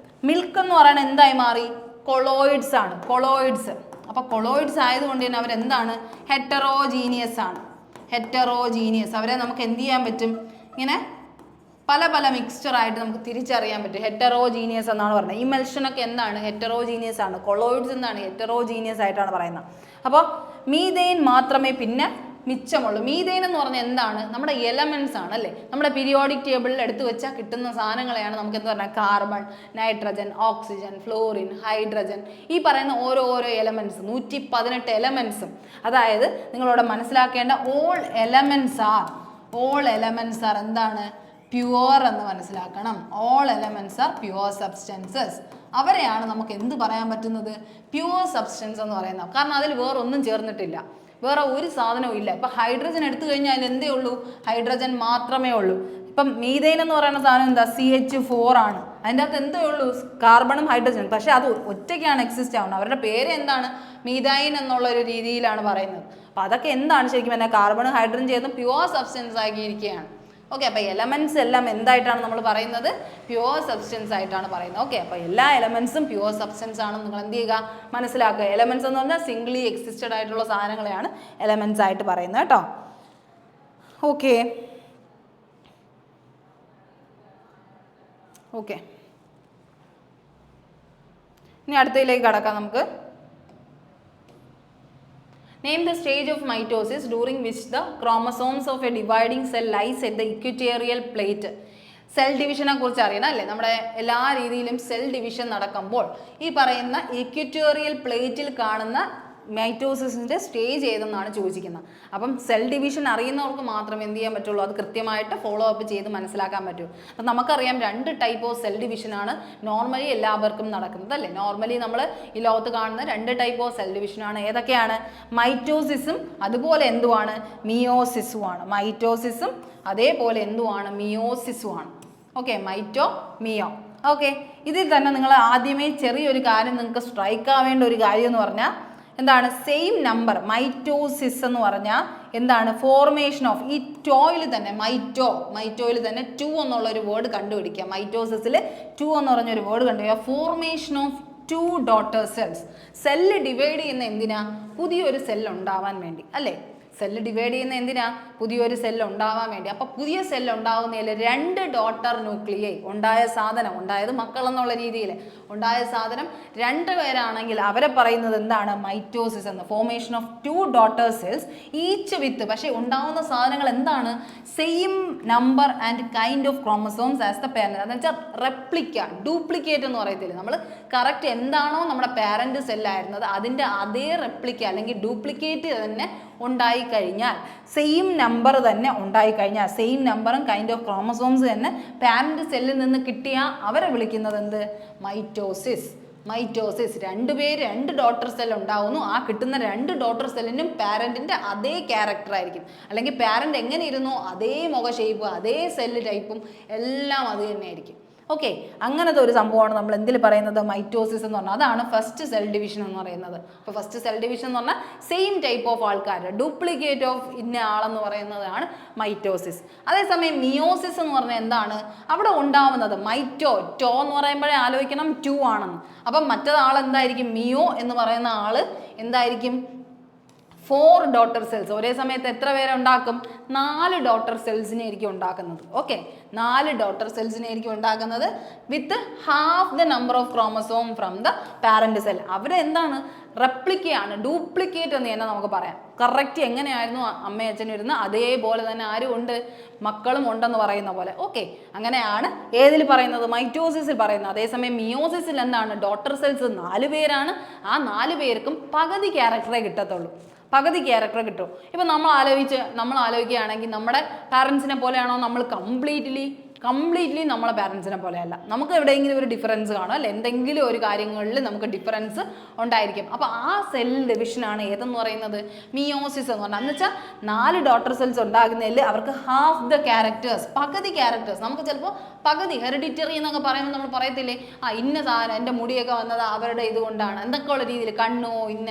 S1: മിൽക്ക് എന്ന് പറയുന്നത് എന്തായി മാറി? കൊളോയിഡ്സ് ആണ്, കൊളോയിഡ്സ്. അപ്പോൾ കൊളോയിഡ്സ് ആയതുകൊണ്ട് തന്നെ അവരെന്താണ്? ഹെറ്ററോജീനിയസ് ആണ്. ഹെറ്ററോജീനിയസ്. അവരെ നമുക്ക് എന്ത് ചെയ്യാൻ പറ്റും? ഇങ്ങനെ പല മിക്സ്ചറായിട്ട് നമുക്ക് തിരിച്ചറിയാൻ പറ്റും. ഹെറ്ററോജീനിയസ് എന്നാണ് പറയുന്നത്. ഇമൽഷനൊക്കെ എന്താണ്? ഹെറ്ററോജീനിയസ് ആണ്. കൊളോയിഡ്സ് എന്താണ്? ഹെറ്ററോജീനിയസ് ആയിട്ടാണ് പറയുന്നത്. അപ്പോൾ മീഥെയ്ൻ മാത്രമേ പിന്നെ മിച്ചമുള്ളൂ. മീഥേൻ എന്ന് പറഞ്ഞാൽ എന്താണ്? നമ്മുടെ എലമെന്റ്സ് ആണ് അല്ലേ? നമ്മുടെ പീരിയോഡിക് ടേബിളിൽ എടുത്തു വെച്ചാൽ കിട്ടുന്ന സാധനങ്ങളെയാണ് നമുക്ക് എന്താ പറയുക? Carbon, nitrogen, oxygen, florin, hydrogen, ഈ പറയുന്ന ഓരോ എലമെന്റ്സ് 118 എലമെന്റ്സും. അതായത് നിങ്ങളിവിടെ മനസ്സിലാക്കേണ്ട ഓൾ എലമെന്റ്സ് ആർ എന്താണ്? പ്യുവർ എന്ന് മനസ്സിലാക്കണം. All elements R pure substances. അവരെയാണ് നമുക്ക് എന്ത് പറയാൻ പറ്റുന്നത്? പ്യുവർ സബ്സ്റ്റൻസ് എന്ന് പറയുന്നത്. കാരണം അതിൽ വേറെ ഒന്നും ചേർന്നിട്ടില്ല, വേറെ ഒരു സാധനവും ഇല്ല. ഇപ്പം ഹൈഡ്രജൻ എടുത്തു കഴിഞ്ഞാൽ അതിൽ എന്തേ ഉള്ളൂ? ഹൈഡ്രജൻ മാത്രമേ ഉള്ളൂ. ഇപ്പം മീഥേൻ എന്ന് പറയുന്ന സാധനം എന്താ? CH4 ആണ്. അതിൻ്റെ അകത്ത് എന്തേ ഉള്ളൂ? കാർബണും ഹൈഡ്രജനും. പക്ഷേ അത് ഒറ്റയ്ക്കാണ് എക്സിസ്റ്റ് ആവുന്നത്. അവരുടെ പേര് എന്താണ്? മീഥൈൻ എന്നുള്ള ഒരു രീതിയിലാണ് പറയുന്നത്. അപ്പം അതൊക്കെ എന്താണ് ശരിക്കും പറഞ്ഞാൽ? കാർബണും ഹൈഡ്രജൻ ചേർന്ന് പ്യുവർ സബ്സ്റ്റൻസ് ആക്കിയിരിക്കുകയാണ്. ഓക്കെ, അപ്പോൾ എലമെന്റ്സ് എല്ലാം എന്തായിട്ടാണ് നമ്മൾ പറയുന്നത്? പ്യുവർ സബ്സ്റ്റൻസ് ആയിട്ടാണ് പറയുന്നത്. ഓക്കെ, അപ്പോൾ എല്ലാ എലമെന്റ്സും പ്യുവർ സബ്സ്റ്റൻസ് ആണെന്ന് നിങ്ങൾ എന്ത് ചെയ്യുക? മനസ്സിലാക്കുക. എലമെന്റ്സ് എന്ന് പറഞ്ഞാൽ സിംഗിളി എക്സിസ്റ്റഡ് ആയിട്ടുള്ള സാധനങ്ങളെയാണ് എലമെന്റ്സ് ആയിട്ട് പറയുന്നത് കേട്ടോ. ഓക്കെ ഓക്കെ ഇനി അടുത്തതിലേക്ക് കടക്കാം നമുക്ക്. Name the stage of mitosis during which the chromosomes of a dividing cell lies at the equatorial plate. Cell ഡിവിഷനെ കുറിച്ച് അറിയണം അല്ലേ? നമ്മുടെ എല്ലാ രീതിയിലും സെൽ ഡിവിഷൻ നടക്കുമ്പോൾ ഈ പറയുന്ന ഇക്വറ്റോറിയൽ പ്ലേറ്റിൽ കാണുന്ന മൈറ്റോസിസിൻ്റെ സ്റ്റേജ് ഏതെന്നാണ് ചോദിച്ചിരിക്കുന്നത്. അപ്പം സെൽ ഡിവിഷൻ അറിയുന്നവർക്ക് മാത്രമേ എന്ത് ചെയ്യാൻ പറ്റുള്ളൂ? അത് കൃത്യമായിട്ട് ഫോളോ അപ്പ് ചെയ്ത് മനസ്സിലാക്കാൻ പറ്റൂ. അപ്പം നമുക്കറിയാം 2 ടൈപ്പ് ഓഫ് സെൽ ഡിവിഷനാണ് നോർമലി എല്ലാവർക്കും നടക്കുന്നത് അല്ലേ? നോർമലി നമ്മൾ ഈ ലോകത്ത് കാണുന്ന 2 ടൈപ്പ് ഓഫ് സെൽ ഡിവിഷനാണ്. ഏതൊക്കെയാണ്? മൈറ്റോസിസും അതുപോലെ എന്തുവാണ്? മിയോസിസുമാണ്. മൈറ്റോസിസും അതേപോലെ എന്തുവാണ്? മിയോസിസുമാണ്. ഓക്കെ, മൈറ്റോ മിയോ. ഓക്കെ, ഇതിൽ തന്നെ നിങ്ങൾ ആദ്യമേ ചെറിയൊരു കാര്യം നിങ്ങൾക്ക് സ്ട്രൈക്ക് ആവേണ്ട ഒരു കാര്യം എന്ന് പറഞ്ഞാൽ എന്താണ്? Same number. മൈറ്റോസിസ് എന്ന് പറഞ്ഞാൽ എന്താണ്? ഫോർമേഷൻ ഓഫ് ഈ ടോയിൽ തന്നെ മൈറ്റോയിൽ തന്നെ 2 എന്നുള്ളൊരു വേർഡ് കണ്ടുപിടിക്കുക. മൈറ്റോസിസിൽ 2 എന്ന് പറഞ്ഞൊരു വേർഡ് കണ്ടുപിടിക്കുക. Formation of 2 daughter cells. Cell divide ചെയ്യുന്ന എന്തിനാ? പുതിയൊരു സെല്ല് ഉണ്ടാവാൻ വേണ്ടി അല്ലേ? സെല്ല് ഡിവൈഡ് ചെയ്യുന്ന എന്തിനാ? പുതിയൊരു സെല്ല് ഉണ്ടാവാൻ വേണ്ടി. അപ്പോൾ പുതിയ സെല്ല് ഉണ്ടാവുന്നതിൽ 2 ഡോട്ടർ ന്യൂക്ലിയൈ ഉണ്ടായ സാധനം, ഉണ്ടായത് മക്കൾ എന്നുള്ള രീതിയിൽ ഉണ്ടായ സാധനം 2 പേരാണെങ്കിൽ അവരെ പറയുന്നത് എന്താണ്? മൈറ്റോസിസ് എന്ന്. Formation of 2 daughter cells each വിത്ത്. പക്ഷേ ഉണ്ടാവുന്ന സാധനങ്ങൾ എന്താണ്? Same number and kind of chromosomes as the parent. എന്ന് വെച്ചാൽ റെപ്ലിക്ക, ഡ്യൂപ്ലിക്കേറ്റ് എന്ന് പറയത്തില്ല നമ്മൾ. കറക്റ്റ് എന്താണോ നമ്മുടെ പാരന്റ് സെല്ലായിരുന്നത് അതിൻ്റെ അതേ റെപ്ലിക്ക അല്ലെങ്കിൽ ഡ്യൂപ്ലിക്കേറ്റ് തന്നെ ഉണ്ടായിക്കഴിഞ്ഞാൽ, സെയിം നമ്പർ തന്നെ ഉണ്ടായിക്കഴിഞ്ഞാൽ, സെയിം നമ്പറും കൈൻഡ് ഓഫ് ക്രോമസോംസ് തന്നെ പാരന്റ് സെല്ലിൽ നിന്ന് കിട്ടിയ അവരെ വിളിക്കുന്നത് എന്ത്? മൈറ്റോസിസ്. 2 ഡോട്ടർ സെൽ ഉണ്ടാവുന്നു. ആ കിട്ടുന്ന 2 ഡോട്ടർ സെല്ലിനും പാരന്റിന്റെ അതേ ക്യാരക്ടർ ആയിരിക്കും. അല്ലെങ്കിൽ പാരന്റ് എങ്ങനെ ഇരുന്നോ അതേ മുഖ ഷേപ്പ്, അതേ സെല്ല് ടൈപ്പും എല്ലാം അത് തന്നെ ആയിരിക്കും. ഓക്കെ, അങ്ങനത്തെ ഒരു സംഭവമാണ് നമ്മൾ എന്തിൽ പറയുന്നത്? മൈറ്റോസിസ് എന്ന് പറഞ്ഞാൽ. അതാണ് ഫസ്റ്റ് സെൽ ഡിവിഷൻ എന്ന് പറയുന്നത്. അപ്പോൾ ഫസ്റ്റ് സെൽ ഡിവിഷൻ എന്ന് പറഞ്ഞാൽ സെയിം ടൈപ്പ് ഓഫ് ആൾക്കാർ, ഡ്യൂപ്ലിക്കേറ്റ് ഓഫ് ഇന്ന ആളെന്ന് പറയുന്നതാണ് മൈറ്റോസിസ്. അതേസമയം മിയോസിസ് എന്ന് പറഞ്ഞാൽ എന്താണ്? അവിടെ ഉണ്ടാവുന്നത് ടോ എന്ന് പറയുമ്പോഴേ ആലോചിക്കണം 2 ആണെന്ന്. അപ്പം മറ്റേതാൾ എന്തായിരിക്കും? മിയോ എന്ന് പറയുന്ന ആള് എന്തായിരിക്കും? 4 ഡോട്ടർ സെൽസ്. ഒരേ സമയത്ത് എത്ര പേരെ ഉണ്ടാക്കും? 4 ഡോട്ടർ സെൽസിനെ ആയിരിക്കും ഉണ്ടാക്കുന്നത്. ഓക്കെ, 4 ഡോട്ടർ സെൽസിനെ ആയിരിക്കും ഉണ്ടാക്കുന്നത് വിത്ത് half the number of chromosome from the parent cell. അവരെന്താണ്? റെപ്ലിക്കയാണ്, ഡ്യൂപ്ലിക്കേറ്റ് എന്ന് തന്നെ നമുക്ക് പറയാം. കറക്റ്റ് എങ്ങനെയായിരുന്നു അമ്മയും അച്ഛനും ഇരുന്ന് അതേപോലെ തന്നെ ആരും ഉണ്ട്? മക്കളും ഉണ്ടെന്ന് പറയുന്ന പോലെ. ഓക്കെ, അങ്ങനെയാണ് ഏതിൽ പറയുന്നത്? മൈറ്റോസിസിൽ പറയുന്നത്. അതേസമയം മിയോസിസിൽ എന്താണ്? ഡോട്ടർ സെൽസ് 4 പേരാണ്. ആ 4 പേർക്കും പകുതി ക്യാരക്ടറേ കിട്ടത്തുള്ളൂ. പകുതി ക്യാരക്ടർ കിട്ടും. ഇപ്പം നമ്മൾ ആലോചിക്കുകയാണെങ്കിൽ നമ്മുടെ പാരൻസിനെ പോലെയാണോ നമ്മൾ? കംപ്ലീറ്റ്ലി നമ്മളെ പാരൻസിനെ പോലെയല്ല. നമുക്ക് എവിടെയെങ്കിലും ഒരു ഡിഫറൻസ് കാണും അല്ലേ? എന്തെങ്കിലും ഒരു കാര്യങ്ങളിൽ നമുക്ക് ഡിഫറൻസ് ഉണ്ടായിരിക്കും. അപ്പോൾ ആ സെൽ ഡിവിഷനാണ് ഏതെന്ന് പറയുന്നത്? മിയോസിസ് എന്ന് പറഞ്ഞാൽ. എന്ന് വെച്ചാൽ 4 ഡോട്ടർ സെൽസ് ഉണ്ടാകുന്നതിൽ അവർക്ക് ഹാഫ് ദ ക്യാരക്ടേഴ്സ്, പകുതി ക്യാരക്ടേഴ്സ്. നമുക്ക് ചിലപ്പോൾ പകുതി ഹെറിഡിറ്ററി എന്നൊക്കെ പറയുമ്പോൾ നമ്മൾ പറയത്തില്ലേ, ഇന്ന സാധനം എൻ്റെ മുടിയൊക്കെ വന്നത് അവരുടെ ഇതുകൊണ്ടാണ്, എന്തൊക്കെയുള്ള രീതിയിൽ കണ്ണോ ഇന്ന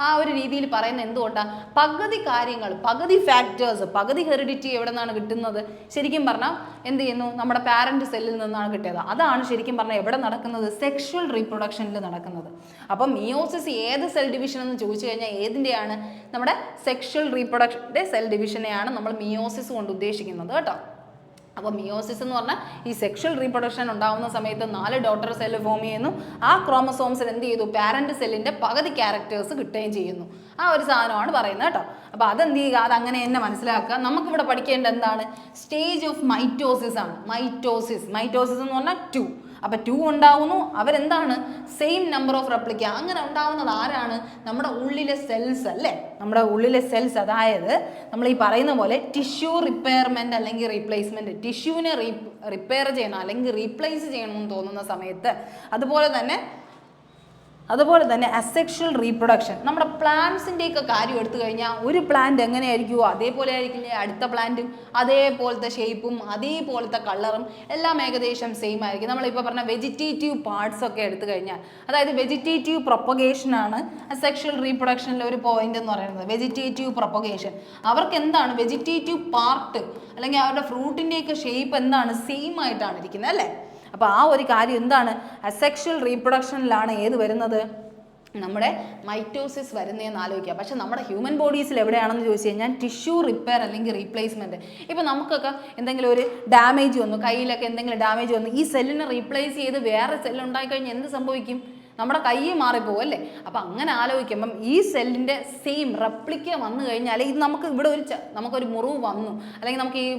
S1: ആ ഒരു രീതിയിൽ പറയുന്ന എന്തുകൊണ്ടാണ്? പകുതി കാര്യങ്ങൾ, പകുതി ഫാക്ടേഴ്സ്, പകുതി ഹെറിഡിറ്റി എവിടെ നിന്നാണ് കിട്ടുന്നത്? ശരിക്കും പറഞ്ഞാൽ എന്ത് ചെയ്യുന്നു? നമ്മുടെ പാരന്റ് സെല്ലിൽ നിന്നാണ് കിട്ടിയത്. അതാണ് ശരിക്കും പറഞ്ഞാൽ എവിടെ നടക്കുന്നത്? സെക്ഷുവൽ റീപ്രൊഡക്ഷനിൽ നടക്കുന്നത്. അപ്പം മിയോസിസ് ഏത് സെൽ ഡിവിഷൻ എന്ന് ചോദിച്ചു കഴിഞ്ഞാൽ ഏതിൻ്റെയാണ്? നമ്മുടെ സെക്ഷുവൽ റീപ്രൊഡക്ഷൻ്റെ സെൽ ഡിവിഷനെയാണ് നമ്മൾ മിയോസിസ് കൊണ്ട് ഉദ്ദേശിക്കുന്നത് കേട്ടോ. അപ്പോൾ മിയോസിസ് എന്ന് പറഞ്ഞാൽ ഈ സെക്ഷൽ റീപ്രൊഡക്ഷൻ ഉണ്ടാകുന്ന സമയത്ത് 4 ഡോട്ടർ സെല്ല് ഫോം ചെയ്യുന്നു. ആ ക്രോമസോംസിൽ എന്ത് ചെയ്തു, പാരന്റ് സെല്ലിന്റെ പകുതി ക്യാരക്ടേഴ്സ് കിട്ടുകയും ചെയ്യുന്നു. ആ ഒരു സാധനമാണ് പറയുന്നത് കേട്ടോ. അപ്പോൾ അതെന്ത് ചെയ്യുക, അതങ്ങനെ തന്നെ മനസ്സിലാക്കുക. നമുക്കിവിടെ പഠിക്കേണ്ട എന്താണ്, സ്റ്റേജ് ഓഫ് മൈറ്റോസിസ് ആണ്. മൈറ്റോസിസ് എന്ന് പറഞ്ഞാൽ 2. അപ്പോൾ 2 ഉണ്ടാവുന്നു, അവരെന്താണ് സെയിം നമ്പർ ഓഫ് റെപ്ലിക്ക. അങ്ങനെ ഉണ്ടാവുന്നത് ആരാണ്, നമ്മുടെ ഉള്ളിലെ സെൽസ് അല്ലേ, നമ്മുടെ ഉള്ളിലെ സെൽസ്. അതായത് നമ്മൾ ഈ പറയുന്ന പോലെ ടിഷ്യൂ റിപ്പയർമെൻറ്റ് അല്ലെങ്കിൽ റീപ്ലേസ്മെൻറ്റ്, ടിഷ്യൂവിനെ റിപ്പയർ ചെയ്യണം അല്ലെങ്കിൽ റീപ്ലേസ് ചെയ്യണമെന്ന് തോന്നുന്ന സമയത്ത്, അതുപോലെ തന്നെ അസെക്ഷൽ റീപ്രൊഡക്ഷൻ. നമ്മുടെ പ്ലാന്റ്സിൻ്റെയൊക്കെ കാര്യം എടുത്തു കഴിഞ്ഞാൽ ഒരു പ്ലാന്റ് എങ്ങനെയായിരിക്കുമോ അതേപോലെ ആയിരിക്കില്ലേ അടുത്ത പ്ലാന്റും, അതേപോലത്തെ ഷേപ്പും അതേപോലത്തെ കളറും എല്ലാം ഏകദേശം സെയിം ആയിരിക്കും. നമ്മളിപ്പോൾ പറഞ്ഞ വെജിറ്റേറ്റീവ് പാർട്സ് ഒക്കെ എടുത്തു കഴിഞ്ഞാൽ, അതായത് വെജിറ്റേറ്റീവ് പ്രൊപ്പഗേഷനാണ് അസെക്ഷൽ റീപ്രൊഡക്ഷനിലെ ഒരു പോയിന്റ് എന്ന് പറയുന്നത്. വെജിറ്റേറ്റീവ് പ്രൊപ്പഗേഷൻ, അവർക്ക് എന്താണ് വെജിറ്റേറ്റീവ് പാർട്ട് അല്ലെങ്കിൽ അവരുടെ ഫ്രൂട്ടിൻ്റെയൊക്കെ ഷേപ്പ് എന്താണ് സെയിം ആയിട്ടാണ് ഇരിക്കുന്നത് അല്ലേ. അപ്പോൾ ആ ഒരു കാര്യം എന്താണ്, അസെക്ഷൽ റീപ്രൊഡക്ഷനിലാണ് ഏത് വരുന്നത്, നമ്മുടെ മൈറ്റോസിസ് വരുന്നതെന്ന് ആലോചിക്കുക. പക്ഷെ നമ്മുടെ ഹ്യൂമൻ ബോഡീസിൽ എവിടെയാണെന്ന് ചോദിച്ചു കഴിഞ്ഞാൽ ടിഷ്യൂ റിപ്പയർ അല്ലെങ്കിൽ റീപ്ലേസ്മെൻറ്റ്. ഇപ്പോൾ നമുക്കൊക്കെ എന്തെങ്കിലും ഒരു ഡാമേജ് വന്നു, കയ്യിലൊക്കെ എന്തെങ്കിലും ഡാമേജ് വന്നു, ഈ സെല്ലിനെ റീപ്ലേസ് ചെയ്ത് വേറെ സെല്ല് ഉണ്ടായിക്കഴിഞ്ഞാൽ എന്ത് സംഭവിക്കും, നമ്മുടെ കൈ മാറിപ്പോവും അല്ലേ. അപ്പം അങ്ങനെ ആലോചിക്കുമ്പം ഈ സെല്ലിൻ്റെ സെയിം റെപ്ലിക്ക വന്നു കഴിഞ്ഞാൽ ഇത് നമുക്ക് ഇവിടെ നമുക്കൊരു മുറിവ് വന്നു, അല്ലെങ്കിൽ നമുക്ക് ഈ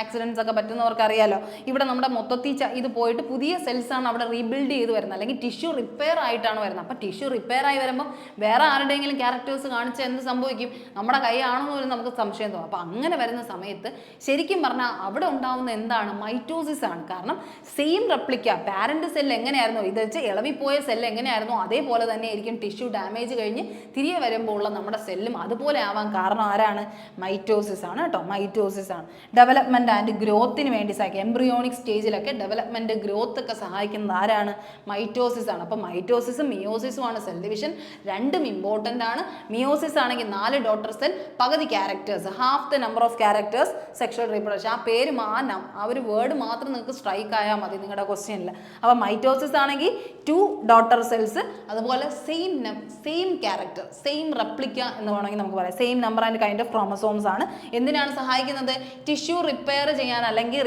S1: ആക്സിഡൻസ് ഒക്കെ പറ്റുന്നവർക്ക് അറിയാലോ, ഇവിടെ നമ്മുടെ മൊത്തത്തിൽ ഇത് പോയിട്ട് പുതിയ സെൽസാണ് അവിടെ റീബിൽഡ് ചെയ്ത് വരുന്നത്, അല്ലെങ്കിൽ ടിഷ്യൂ റിപ്പയർ ആയിട്ടാണ് വരുന്നത്. അപ്പോൾ ടിഷ്യൂ റിപ്പയർ ആയി വരുമ്പോൾ വേറെ ആരുടെയെങ്കിലും ക്യാരക്ടേഴ്സ് കാണിച്ചാൽ എന്ത് സംഭവിക്കും, നമ്മുടെ കൈ ആണെന്ന് പോലും നമുക്ക് സംശയം തോന്നും. അപ്പോൾ അങ്ങനെ വരുന്ന സമയത്ത് ശരിക്കും പറഞ്ഞാൽ അവിടെ ഉണ്ടാവുന്ന എന്താണ്, മൈറ്റോസിസ് ആണ്. കാരണം സെയിം റെപ്ലിക്ക, പാരന്റ് സെല്ല് എങ്ങനെയായിരുന്നു, ഇത് വെച്ച് ഇളവിപ്പോയ സെല്ല് എങ്ങനെയായിരുന്നു അതേപോലെ തന്നെ ആയിരിക്കും ടിഷ്യൂ ഡാമേജ് കഴിഞ്ഞ് തിരികെ വരുമ്പോൾ ഉള്ള നമ്മുടെ സെല്ലും അതുപോലെ ആവാൻ കാരണം ആരാണ്, മൈറ്റോസിസ് ആണ് കേട്ടോ. മൈറ്റോസിസ് ആണ് ഡെവലപ്മെന്റ് ആൻഡ് ഗ്രോത്തിന് വേണ്ടി സഹായിക്കും. എംബ്രിയോണിക് സ്റ്റേജിലൊക്കെ ഡെവലപ്മെന്റ് ഗ്രോത്ത് ഒക്കെ സഹായിക്കുന്നത് ആരാണ്, മൈറ്റോസിസ് ആണ്. അപ്പോൾ മൈറ്റോസിസും മിയോസിസും ആണ് സെൽ ഡിവിഷൻ, രണ്ടും ഇമ്പോർട്ടൻ്റ് ആണ്. മിയോസിസ് ആണെങ്കിൽ 4 ഡോട്ടർ സെൽ, പകുതി characters, half the number of characters sexual reproduction. ആ പേര് മാനാം, ആ ഒരു വേർഡ് മാത്രം നിങ്ങൾക്ക് സ്ട്രൈക്ക് ആയാൽ മതി നിങ്ങളുടെ ക്വസ്റ്റ്യനിൽ. അപ്പോൾ മൈറ്റോസിസ് ആണെങ്കിൽ 2 ഡോട്ടർ സെൽസ്, അതുപോലെ സെയിം ക്യാരക്ടർ, സെയിം റെപ്ലിക്ക എന്ന് വേണമെങ്കിൽ നമുക്ക് പറയാം. Same number and kind of chromosomes ആണ്. എന്തിനാണ് സഹായിക്കുന്നത്, ടിഷ്യൂ റിപ്പയർ ചെയ്യാൻ അല്ലെങ്കിൽ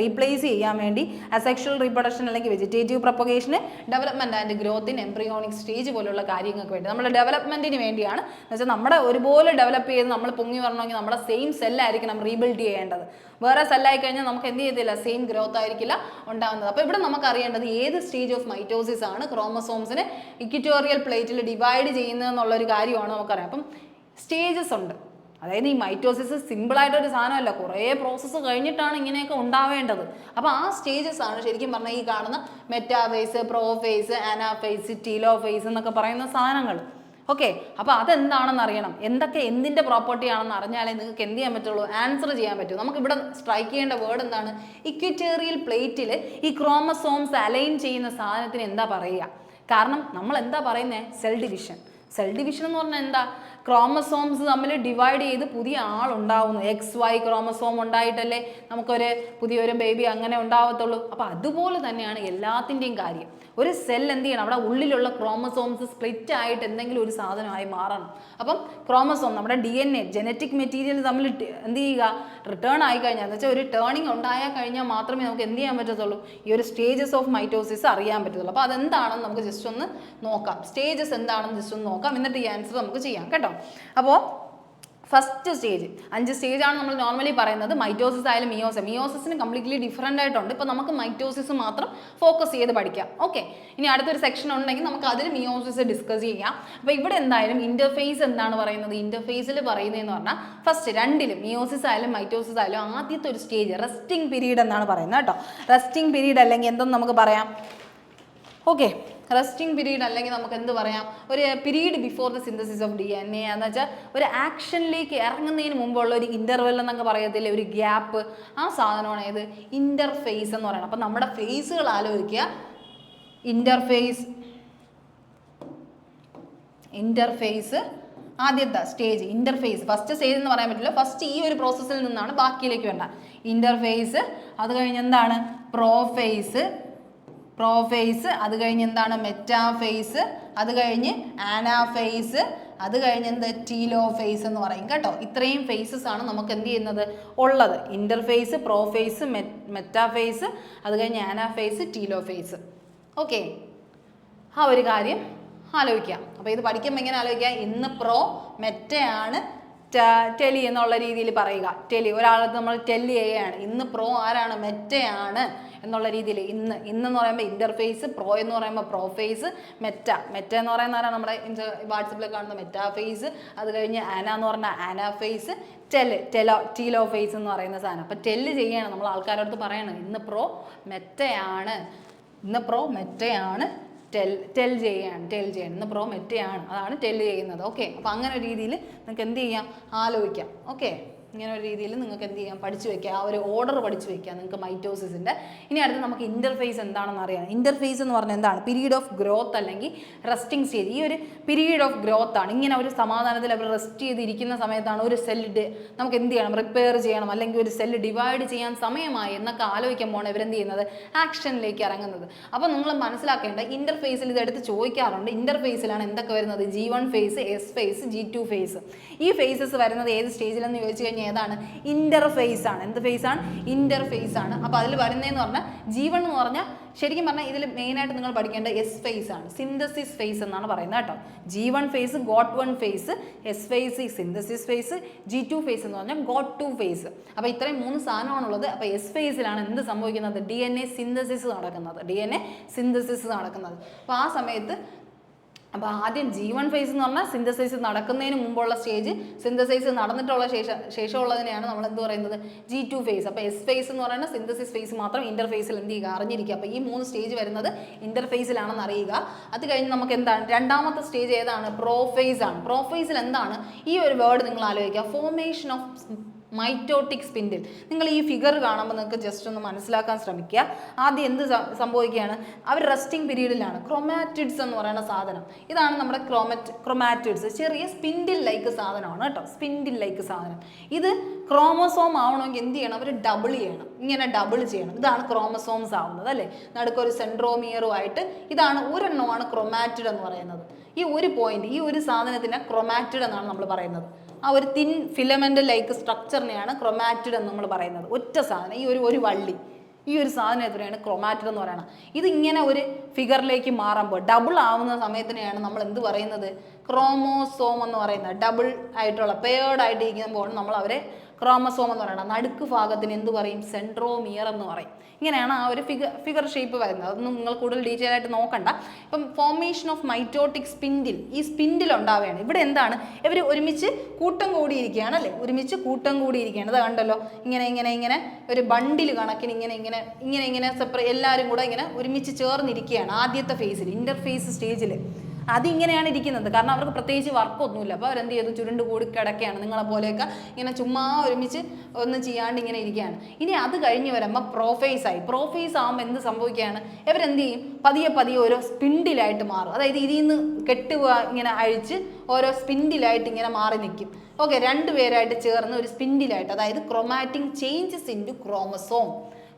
S1: റീപ്ലേസ് ചെയ്യാൻ വേണ്ടി. അസെക്ഷൽ റീപ്രൊഡക്ഷൻ അല്ലെങ്കിൽ vegetative propagation, development and growth in embryonic stage പോലുള്ള കാര്യങ്ങൾക്ക് വേണ്ടി, നമ്മുടെ ഡെവലപ്മെന്റിന് വേണ്ടിയാണ്. എന്ന് വെച്ചാൽ നമ്മുടെ ഒരുപോലെ ഡെവലപ്പ് ചെയ്ത് നമ്മൾ പൊങ്ങി വരണമെങ്കിൽ നമ്മുടെ സെയിം സെല്ലായിരിക്കണം റീബിൽഡ് ചെയ്യേണ്ടത്. വേറെ സെല്ലായി കഴിഞ്ഞാൽ നമുക്ക് എന്ത് ചെയ്തില്ല, സെയിം ഗ്രോത്ത് ആയിരിക്കില്ല ഉണ്ടാകുന്നത്. അപ്പോൾ ഇവിടെ നമുക്ക് അറിയേണ്ടത് ഏത് സ്റ്റേജ് ഓഫ് മൈറ്റോസിസ് ആണ് ക്രോമസോംസിനെ ഇക്വിറ്റോറിയൽ പ്ലേറ്റിൽ ഡിവൈഡ് ചെയ്യുന്നതെന്നുള്ളൊരു കാര്യമാണ് നമുക്കറിയാം. അപ്പം സ്റ്റേജസ് ഉണ്ട്. അതായത് ഈ മൈറ്റോസിസ് സിമ്പിളായിട്ടൊരു സാധനമല്ല, കുറേ പ്രോസസ്സ് കഴിഞ്ഞിട്ടാണ് ഇങ്ങനെയൊക്കെ ഉണ്ടാവേണ്ടത്. അപ്പോൾ ആ സ്റ്റേജസ് ആണ് ശരിക്കും പറഞ്ഞാൽ ഈ കാണുന്ന മെറ്റാഫേസ്, പ്രോഫേസ്, അനാഫേസ്, ടീലോഫേസ് എന്നൊക്കെ പറയുന്ന സാധനങ്ങൾ. ഓക്കെ, അപ്പോൾ അതെന്താണെന്ന് അറിയണം, എന്തിൻ്റെ പ്രോപ്പർട്ടി ആണെന്ന് അറിഞ്ഞാലേ നിങ്ങൾക്ക് എന്ത് ചെയ്യാൻ പറ്റുള്ളൂ, ആൻസർ ചെയ്യാൻ പറ്റും. നമുക്കിവിടെ സ്ട്രൈക്ക് ചെയ്യേണ്ട വേർഡ് എന്താണ്, ഇക്വിറ്റോറിയൽ പ്ലേറ്റിൽ ഈ ക്രോമസോംസ് അലൈൻ ചെയ്യുന്ന സാധനത്തിന് എന്താ പറയുക. കാരണം നമ്മൾ എന്താ പറയുന്നത്, സെൽ ഡിവിഷൻ. സെൽ ഡിവിഷൻ എന്ന് പറഞ്ഞാൽ എന്താ, ക്രോമസോംസ് തമ്മിൽ ഡിവൈഡ് ചെയ്ത് പുതിയ ആളുണ്ടാവുന്നു. XY ക്രോമസോം ഉണ്ടായിട്ടല്ലേ നമുക്കൊരു പുതിയൊരു ബേബി അങ്ങനെ ഉണ്ടാവത്തുള്ളൂ. അപ്പോൾ അതുപോലെ തന്നെയാണ് എല്ലാത്തിൻ്റെയും കാര്യം. ഒരു സെൽ എന്ത് ചെയ്യണം, അവിടെ ഉള്ളിലുള്ള ക്രോമസോംസ് സ്പ്ലിറ്റ് ആയിട്ട് എന്തെങ്കിലും ഒരു സാധനമായി മാറണം. അപ്പം ക്രോമസോം നമ്മുടെ DNA ജനറ്റിക് മെറ്റീരിയൽ തമ്മിൽ എന്ത് ചെയ്യുക, റിട്ടേൺ ആയി കഴിഞ്ഞാൽ, എന്ന് വെച്ചാൽ ഒരു ടേണിങ് ഉണ്ടായാൽ കഴിഞ്ഞാൽ മാത്രമേ നമുക്ക് എന്ത് ചെയ്യാൻ പറ്റത്തുള്ളൂ, ഈ ഒരു സ്റ്റേജസ് ഓഫ് മൈറ്റോസിസ് അറിയാൻ പറ്റത്തുള്ളൂ. അപ്പോൾ അതെന്താണെന്ന് നമുക്ക് ജസ്റ്റ് ഒന്ന് നോക്കാം. സ്റ്റേജസ് എന്താണെന്ന് ജസ്റ്റ് ഒന്ന് നോക്കാം, എന്നിട്ട് ഈ ആൻസർ നമുക്ക് ചെയ്യാം കേട്ടോ. അപ്പോൾ ഫസ്റ്റ് സ്റ്റേജ്, 5 സ്റ്റേജാണ് നമ്മൾ നോർമലി പറയുന്നത്. മൈറ്റോസിസ് ആയാലും മിയോസിസിന് കംപ്ലീറ്റ്ലി ഡിഫറൻ്റ് ആയിട്ടുണ്ട്. ഇപ്പോൾ നമുക്ക് മൈറ്റോസിസ് മാത്രം ഫോക്കസ് ചെയ്ത് പഠിക്കാം. ഓക്കെ, ഇനി അടുത്തൊരു സെക്ഷൻ ഉണ്ടെങ്കിൽ നമുക്ക് അതിൽ മിയോസിസ് ഡിസ്കസ് ചെയ്യാം. അപ്പോൾ ഇവിടെ എന്തായാലും ഇൻ്റർഫേസ് എന്താണ് പറയുന്നത്, ഇൻ്റർഫേസിൽ പറയുന്നതെന്ന് പറഞ്ഞാൽ ഫസ്റ്റ് രണ്ടിലും മിയോസിസ് ആയാലും മൈറ്റോസിസ് ആയാലും ആദ്യത്തെ ഒരു സ്റ്റേജ് റെസ്റ്റിംഗ് പീരീഡ് എന്നാണ് പറയുന്നത് കേട്ടോ. റെസ്റ്റിംഗ് പീരീഡ് അല്ലെങ്കിൽ എന്തെന്ന് നമുക്ക് പറയാം. ഓക്കെ, റെസ്റ്റിംഗ് പീരീഡ് അല്ലെങ്കിൽ നമുക്ക് എന്ത് പറയാം, ഒരു period before the synthesis of DNA എന്ന് വെച്ചാൽ ഒരു ആക്ഷനിലേക്ക് ഇറങ്ങുന്നതിന് മുമ്പുള്ള ഒരു ഇൻ്റർവെൽ എന്നൊക്കെ പറയത്തില്ലേ, ഒരു ഗ്യാപ്പ്, ആ സാധനമാണ് ഏത്, ഇൻ്റർഫേസ് എന്ന് പറയുന്നത്. അപ്പം നമ്മുടെ ഫേസുകൾ ആലോചിക്കുക, ഇൻ്റർഫേസ് ആദ്യത്തെ സ്റ്റേജ്, ഇൻ്റർഫേസ് ഫസ്റ്റ് സ്റ്റേജ് എന്ന് പറയാൻ പറ്റില്ല. ഫസ്റ്റ് ഈ ഒരു പ്രോസസ്സിൽ നിന്നാണ് ബാക്കിയിലേക്ക് വേണ്ട. ഇൻ്റർഫേസ്, അത് കഴിഞ്ഞ് എന്താണ് പ്രോഫേസ്, അത് കഴിഞ്ഞ് എന്താണ് മെറ്റാഫേസ്, അത് കഴിഞ്ഞ് ആനാഫേസ്, അത് കഴിഞ്ഞ് എന്ത് ടീലോ ഫേസ് എന്ന് പറയും കേട്ടോ. ഇത്രയും ഫേസസ് ആണ് നമുക്ക് എന്ത് ചെയ്യുന്നത് ഉള്ളത്. ഇന്റർഫേസ്, പ്രോഫേസ്, മെറ്റാഫേസ്, അത് കഴിഞ്ഞ് ആനാഫേസ്, ടീലോ ഫേസ്. ഓക്കെ, ആ ഒരു കാര്യം ആലോചിക്കാം. അപ്പോൾ ഇത് പഠിക്കുമ്പോൾ എങ്ങനെ ആലോചിക്കാം? ഇന്ന് പ്രോ, മെറ്റയാണ്, ടെലി എന്നുള്ള രീതിയിൽ പറയുക. ടെലി ഒരാൾക്ക് നമ്മൾ ടെല്ലി ചെയ്യുകയാണ്, ഇന്ന് പ്രോ ആരാണ്? മെറ്റയാണ് എന്നുള്ള രീതിയിൽ. ഇന്ന് എന്ന് പറയുമ്പോൾ ഇന്റർഫേസ്, പ്രോ എന്ന് പറയുമ്പോൾ പ്രോഫേസ്, മെറ്റ എന്ന് പറയുന്ന ആരാണ്? നമ്മുടെ വാട്സപ്പിൽ കാണുന്ന മെറ്റാഫേസ്, അത് കഴിഞ്ഞ് ആന എന്ന് പറഞ്ഞാൽ ആനാഫേസ്, ടീലോ ഫേസ് എന്ന് പറയുന്ന സാധനം. അപ്പം ടെല്ല് ചെയ്യാണ് നമ്മൾ ആൾക്കാരോട് പറയണം, ഇന്ന് പ്രോ മെറ്റയാണ്, ഇന്ന് പ്രോ മെറ്റയാണ്, ടെൽ ചെയ്യാണ് ഇന്ന് പ്രോ മെറ്റയാണ്, അതാണ് ടെല്ല് ചെയ്യുന്നത്. ഓക്കെ, അപ്പോൾ അങ്ങനെ ഒരു രീതിയിൽ നിങ്ങൾക്ക് എന്ത് ചെയ്യാം? ആലോചിക്കാം. ഓക്കെ, ഇങ്ങനെ ഒരു രീതിയിൽ നിങ്ങൾക്ക് എന്ത് ചെയ്യാം? പഠിച്ചു വെക്കുക. ആ ഒരു ഓർഡർ പഠിച്ചു വെക്കുക നിങ്ങൾക്ക് മൈറ്റോസിസിൻ്റെ. ഇനി അടുത്ത് നമുക്ക് ഇന്റർഫേസ് എന്താണെന്ന് അറിയാം. ഇന്റർഫേസ് എന്ന് പറഞ്ഞാൽ എന്താണ്? പീരീഡ് ഓഫ് ഗ്രോത്ത് അല്ലെങ്കിൽ റെസ്റ്റിംഗ് സ്റ്റേജ്. ഈ ഒരു പീരീഡ് ഓഫ് ഗ്രോത്ത് ആണ്. ഇങ്ങനെ ഒരു സമാധാനത്തിൽ അവർ റെസ്റ്റ് ചെയ്തിരിക്കുന്ന സമയത്താണ് ഒരു സെല്ല് നമുക്ക് എന്ത് ചെയ്യണം? റിപ്പയർ ചെയ്യണം, അല്ലെങ്കിൽ ഒരു സെല്ല് ഡിവൈഡ് ചെയ്യാൻ സമയമായി എന്നൊക്കെ ആലോചിക്കുമ്പോൾ ഇവരെന്ത് ചെയ്യുന്നത്? ആക്ഷനിലേക്ക് ഇറങ്ങുന്നത്. അപ്പോൾ നിങ്ങൾ മനസ്സിലാക്കേണ്ട, ഇന്റർഫേസിൽ ഇതെടുത്ത് ചോദിക്കാറുണ്ട്. ഇന്റർഫേസിലാണ് എന്തൊക്കെ വരുന്നത്? G1 phase, S phase, G2 phase. ഈ ഫേസസ് വരുന്നത് ഏത് സ്റ്റേജിലെന്ന് ചോദിച്ചു കഴിഞ്ഞാൽ ഏതാണ്? ഇന്റർഫേസ് ആണ്. എന്ത് ഫേസ് ആണ്? ഇന്റർഫേസ് ആണ്. അപ്പോൾ അതിൽ വരുന്നതെന്ന് പറഞ്ഞാൽ G1 എന്ന് പറഞ്ഞാൽ ശരിക്കും പറഞ്ഞാൽ ഇതിൽ മെയിനായിട്ട് നിങ്ങൾ പഠിക്കേണ്ട S ഫേസ് ആണ്. സിന്തസിസ് ഫേസ് എന്നാണ് പറയുന്നത് കേട്ടോ. G1 ഫേസ്, ഗോട്ട് 1 phase, S phase synthesis phase, G2 phase എന്ന് പറഞ്ഞാൽ ഗോട്ട് 2 ഫേസ്. അപ്പോൾ ഇത്രയും 3 സാധനമാണുള്ളത്. അപ്പോൾ S ഫേസിലാണ് എന്ത് സംഭവിക്കുന്നത്? DNA സിന്തസിസ് നടക്കുന്നത്. അപ്പോൾ ആ സമയത്ത് അപ്പോൾ ആദ്യം G1 ഫേസ് എന്ന് പറഞ്ഞാൽ സിന്തസൈസ് നടക്കുന്നതിന് മുമ്പുള്ള സ്റ്റേജ്, സിന്തസൈസ് നടന്നിട്ടുള്ള ശേഷമുള്ളതിനെയാണ് നമ്മൾ എന്ത് പറയുന്നത്? G2 face. അപ്പോൾ S ഫേസ് എന്ന് പറയുന്നത് സിന്തസിസ് ഫേസ് മാത്രം ഇന്റർഫേസിൽ എന്ത് ചെയ്യുക? അറിഞ്ഞിരിക്കുക. അപ്പോൾ ഈ 3 സ്റ്റേജ് വരുന്നത് ഇന്റർഫേസിലാണെന്ന് അറിയുക. അത് കഴിഞ്ഞ് നമുക്ക് എന്താണ്? രണ്ടാമത്തെ സ്റ്റേജ് ഏതാണ്? പ്രോഫേസ് ആണ്. പ്രോഫേസിൽ എന്താണ്? ഈ ഒരു വേർഡ് നിങ്ങൾ ആലോചിക്കുക, ഫോർമേഷൻ ഓഫ് മൈറ്റോട്ടിക് സ്പിൻഡിൽ. നിങ്ങൾ ഈ ഫിഗർ കാണുമ്പോൾ നിങ്ങൾക്ക് ജസ്റ്റ് ഒന്ന് മനസ്സിലാക്കാൻ ശ്രമിക്കുക. ആദ്യം എന്ത് സംഭവിക്കുകയാണ്? അവർ റെസ്റ്റിംഗ് പീരീഡിലാണ്. ക്രൊമാറ്റിഡ്സ് എന്ന് പറയുന്ന സാധനം, ഇതാണ് നമ്മുടെ ക്രൊമാറ്റിഡ്സ്. ചെറിയ സ്പിൻഡിൽ ലൈക്ക് സാധനമാണ് കേട്ടോ. സ്പിൻഡിൽ ലൈക്ക് സാധനം. ഇത് ക്രോമസോം ആവണമെങ്കിൽ എന്ത് ചെയ്യണം? അവർ ഡബിൾ ചെയ്യണം. ഇങ്ങനെ ഡബിൾ ചെയ്യണം. ഇതാണ് ക്രോമസോംസ് ആവുന്നത് അല്ലേ? നടുക്കൊരു സെൻട്രോമിയറുമായിട്ട്. ഇതാണ് ഒരെണ്ണമാണ് ക്രൊമാറ്റിഡ് എന്ന് പറയുന്നത്. ഈ ഒരു പോയിന്റ്, ഈ ഒരു സാധനത്തിനെ ക്രൊമാറ്റിഡ് എന്നാണ് നമ്മൾ പറയുന്നത്. ആ ഒരു തിൻ ഫിലമെൻ്റ് ലൈക്ക് സ്ട്രക്ചറിനെയാണ് ക്രൊമാറ്റിഡ് എന്ന് നമ്മൾ പറയുന്നത്. ഒറ്റ സാധനം, ഈ ഒരു വള്ളി, ഈ ഒരു സാധനം എത്രയാണ്? ക്രൊമാറ്റിഡ് എന്ന് പറയുന്നത്. ഇത് ഇങ്ങനെ ഒരു ഫിഗറിലേക്ക് മാറുമ്പോൾ ഡബിൾ ആവുന്ന സമയത്തിനെയാണ് നമ്മൾ എന്ത് പറയുന്നത്? ക്രോമോസോം എന്ന് പറയുന്നത്. ഡബിൾ ആയിട്ടുള്ള പെയർഡ് ആയിട്ട് ഇരിക്കുമ്പോൾ നമ്മൾ അവരെ ക്രോമസോം എന്ന് പറയുന്നത്. നടുക്ക് ഭാഗത്തിന് എന്ത് പറയും? സെൻട്രോമിയർ എന്ന് പറയും. ഇങ്ങനെയാണ് ആ ഒരു ഫിഗർ ഷേപ്പ് വരുന്നത്. അതൊന്നും നിങ്ങൾ കൂടുതൽ ഡീറ്റെയിൽ ആയിട്ട് നോക്കണ്ട. ഇപ്പം ഫോർമേഷൻ ഓഫ് മൈറ്റോട്ടിക് സ്പിൻഡിൽ, ഈ സ്പിൻഡിൽ ഉണ്ടാവുകയാണ്. ഇവിടെ എന്താണ്? ഇവർ ഒരുമിച്ച് കൂട്ടം കൂടിയിരിക്കുകയാണ് അല്ലേ? ഒരുമിച്ച് കൂട്ടം കൂടിയിരിക്കുകയാണ്. അത് കണ്ടല്ലോ, ഇങ്ങനെ ഒരു ബണ്ടിൽ കണക്കിന് ഇങ്ങനെ സെപ്പറേറ്റ് എല്ലാവരും കൂടെ ഇങ്ങനെ ഒരുമിച്ച് ചേർന്നിരിക്കുകയാണ് ആദ്യത്തെ ഫേസിൽ, ഇന്റർഫേസ് സ്റ്റേജിൽ. അതിങ്ങനെയാണ് ഇരിക്കുന്നത്. കാരണം അവർക്ക് പ്രത്യേകിച്ച് വർക്കൊന്നുമില്ല. അപ്പോൾ അവരെന്ത് ചെയ്തു? ചുരുണ്ട് കൂടി കിടക്കുകയാണ്. നിങ്ങളെ പോലെയൊക്കെ ഇങ്ങനെ ചുമ്മാ ഒരുമിച്ച് ഒന്നും ചെയ്യാണ്ട് ഇങ്ങനെ ഇരിക്കുകയാണ്. ഇനി അത് കഴിഞ്ഞ് വരുമ്പോൾ പ്രോഫേസ് ആയി. പ്രോഫേസ് ആകുമ്പോൾ എന്ത് സംഭവിക്കുകയാണ്? ഇവരെന്ത് ചെയ്യും? പതിയെ ഓരോ സ്പിൻഡിലായിട്ട് മാറും. അതായത് ഇതിൽ നിന്ന് ഇങ്ങനെ അഴിച്ച് ഓരോ സ്പിൻഡിലായിട്ട് ഇങ്ങനെ മാറി നിൽക്കും. ഓക്കെ, രണ്ടുപേരായിട്ട് ചേർന്ന് ഒരു സ്പിൻഡിലായിട്ട്, അതായത് chromatic changes into chromosome.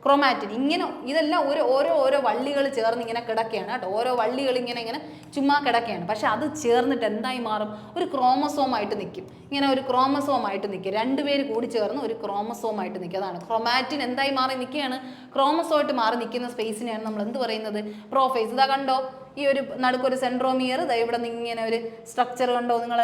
S1: Chromatin ഇങ്ങനെ ഇതെല്ലാം ഓരോ വള്ളികൾ ചേർന്ന് ഇങ്ങനെ കിടക്കുകയാണ് കേട്ടോ. ഓരോ വള്ളികൾ ഇങ്ങനെ ചുമ്മാ കിടക്കുകയാണ്. പക്ഷെ അത് ചേർന്നിട്ട് എന്തായി മാറും? ഒരു ക്രോമസോമായിട്ട് നിൽക്കും. ഇങ്ങനെ ഒരു ക്രോമസോമായിട്ട് നിൽക്കും. രണ്ടുപേര് കൂടി ചേർന്ന് ഒരു ക്രോമസോമായിട്ട് നിൽക്കും. അതാണ് ക്രൊമാറ്റിൻ എന്തായി മാറി നിൽക്കുകയാണ്? ക്രോമസോമായിട്ട് മാറി നിൽക്കുന്ന സ്പേസിനെയാണ് നമ്മൾ എന്ത് പറയുന്നത്? പ്രോഫേസ്. ഇതാ കണ്ടോ, ഈ ഒരു നടുക്കൊരു സെൻട്രോമിയർ, ഇവിടെ നിന്ന് ഇങ്ങനെ ഒരു സ്ട്രക്ചർ കണ്ടോ നിങ്ങൾ?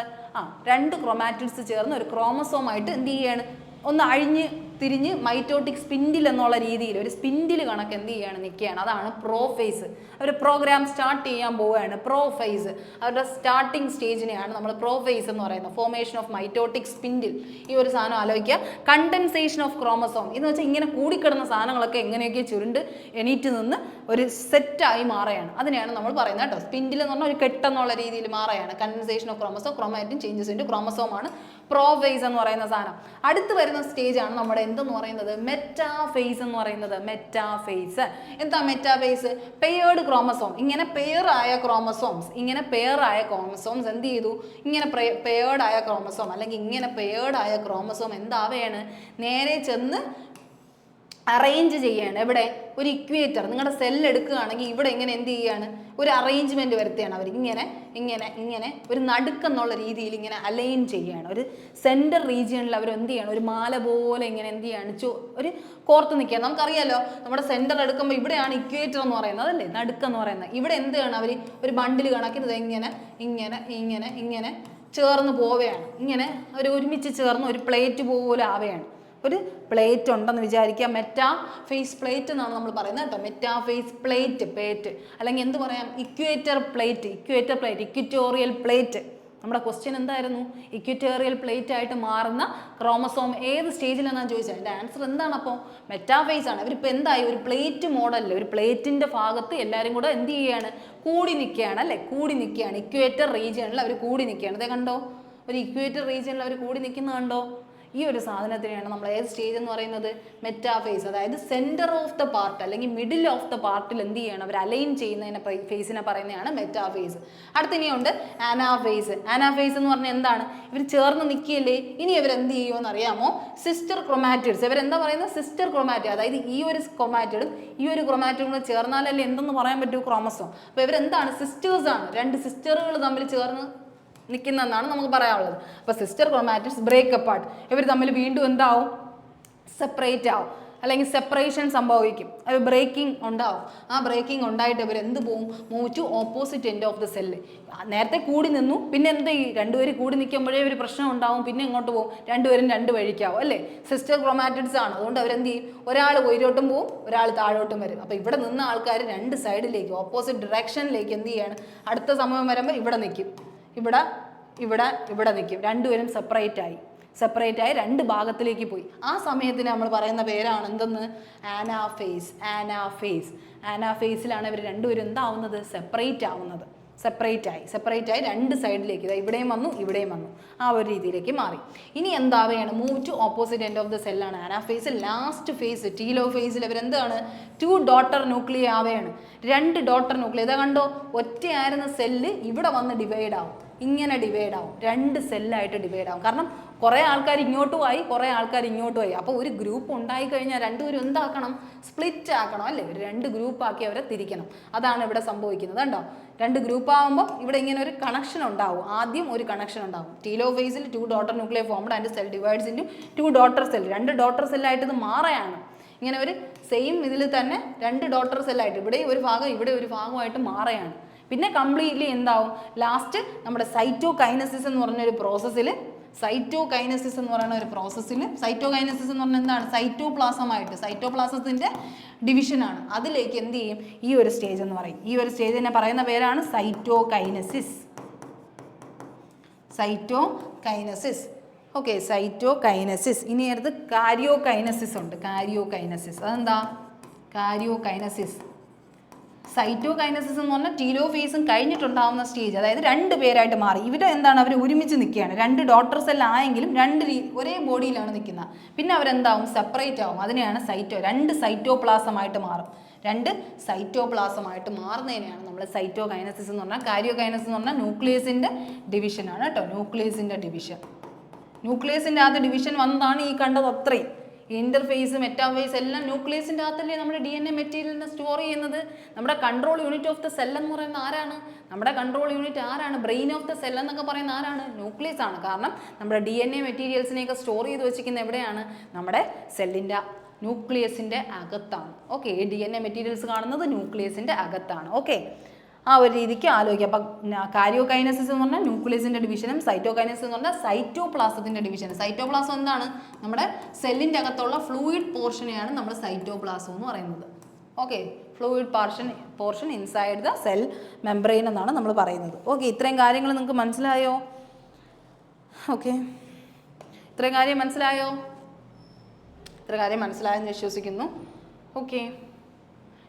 S1: രണ്ട് ക്രൊമാറ്റിഡ്സ് ചേർന്ന് ഒരു ക്രോമസോമായിട്ട് എന്ത് ചെയ്യാണ്? ഒന്ന് അഴിഞ്ഞ് തിരിഞ്ഞ് മൈറ്റോട്ടിക് സ്പിൻഡിൽ എന്നുള്ള രീതിയിൽ ഒരു സ്പിൻഡിൽ കണക്ക് എന്ത് ചെയ്യാണ്? നിൽക്കുകയാണ്. അതാണ് പ്രോഫേസ്. അവർ പ്രോഗ്രാം സ്റ്റാർട്ട് ചെയ്യാൻ പോവുകയാണ്. പ്രോഫേസ് അവരുടെ സ്റ്റാർട്ടിങ് സ്റ്റേജിനെയാണ് നമ്മൾ പ്രോഫേസ് എന്ന് പറയുന്നത്. Formation of mitotic spindle. ഈ ഒരു സാധനം ആലോചിക്കുക. കണ്ടൻസേഷൻ ഓഫ് ക്രോമസോം എന്ന് വെച്ചാൽ ഇങ്ങനെ കൂടിക്കിടന്ന സാധനങ്ങളൊക്കെ എങ്ങനെയൊക്കെ ചുരുണ്ട് എണീറ്റ് നിന്ന് ഒരു സെറ്റായി മാറുകയാണ്. അതിനെയാണ് നമ്മൾ പറയുന്നത് കേട്ടോ. സ്പിൻഡിൽ എന്ന് പറഞ്ഞാൽ ഒരു കെട്ടെന്നുള്ള രീതിയിൽ മാറുകയാണ്. Condensation of chromosome, chromatin changes into chromosome ആണ് പ്രോഫേസ് എന്ന് പറയുന്ന സാധനം. അടുത്ത് വരുന്ന സ്റ്റേജാണ് നമ്മുടെ എന്തെന്ന് പറയുന്നത്? മെറ്റാഫേസ് എന്ന് പറയുന്നത്. മെറ്റാഫേസ് എന്താ? Metaphase paired chromosome. ഇങ്ങനെ പെയറായ ക്രോമസോംസ് എന്ത് ചെയ്തു? ഇങ്ങനെ പെയർഡ് ആയ ക്രോമസോം അല്ലെങ്കിൽ ഇങ്ങനെ പെയർഡ് ആയ ക്രോമസോം എന്താവുകയാണ്? നേരെ ചെന്ന് അറേഞ്ച് ചെയ്യാണ്. എവിടെ? ഒരു ഇക്വേറ്റർ. നിങ്ങളുടെ സെല്ല് എടുക്കുകയാണെങ്കിൽ ഇവിടെ ഇങ്ങനെ എന്ത് ചെയ്യാണ്? ഒരു അറേഞ്ച്മെന്റ് വരുത്തുകയാണ് അവർ. ഇങ്ങനെ ഇങ്ങനെ ഇങ്ങനെ ഒരു നടുക്കെന്നുള്ള രീതിയിൽ ഇങ്ങനെ അലൈൻ ചെയ്യുകയാണ്. ഒരു സെൻറ്റർ റീജിയണിൽ അവർ എന്ത് ചെയ്യണം? ഒരു മാല പോലെ ഇങ്ങനെ എന്ത് ചെയ്യാണ്? ഒരു കോർത്ത് നിൽക്കുകയാണ്. നമുക്കറിയാലോ നമ്മുടെ സെൻറ്റർ എടുക്കുമ്പോൾ ഇവിടെയാണ് ഇക്വേറ്റർ എന്ന് പറയുന്നത് അല്ലേ, നടുക്കെന്ന് പറയുന്നത്. ഇവിടെ എന്ത് ചെയ്യണം അവർ? ഒരു ബണ്ടിൽ കണക്കുന്നത് ഇങ്ങനെ ഇങ്ങനെ ഇങ്ങനെ ഇങ്ങനെ ചേർന്ന് പോവുകയാണ്. ഇങ്ങനെ ഒരു ഒരുമിച്ച് ചേർന്ന് ഒരു പ്ലേറ്റ് പോലെ ആവുകയാണ്. ഒരു പ്ലേറ്റ് ഉണ്ടെന്ന് വിചാരിക്കുക. മെറ്റാ ഫേസ് പ്ലേറ്റ് എന്നാണ് നമ്മൾ പറയുന്നത് കേട്ടോ. മെറ്റാ ഫേസ് പ്ലേറ്റ് അല്ലെങ്കിൽ എന്ത് പറയാം? Equator plate, equatorial plate. നമ്മുടെ ക്വസ്റ്റ്യൻ എന്തായിരുന്നു? ഇക്വിറ്റോറിയൽ പ്ലേറ്റ് ആയിട്ട് മാറുന്ന ക്രോമസോം ഏത് സ്റ്റേജിലെന്നാണ് ചോദിച്ചത്. അതിൻ്റെ ആൻസർ എന്താണ്? അപ്പോൾ മെറ്റാഫേസ് ആണ്. ഇവരിപ്പോൾ എന്തായി? ഒരു പ്ലേറ്റ് മോഡലിൽ ഒരു പ്ലേറ്റിൻ്റെ ഭാഗത്ത് എല്ലാവരും കൂടെ എന്ത് ചെയ്യുകയാണ്? കൂടി നിൽക്കുകയാണ് അല്ലേ, കൂടി നിൽക്കുകയാണ്. ഇക്വേറ്റർ റീജിയണിൽ അവർ കൂടി നിൽക്കുകയാണ്. അതേ കണ്ടോ? ഒരു ഇക്വേറ്റർ റീജിയണിൽ അവർ കൂടി നിൽക്കുന്നത് കണ്ടോ? ഈ ഒരു സാധനത്തിനെയാണ് നമ്മൾ ഏത് സ്റ്റേജ് എന്ന് പറയുന്നത്? മെറ്റാഫേസ്. അതായത് സെൻറ്റർ ഓഫ് ദ പാർട്ട് അല്ലെങ്കിൽ മിഡിൽ ഓഫ് ദ പാർട്ടിൽ എന്ത് ചെയ്യണം? അവർ അലൈൻ ചെയ്യുന്നതിനെ ഫേസിനെ പറയുന്നതാണ് മെറ്റാഫേസ്. അടുത്ത ഇനിയുണ്ട് ആനാഫേസ്. ആനാഫേസ് എന്ന് പറഞ്ഞാൽ എന്താണ്? ഇവർ ചേർന്ന് നിൽക്കുകയല്ലേ. ഇനി ഇവർ എന്ത് ചെയ്യുമെന്ന് അറിയാമോ? Sister chromatids. ഇവരെന്താ പറയുന്നത്? Sister chromatid. അതായത് ഈ ഒരു ക്രൊമാറ്റിഡും ഈ ഒരു ക്രൊമാറ്റിഡും കൂടെ ചേർന്നാലല്ലേ എന്തെന്ന് പറയാൻ പറ്റൂ? ക്രോമസോം. അപ്പോൾ ഇവരെന്താണ്? സിസ്റ്റേഴ്സ് ആണ്. രണ്ട് സിസ്റ്ററുകൾ തമ്മിൽ ചേർന്ന് നിൽക്കുന്നതെന്നാണ് നമുക്ക് പറയാനുള്ളത്. അപ്പോൾ സിസ്റ്റർ ക്രൊമാറ്റിഡ്സ് ബ്രേക്ക് അപ്പാർട്ട്. ഇവർ തമ്മിൽ വീണ്ടും എന്താവും? സെപ്പറേറ്റ് ആവും, അല്ലെങ്കിൽ സെപ്പറേഷൻ സംഭവിക്കും. ഒരു ബ്രേക്കിംഗ് ഉണ്ടാവും. ആ ബ്രേക്കിംഗ് ഉണ്ടായിട്ട് ഇവർ എന്ത് പോവും? Move to opposite end of the cell. നേരത്തെ കൂടി നിന്നു, പിന്നെ എന്ത് ചെയ്യും? രണ്ടുപേരും കൂടി നിൽക്കുമ്പോഴേ ഒരു പ്രശ്നം ഉണ്ടാവും. പിന്നെ എങ്ങോട്ട് പോകും? രണ്ടുപേരും രണ്ട് വഴിക്കാവും അല്ലേ. സിസ്റ്റർ ക്രൊമാറ്റിഡ്സ് ആണ്. അതുകൊണ്ട് അവരെന്ത് ചെയ്യും? ഒരാൾ ഉയരോട്ടും പോവും, ഒരാൾ താഴോട്ടും വരും. അപ്പോൾ ഇവിടെ നിന്ന ആൾക്കാർ രണ്ട് സൈഡിലേക്ക് ഓപ്പോസിറ്റ് ഡിറക്ഷനിലേക്ക് എന്ത് ചെയ്യാണ്? അടുത്ത സമയം വരുമ്പോൾ ഇവിടെ നിൽക്കും, ഇവിടെ നിൽക്കും. രണ്ടുപേരും സെപ്പറേറ്റ് ആയി രണ്ട് ഭാഗത്തിലേക്ക് പോയി. ആ സമയത്തിന് നമ്മൾ പറയുന്ന പേരാണ് എന്തെന്ന്? ആനാഫേസ്. ആനാഫേസിലാണ് ഇവർ രണ്ടുപേരും എന്താവുന്നത്? സെപ്പറേറ്റ് ആയി രണ്ട് സൈഡിലേക്ക്, ഇവിടെയും വന്നു, ആ ഒരു രീതിയിലേക്ക് മാറി. ഇനി എന്താവുകയാണ്? Move to opposite end of the സെല്ലാണ് ആനാഫേസ്. ലാസ്റ്റ് ഫേസ് ടീലോ ഫേസിൽ ഇവരെന്താണ്? 2 ഡോട്ടർ ന്യൂക്ലിയ ആവുകയാണ്. 2 ഡോട്ടർ ന്യൂക്ലിയ. ഇതാ കണ്ടോ? ഒറ്റയായിരുന്ന സെല്ല് ഇവിടെ വന്ന് ഡിവൈഡ് ആവും, ഇങ്ങനെ ഡിവൈഡ് ആവും, 2 സെല്ലായിട്ട് ഡിവൈഡ് ആവും. കാരണം കുറേ ആൾക്കാർ ഇങ്ങോട്ടും ആയി, കുറേ ആൾക്കാർ ഇങ്ങോട്ടും ആയി. അപ്പോൾ ഒരു ഗ്രൂപ്പ് ഉണ്ടായി കഴിഞ്ഞാൽ രണ്ടുപേരും എന്താക്കണം? സ്പ്ലിറ്റ് ആക്കണം അല്ലേ. ഒരു 2 ഗ്രൂപ്പാക്കി അവരെ തിരിക്കണം. അതാണ് ഇവിടെ സംഭവിക്കുന്നത്. കണ്ടോ? 2 ഗ്രൂപ്പ് ആകുമ്പോൾ ഇവിടെ ഇങ്ങനെ ഒരു കണക്ഷൻ ഉണ്ടാവും. ആദ്യം ഒരു കണക്ഷൻ ഉണ്ടാവും. ടീലോഫേസിൽ 2 daughter nuclei formed and cell divides into 2 daughter cell. 2 daughter സെല്ലായിട്ട് ഇത് മാറുകയാണ്. ഇങ്ങനെ ഒരു സെയിം ഇതിൽ തന്നെ 2 ഡോട്ടർ സെല്ലായിട്ട് ഇവിടെ ഒരു ഭാഗം ഇവിടെ ഒരു ഭാഗമായിട്ട് മാറുകയാണ്. പിന്നെ കംപ്ലീറ്റ്ലി എന്താവും? ലാസ്റ്റ് നമ്മുടെ സൈറ്റോകൈനസിസ് എന്ന് പറഞ്ഞൊരു പ്രോസസ്സിൽ സൈറ്റോകൈനസിസ് എന്ന് പറഞ്ഞാൽ എന്താണ്? സൈറ്റോപ്ലാസത്തിൻ്റെ ഡിവിഷനാണ്. അതിലേക്ക് എന്ത് ചെയ്യും? ഈ ഒരു സ്റ്റേജ് എന്ന് പറയും. ഈ ഒരു സ്റ്റേജിനെ പറയുന്ന പേരാണ് സൈറ്റോകൈനസിസ്. Okay, cytokinesis. ഇനി അടുത്ത് കാരിയോകൈനസിസ് ഉണ്ട്. അതെന്താ? സൈറ്റോകൈനസിസ് എന്ന് പറഞ്ഞാൽ ടീലോഫേസും കഴിഞ്ഞിട്ടുണ്ടാവുന്ന സ്റ്റേജ്. അതായത് 2 പേരായിട്ട് മാറി. ഇവിടെ എന്താണ്? അവർ ഒരുമിച്ച് നിൽക്കുകയാണ്. 2 ഡോട്ടർ സെൽ ആയെങ്കിലും ഒരേ ബോഡിയിലാണ് നിൽക്കുന്നത്. പിന്നെ അവരെന്താവും? സെപ്പറേറ്റ് ആവും. അതിനെയാണ് 2 സൈറ്റോപ്ലാസമായിട്ട് മാറും. 2 സൈറ്റോപ്ലാസമായിട്ട് മാറുന്നതിനെയാണ് നമ്മൾ സൈറ്റോകൈനസിസ് എന്ന് പറഞ്ഞാൽ. കാരിയോകൈനസിസ് എന്ന് പറഞ്ഞാൽ ന്യൂക്ലിയസിൻ്റെ ഡിവിഷനാണ് കേട്ടോ. ന്യൂക്ലിയസിൻ്റെ ആദ്യ ഡിവിഷൻ വന്നതാണ് ഈ കണ്ടത്. അത്രയും ഇന്റർഫേസ്, മെറ്റാഫേസ് എല്ലാം ന്യൂക്ലിയസിൻ്റെ അകത്തല്ലേ നമ്മുടെ DNA മെറ്റീരിയലിനെ സ്റ്റോർ ചെയ്യുന്നത്. നമ്മുടെ control unit of the cell എന്ന് പറയുന്ന ആരാണ്? നമ്മുടെ കൺട്രോൾ യൂണിറ്റ് ആരാണ്? ബ്രെയിൻ ഓഫ് ദ സെൽ എന്നൊക്കെ പറയുന്ന ആരാണ്? ന്യൂക്ലിയസ് ആണ്. കാരണം നമ്മുടെ DNA മെറ്റീരിയൽസിനെയൊക്കെ സ്റ്റോർ ചെയ്ത് വെച്ചിരിക്കുന്നത് എവിടെയാണ്? നമ്മുടെ സെല്ലിൻ്റെ ന്യൂക്ലിയസിൻ്റെ അകത്താണ്. ഓക്കെ, DNA മെറ്റീരിയൽസ് കാണുന്നത് ന്യൂക്ലിയസിൻ്റെ അകത്താണ്. ഓക്കെ, ആ ഒരു രീതിക്ക് ആലോചിക്കുക. അപ്പം കാരിയോകൈനസിസ് എന്ന് പറഞ്ഞാൽ ന്യൂക്ലിയസിൻ്റെ ഡിവിഷനും സൈറ്റോകൈനസിസ് എന്ന് പറഞ്ഞാൽ സൈറ്റോപ്ലാസത്തിൻ്റെ ഡിവിഷനും. സൈറ്റോപ്ലാസം എന്താണ്? നമ്മുടെ സെല്ലിൻ്റെ അകത്തുള്ള ഫ്ലൂയിഡ് പോർഷനെയാണ് നമ്മൾ സൈറ്റോപ്ലാസം എന്ന് പറയുന്നത്. Okay, fluid portion inside the cell membrane എന്നാണ് നമ്മൾ പറയുന്നത്. ഓക്കെ, ഇത്രയും കാര്യങ്ങൾ നിങ്ങൾക്ക് മനസ്സിലായോ? ഓക്കെ, ഇത്രയും കാര്യം മനസ്സിലായെന്ന് വിശ്വസിക്കുന്നു. ഓക്കെ,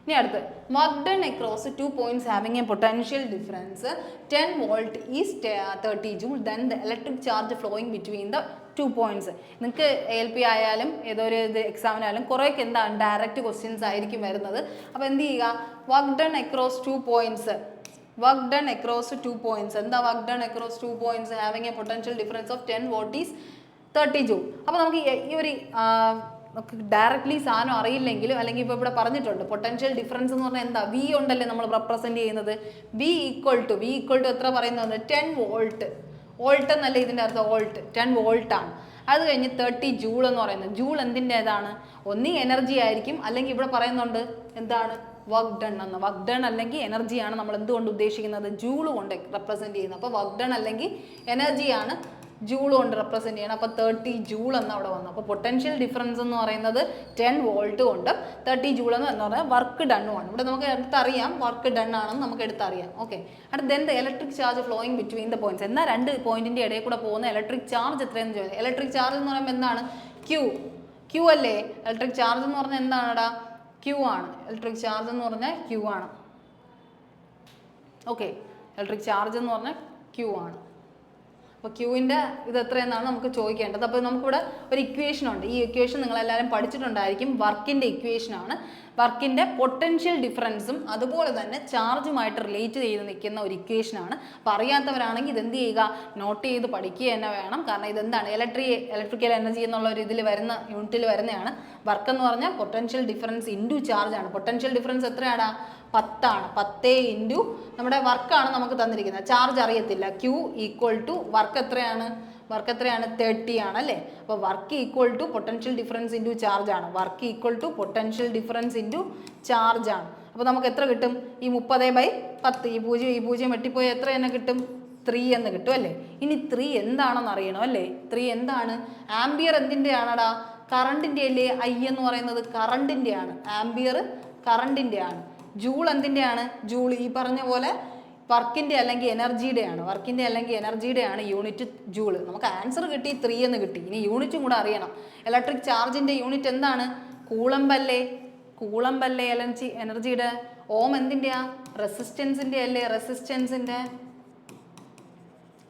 S1: ഇനി അടുത്ത് work done across 2 points having a potential difference 10 volt is 30 joule, then the electric charge flowing between the 2 points. നിങ്ങൾക്ക് ALP ആയാലും ഏതൊരു എക്സാമിനായാലും കുറേയൊക്കെ എന്താണ് ഡയറക്റ്റ് ക്വസ്റ്റ്യൻസ് ആയിരിക്കും വരുന്നത്. അപ്പോൾ എന്ത് ചെയ്യുക? Work done across 2 points. എന്താ work done across 2 points having a potential difference of 10 volt is 30 joule. അപ്പോൾ നമുക്ക് ഈ ഒരു നമുക്ക് ഡയറക്റ്റ്ലി സാധനം അറിയില്ലെങ്കിലും അല്ലെങ്കിൽ ഇപ്പോൾ ഇവിടെ പറഞ്ഞിട്ടുണ്ട് പൊട്ടൻഷ്യൽ ഡിഫറൻസ് എന്ന് പറഞ്ഞാൽ എന്താ വി ഉണ്ടല്ലേ നമ്മൾ റെപ്രസെൻറ്റ് ചെയ്യുന്നത് വി ഈക്വൽ ടു എത്ര പറയുന്നത് 10 വോൾട്ട് വോൾട്ട് എന്നല്ലേ ഇതിൻ്റെ അർത്ഥം വോൾട്ട് 10 വോൾട്ടാണ്. അത് കഴിഞ്ഞ് 30 ജൂൾ എന്ന് പറയുന്നത് ജൂൾ എന്തിൻ്റെതാണ് ഒന്നി എനർജി ആയിരിക്കും അല്ലെങ്കിൽ ഇവിടെ പറയുന്നുണ്ട് എന്താണ് വർക്ക് ഡൺ എന്ന്. വർക്ക് ഡൺ അല്ലെങ്കിൽ എനർജിയാണ് നമ്മൾ എന്തുകൊണ്ട് ഉദ്ദേശിക്കുന്നത് ജൂൾ കൊണ്ട് റെപ്രസെൻറ്റ് ചെയ്യുന്നത്. അപ്പോൾ വർക്ക് ഡൺ അല്ലെങ്കിൽ എനർജിയാണ് ജൂൾ കൊണ്ട് റെപ്രസെൻറ്റ് ചെയ്യണം. അപ്പോൾ 30 ജൂൾ എന്ന് അവിടെ വന്നു. അപ്പോൾ പൊട്ടൻഷ്യൽ ഡിഫറൻസ് എന്ന് പറയുന്നത് 10 വോൾട്ട് കൊണ്ട് 30 ജൂൾ എന്ന് പറഞ്ഞാൽ വർക്ക് ഡണ്ണുമാണ്. ഇവിടെ നമുക്ക് എടുത്തറിയാം വർക്ക് ഡൺ ആണെന്ന് നമുക്ക് എടുത്തറിയാം. ഓക്കെ, അടുത്ത then the electric charge flowing between the points. എന്നാൽ 2 പോയിന്റിൻ്റെ ഇടയിൽ കൂടെ പോകുന്ന ഇലക്ട്രിക് ചാർജ് എത്രയെന്ന് ചോദിച്ചാൽ ഇലക്ട്രിക് ചാർജ് എന്ന് പറയുമ്പോൾ എന്താണ് ക്യൂ അല്ലേ. ഇലക്ട്രിക് ചാർജ് എന്ന് പറഞ്ഞാൽ എന്താണെടാ ക്യൂ ആണ്. ഇലക്ട്രിക് ചാർജ് എന്ന് പറഞ്ഞാൽ ക്യൂ ആണ്. ഓക്കെ, ഇലക്ട്രിക് ചാർജ് എന്ന് പറഞ്ഞാൽ ക്യൂ ആണ്. അപ്പോൾ ക്യൂവിൻ്റെ ഇത് എത്രയെന്നാണ് നമുക്ക് ചോദിക്കേണ്ടത്. അപ്പോൾ നമുക്കിവിടെ ഒരു ഇക്വേഷൻ ഉണ്ട്. ഈ ഇക്വേഷൻ നിങ്ങളെല്ലാവരും പഠിച്ചിട്ടുണ്ടായിരിക്കും. വർക്കിൻ്റെ ഇക്വേഷനാണ്. വർക്കിൻ്റെ പൊട്ടൻഷ്യൽ ഡിഫറൻസും അതുപോലെ തന്നെ ചാർജുമായിട്ട് റിലേറ്റ് ചെയ്ത് നിൽക്കുന്ന ഒരു ഇക്വേഷനാണ്. അപ്പോൾ അറിയാത്തവരാണെങ്കിൽ ഇതെന്ത് ചെയ്യുക നോട്ട് ചെയ്ത് പഠിക്കുക തന്നെ വേണം. കാരണം ഇതെന്താണ് ഇലക്ട്രിക്കൽ എനർജി എന്നുള്ള ഒരു ഇതിൽ വരുന്ന യൂണിറ്റിൽ വരുന്നതാണ്. വർക്ക് എന്ന് പറഞ്ഞാൽ പൊട്ടൻഷ്യൽ ഡിഫറൻസ് ഇൻറ്റു ചാർജ് ആണ്. പൊട്ടൻഷ്യൽ ഡിഫറൻസ് എത്രയാണ് 10 ആണ്. 10 ഇൻറ്റു നമ്മുടെ വർക്കാണ് നമുക്ക് തന്നിരിക്കുന്നത്. ചാർജ് അറിയത്തില്ല. ക്യൂ ഈക്വൽ ടു വർക്ക് എത്രയാണ് 30 ആണ് അല്ലേ. അപ്പോൾ work equal to potential difference into charge ആണ്. Work equal to potential difference into charge ആണ്. അപ്പോൾ നമുക്ക് എത്ര കിട്ടും ഈ 30/10 ഈ 0 വെട്ടിപ്പോയി എത്ര തന്നെ കിട്ടും 3 എന്ന് കിട്ടും അല്ലേ. ഇനി 3 എന്താണെന്ന് അറിയണം അല്ലേ. 3 എന്താണ് ആംബിയർ എന്തിൻ്റെ ആണടാ കറണ്ടിൻ്റെ അല്ലേ. ഐ എന്ന് പറയുന്നത് കറണ്ടിൻ്റെ ആണ്. ആംബിയർ കറണ്ടിൻ്റെ ആണ്. ജൂൾ എന്തിൻ്റെയാണ് ജൂൾ ഈ പറഞ്ഞ പോലെ വർക്കിൻ്റെ അല്ലെങ്കിൽ എനർജിയുടെ ആണ് യൂണിറ്റ് ജൂൾ. നമുക്ക് ആൻസർ കിട്ടി 3 എന്ന് കിട്ടി. ഇനി യൂണിറ്റും കൂടെ അറിയണം. ഇലക്ട്രിക് ചാർജിൻ്റെ യൂണിറ്റ് എന്താണ് കൂളംബ് അല്ലേ എനർജിയുടെ. ഓം എന്തിൻ്റെയാ റെസിസ്റ്റൻസിൻ്റെ അല്ലേ റെസിസ്റ്റൻസിൻ്റെ.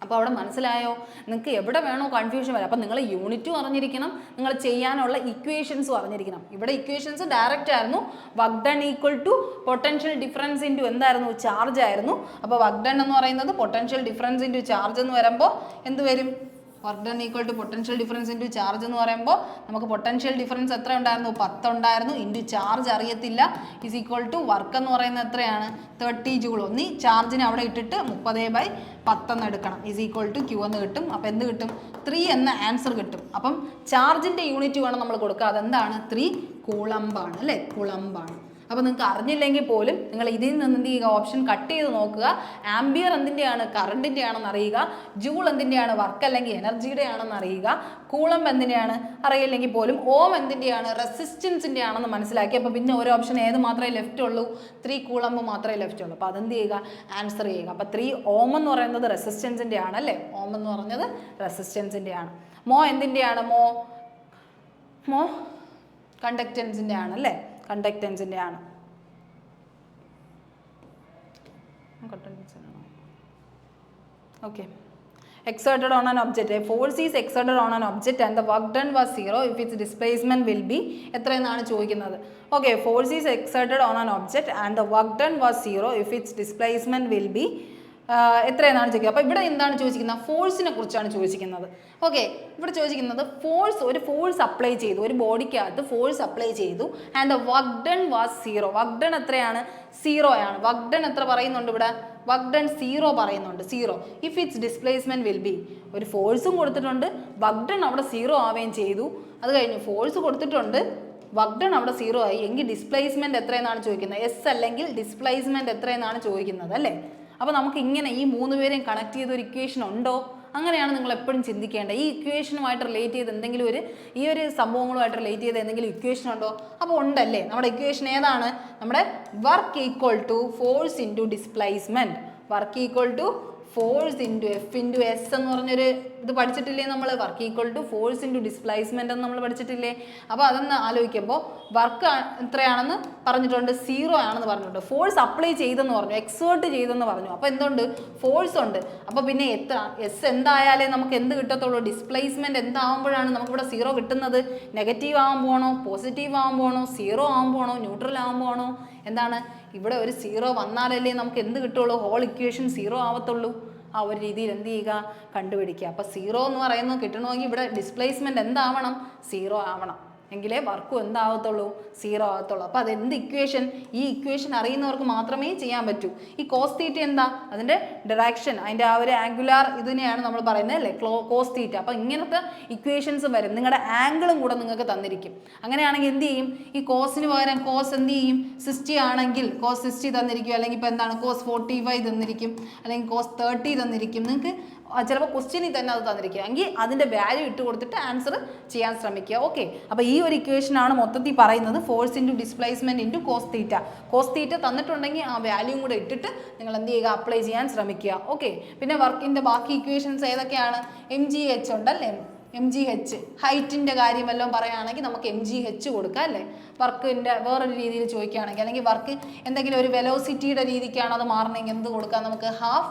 S1: അപ്പോൾ അവിടെ മനസ്സിലായോ നിങ്ങൾക്ക് എവിടെ വേണോ കൺഫ്യൂഷൻ വരാം. അപ്പോൾ നിങ്ങൾ യൂണിറ്റും അറിഞ്ഞിരിക്കണം നിങ്ങൾ ചെയ്യാനുള്ള ഇക്വേഷൻസും അറിഞ്ഞിരിക്കണം. ഇവിടെ ഇക്വേഷൻസ് ഡയറക്റ്റ് ആയിരുന്നു. Work done equal to potential difference into എന്തായിരുന്നു ചാർജ് ആയിരുന്നു. അപ്പോൾ വർക്ക് ഡൺ എന്ന് പറയുന്നത് പൊട്ടൻഷ്യൽ ഡിഫറൻസ് ഇൻറ്റു ചാർജ് എന്ന് വരുമ്പോൾ എന്ത് വരും work done equal to potential difference into charge എന്ന് പറയുമ്പോൾ നമുക്ക് പൊട്ടൻഷ്യൽ ഡിഫറൻസ് എത്ര ഉണ്ടായിരുന്നു 10 ഉണ്ടായിരുന്നു. ഇൻറ്റു ചാർജ് അറിയത്തില്ല ഈസ് ഈക്വൽ ടു വർക്ക് എന്ന് പറയുന്നത് എത്രയാണ് 30 ജൂൾ. ഒന്നി ചാർജിനെ അവിടെ ഇട്ടിട്ട് 30/10 എന്ന് എടുക്കണം ഈസ് ഈക്വൽ ടു ക്യൂ എന്ന് കിട്ടും. അപ്പോൾ എന്ത് കിട്ടും 3 എന്ന ആൻസർ കിട്ടും. അപ്പം ചാർജിൻ്റെ യൂണിറ്റ് വേണം നമ്മൾ കൊടുക്കുക. അതെന്താണ് 3 കൂളംബാണ് അല്ലേ കൂളംബാണ്. അപ്പോൾ നിങ്ങൾക്ക് അറിഞ്ഞില്ലെങ്കിൽ പോലും നിങ്ങൾ ഇതിൽ നിന്ന് എന്ത് ചെയ്യുക ഓപ്ഷൻ കട്ട് ചെയ്ത് നോക്കുക. ആംബിയർ എന്തിൻ്റെയാണ് കറണ്ടിൻ്റെ ആണെന്ന് അറിയുക. ജൂൾ എന്തിൻ്റെയാണ് വർക്ക് അല്ലെങ്കിൽ എനർജിയുടെ ആണെന്ന് അറിയുക. കൂളംബ് എന്തിൻ്റെയാണ് അറിയില്ലെങ്കിൽ പോലും ഓം എന്തിൻ്റെയാണ് റെസിസ്റ്റൻസിൻ്റെ ആണെന്ന് മനസ്സിലാക്കി. അപ്പോൾ പിന്നെ ഒരു ഓപ്ഷൻ ഏത് മാത്രമേ ലെഫ്റ്റ് ഉള്ളൂ 3 കൂളംബ് മാത്രമേ ലെഫ്റ്റ് ഉള്ളൂ. അപ്പോൾ അതെന്ത് ചെയ്യുക ആൻസർ ചെയ്യുക. അപ്പോൾ 3 ഓം എന്ന് പറയുന്നത് റെസിസ്റ്റൻസിൻ്റെ ആണ് അല്ലേ. ഓം എന്ന് പറഞ്ഞത് റെസിസ്റ്റൻസിൻ്റെ ആണ്. മോ എന്തിൻ്റെയാണ് മോ കണ്ടക്റ്റൻസിൻ്റെ ആണ് അല്ലേ കണ്ടക്റ്റൻസിൻ്റെ ആണ്. Okay exerted on an object. A force is exerted on an object and the work done was 0 if its displacement will be എത്രയെന്നാണ് ചോദിക്കുന്നത്. Okay force is exerted on an object and the work done was 0 if its displacement will be എത്രയെന്നാണ് ചോദിക്കുക. അപ്പോൾ ഇവിടെ എന്താണ് ചോദിച്ചിരിക്കുന്നത് ഫോഴ്സിനെ കുറിച്ചാണ് ചോദിച്ചിരിക്കുന്നത്. Okay ഇവിടെ ചോദിച്ചിരിക്കുന്നത് ഒരു ഫോഴ്സ് അപ്ലൈ ചെയ്തു ഒരു ബോഡിക്കകത്ത് ഫോഴ്സ് അപ്ലൈ ചെയ്തു and the work done was 0. Work done എത്രയാണ് 0 ആണ്. വർക്ക് ഡൺ എത്ര പറയുന്നുണ്ട് ഇവിടെ വർക്ക് ഡൺ 0 പറയുന്നുണ്ട് 0 if it's displacement will be. ഒരു ഫോഴ്സും കൊടുത്തിട്ടുണ്ട് വർക്ക് ഡൺ അവിടെ 0 ആവുകയും ചെയ്തു. അത് കഴിഞ്ഞ് ഫോഴ്സ് കൊടുത്തിട്ടുണ്ട് വർക്ക് ഡൺ അവിടെ 0 ആയി. എങ്കിൽ ഡിസ്പ്ലേസ്മെൻറ്റ് എത്രയെന്നാണ് ചോദിക്കുന്നത് എസ് അല്ലെങ്കിൽ ഡിസ്പ്ലേസ്മെൻറ്റ് എത്രയെന്നാണ് ചോദിക്കുന്നത് അല്ലേ. അപ്പോൾ നമുക്ക് ഇങ്ങനെ ഈ 3 പേരെയും കണക്ട് ചെയ്ത ഒരു ഇക്വേഷൻ ഉണ്ടോ അങ്ങനെയാണ് നിങ്ങൾ എപ്പോഴും ചിന്തിക്കേണ്ടത്. ഈ ഇക്വേഷനുമായിട്ട് റിലേറ്റ് ചെയ്ത് എന്തെങ്കിലും ഈ ഒരു സംഭവങ്ങളുമായിട്ട് റിലേറ്റ് ചെയ്ത് എന്തെങ്കിലും ഇക്വേഷൻ ഉണ്ടോ. അപ്പോൾ ഉണ്ടല്ലേ. നമ്മുടെ ഇക്വേഷൻ ഏതാണ് നമ്മുടെ work equal to force into displacement. Work equal to force into F into S എന്ന് പറഞ്ഞൊരു ഇത് പഠിച്ചിട്ടില്ലേ നമ്മൾ. Work equal to force into displacement എന്ന് നമ്മൾ പഠിച്ചിട്ടില്ലേ. അപ്പോൾ അതൊന്ന് ആലോചിക്കുമ്പോൾ വർക്ക് എത്രയാണെന്ന് പറഞ്ഞിട്ടുണ്ട് 0 ആണെന്ന് പറഞ്ഞിട്ടുണ്ട്. ഫോഴ്സ് അപ്ലൈ ചെയ്തെന്ന് പറഞ്ഞു എക്സേർട്ട് ചെയ്തെന്ന് പറഞ്ഞു. അപ്പോൾ എന്തുണ്ട് ഫോഴ്സ് ഉണ്ട്. അപ്പോൾ പിന്നെ എസ് എന്തായാലേ നമുക്ക് എന്ത് കിട്ടത്തുള്ളൂ ഡിസ്പ്ലേസ്മെൻറ്റ് എന്താകുമ്പോഴാണ് നമുക്കിവിടെ 0 കിട്ടുന്നത്. നെഗറ്റീവ് ആകുമ്പോഴാണോ പോസിറ്റീവ് ആകുമ്പോഴാണോ 0 ആകുമ്പോഴാണോ ന്യൂട്രൽ ആകുമ്പോഴാണോ എന്താണ് ഇവിടെ ഒരു 0 വന്നാലല്ലേ നമുക്ക് എന്ത് കിട്ടുള്ളൂ ഹോൾ ഇക്വേഷൻ 0 ആവത്തുള്ളൂ. ആ ഒരു രീതിയിൽ എന്ത് ചെയ്യുക കണ്ടുപിടിക്കുക. അപ്പോൾ 0 എന്ന് പറയുന്നത് കിട്ടണമെങ്കിൽ ഇവിടെ ഡിസ്പ്ലേസ്മെൻറ്റ് എന്താവണം 0 ആവണം. എങ്കിലേ വർക്കും എന്താകത്തുള്ളൂ, 0 ആകത്തുള്ളൂ. അപ്പോൾ അതെന്ത് ഇക്വേഷൻ? ഈ ഇക്വേഷൻ അറിയുന്നവർക്ക് മാത്രമേ ചെയ്യാൻ പറ്റൂ. ഈ കോസ് തീറ്റ എന്താ? അതിൻ്റെ ഡയറക്ഷൻ, അതിൻ്റെ ആ ഒരു ആംഗുലാർ ഇതിനെയാണ് നമ്മൾ പറയുന്നത് അല്ലേ, കോസ് തീറ്റ. അപ്പോൾ ഇങ്ങനത്തെ ഇക്വേഷൻസ് വരും. നിങ്ങളുടെ ആംഗിളും കൂടെ നിങ്ങൾക്ക് തന്നിരിക്കും. അങ്ങനെയാണെങ്കിൽ എന്ത് ചെയ്യും? ഈ കോസിന് പകരം കോസ് എന്ത് ചെയ്യും? 60 ആണെങ്കിൽ കോസ് 60 തന്നിരിക്കും, അല്ലെങ്കിൽ ഇപ്പോൾ എന്താണ് കോസ് 45 തന്നിരിക്കും, അല്ലെങ്കിൽ കോസ് 30 തന്നിരിക്കും. നിങ്ങൾക്ക് ചിലപ്പോൾ ക്വസ്റ്റ്യനിൽ തന്നെ അത് തന്നിരിക്കുക എങ്കിൽ അതിൻ്റെ വാല്യൂ ഇട്ട് കൊടുത്തിട്ട് ആൻസർ ചെയ്യാൻ ശ്രമിക്കുക. ഓക്കെ, അപ്പോൾ ഈ ഒരു ഇക്വേഷനാണ് മൊത്തത്തിൽ പറയുന്നത് force into displacement into cos theta. Cos theta തന്നിട്ടുണ്ടെങ്കിൽ ആ വാല്യൂയും കൂടെ ഇട്ടിട്ട് നിങ്ങൾ എന്ത് ചെയ്യുക? അപ്ലൈ ചെയ്യാൻ ശ്രമിക്കുക. ഓക്കെ, പിന്നെ വർക്കിൻ്റെ ബാക്കി ഇക്വേഷൻസ് ഏതൊക്കെയാണ്? MGH ഉണ്ടല്ലേ, MGH ഹൈറ്റിൻ്റെ കാര്യം വല്ലതും പറയുകയാണെങ്കിൽ നമുക്ക് MGH കൊടുക്കാം അല്ലേ. വർക്കിൻ്റെ വേറൊരു രീതിയിൽ ചോദിക്കുകയാണെങ്കിൽ, അല്ലെങ്കിൽ വർക്ക് എന്തെങ്കിലും ഒരു വെലോസിറ്റിയുടെ രീതിക്കാണ് അത് മാറണമെങ്കിൽ എന്ത് കൊടുക്കാം? നമുക്ക് ½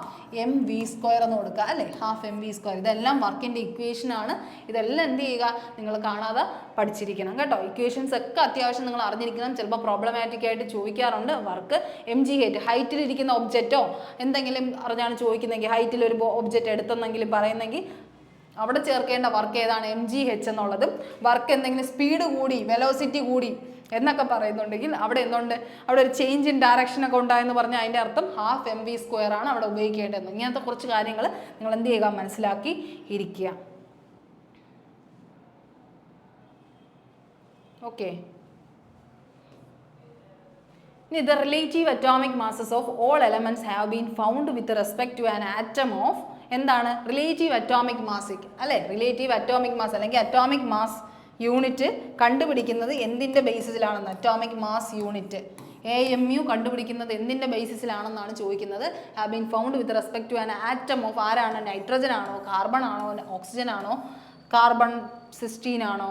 S1: mv² എന്ന് കൊടുക്കുക അല്ലേ, ½ mv². ഇതെല്ലാം വർക്കിൻ്റെ ഇക്വേഷനാണ്. ഇതെല്ലാം എന്ത് ചെയ്യുക? നിങ്ങൾ കാണാതെ പഠിച്ചിരിക്കണം കേട്ടോ. ഇക്വേഷൻസ് ഒക്കെ അത്യാവശ്യം നിങ്ങൾ അറിഞ്ഞിരിക്കണം. ചിലപ്പോൾ പ്രോബ്ലമാറ്റിക് ആയിട്ട് ചോദിക്കാറുണ്ട്. വർക്ക് MGH ഹൈറ്റിലിരിക്കുന്ന ഒബ്ജക്റ്റോ എന്തെങ്കിലും അറിഞ്ഞാണ് ചോദിക്കുന്നതെങ്കിൽ, ഹൈറ്റിൽ ഒരു ഒബ്ജക്റ്റ് എടുത്തെന്നെങ്കിലും പറയുന്നെങ്കിൽ അവിടെ ചേർക്കേണ്ട വർക്ക് ഏതാണ്? MGH എന്നുള്ളത്. വർക്ക് എന്തെങ്കിലും സ്പീഡ് കൂടി, വെലോസിറ്റി കൂടി എന്നൊക്കെ പറയുന്നുണ്ടെങ്കിൽ അവിടെ എന്തുണ്ട്? അവിടെ ഒരു ചേഞ്ച് ഇൻ ഡയറക്ഷൻ ഒക്കെ ഉണ്ടായെന്ന് പറഞ്ഞാൽ അതിൻ്റെ അർത്ഥം ½ mv² ആണ് അവിടെ ഉപയോഗിക്കേണ്ടത്. ഇങ്ങനത്തെ കുറച്ച് കാര്യങ്ങൾ നിങ്ങൾ എന്ത് ചെയ്യുക? മനസ്സിലാക്കി ഇരിക്കുക. ഓക്കെ, ഇനി the relative atomic masses of all elements have been found with respect to an atom of എന്താണ്? റിലേറ്റീവ് അറ്റോമിക് മാസ് അല്ലേ. റിലേറ്റീവ് അറ്റോമിക് മാസ് അല്ലെങ്കിൽ അറ്റോമിക് മാസ് യൂണിറ്റ് കണ്ടുപിടിക്കുന്നത് എന്തിൻ്റെ ബേസിസിലാണെന്ന്? അറ്റോമിക് മാസ് യൂണിറ്റ് AMU കണ്ടുപിടിക്കുന്നത് എന്തിൻ്റെ ബേസിസിലാണെന്നാണ് ചോദിക്കുന്നത്. Have been found with respect to an atom of ആരാണ്? നൈട്രജൻ ആണോ, കാർബൺ ആണോ, ഓക്സിജൻ ആണോ, കാർബൺ 16 ആണോ,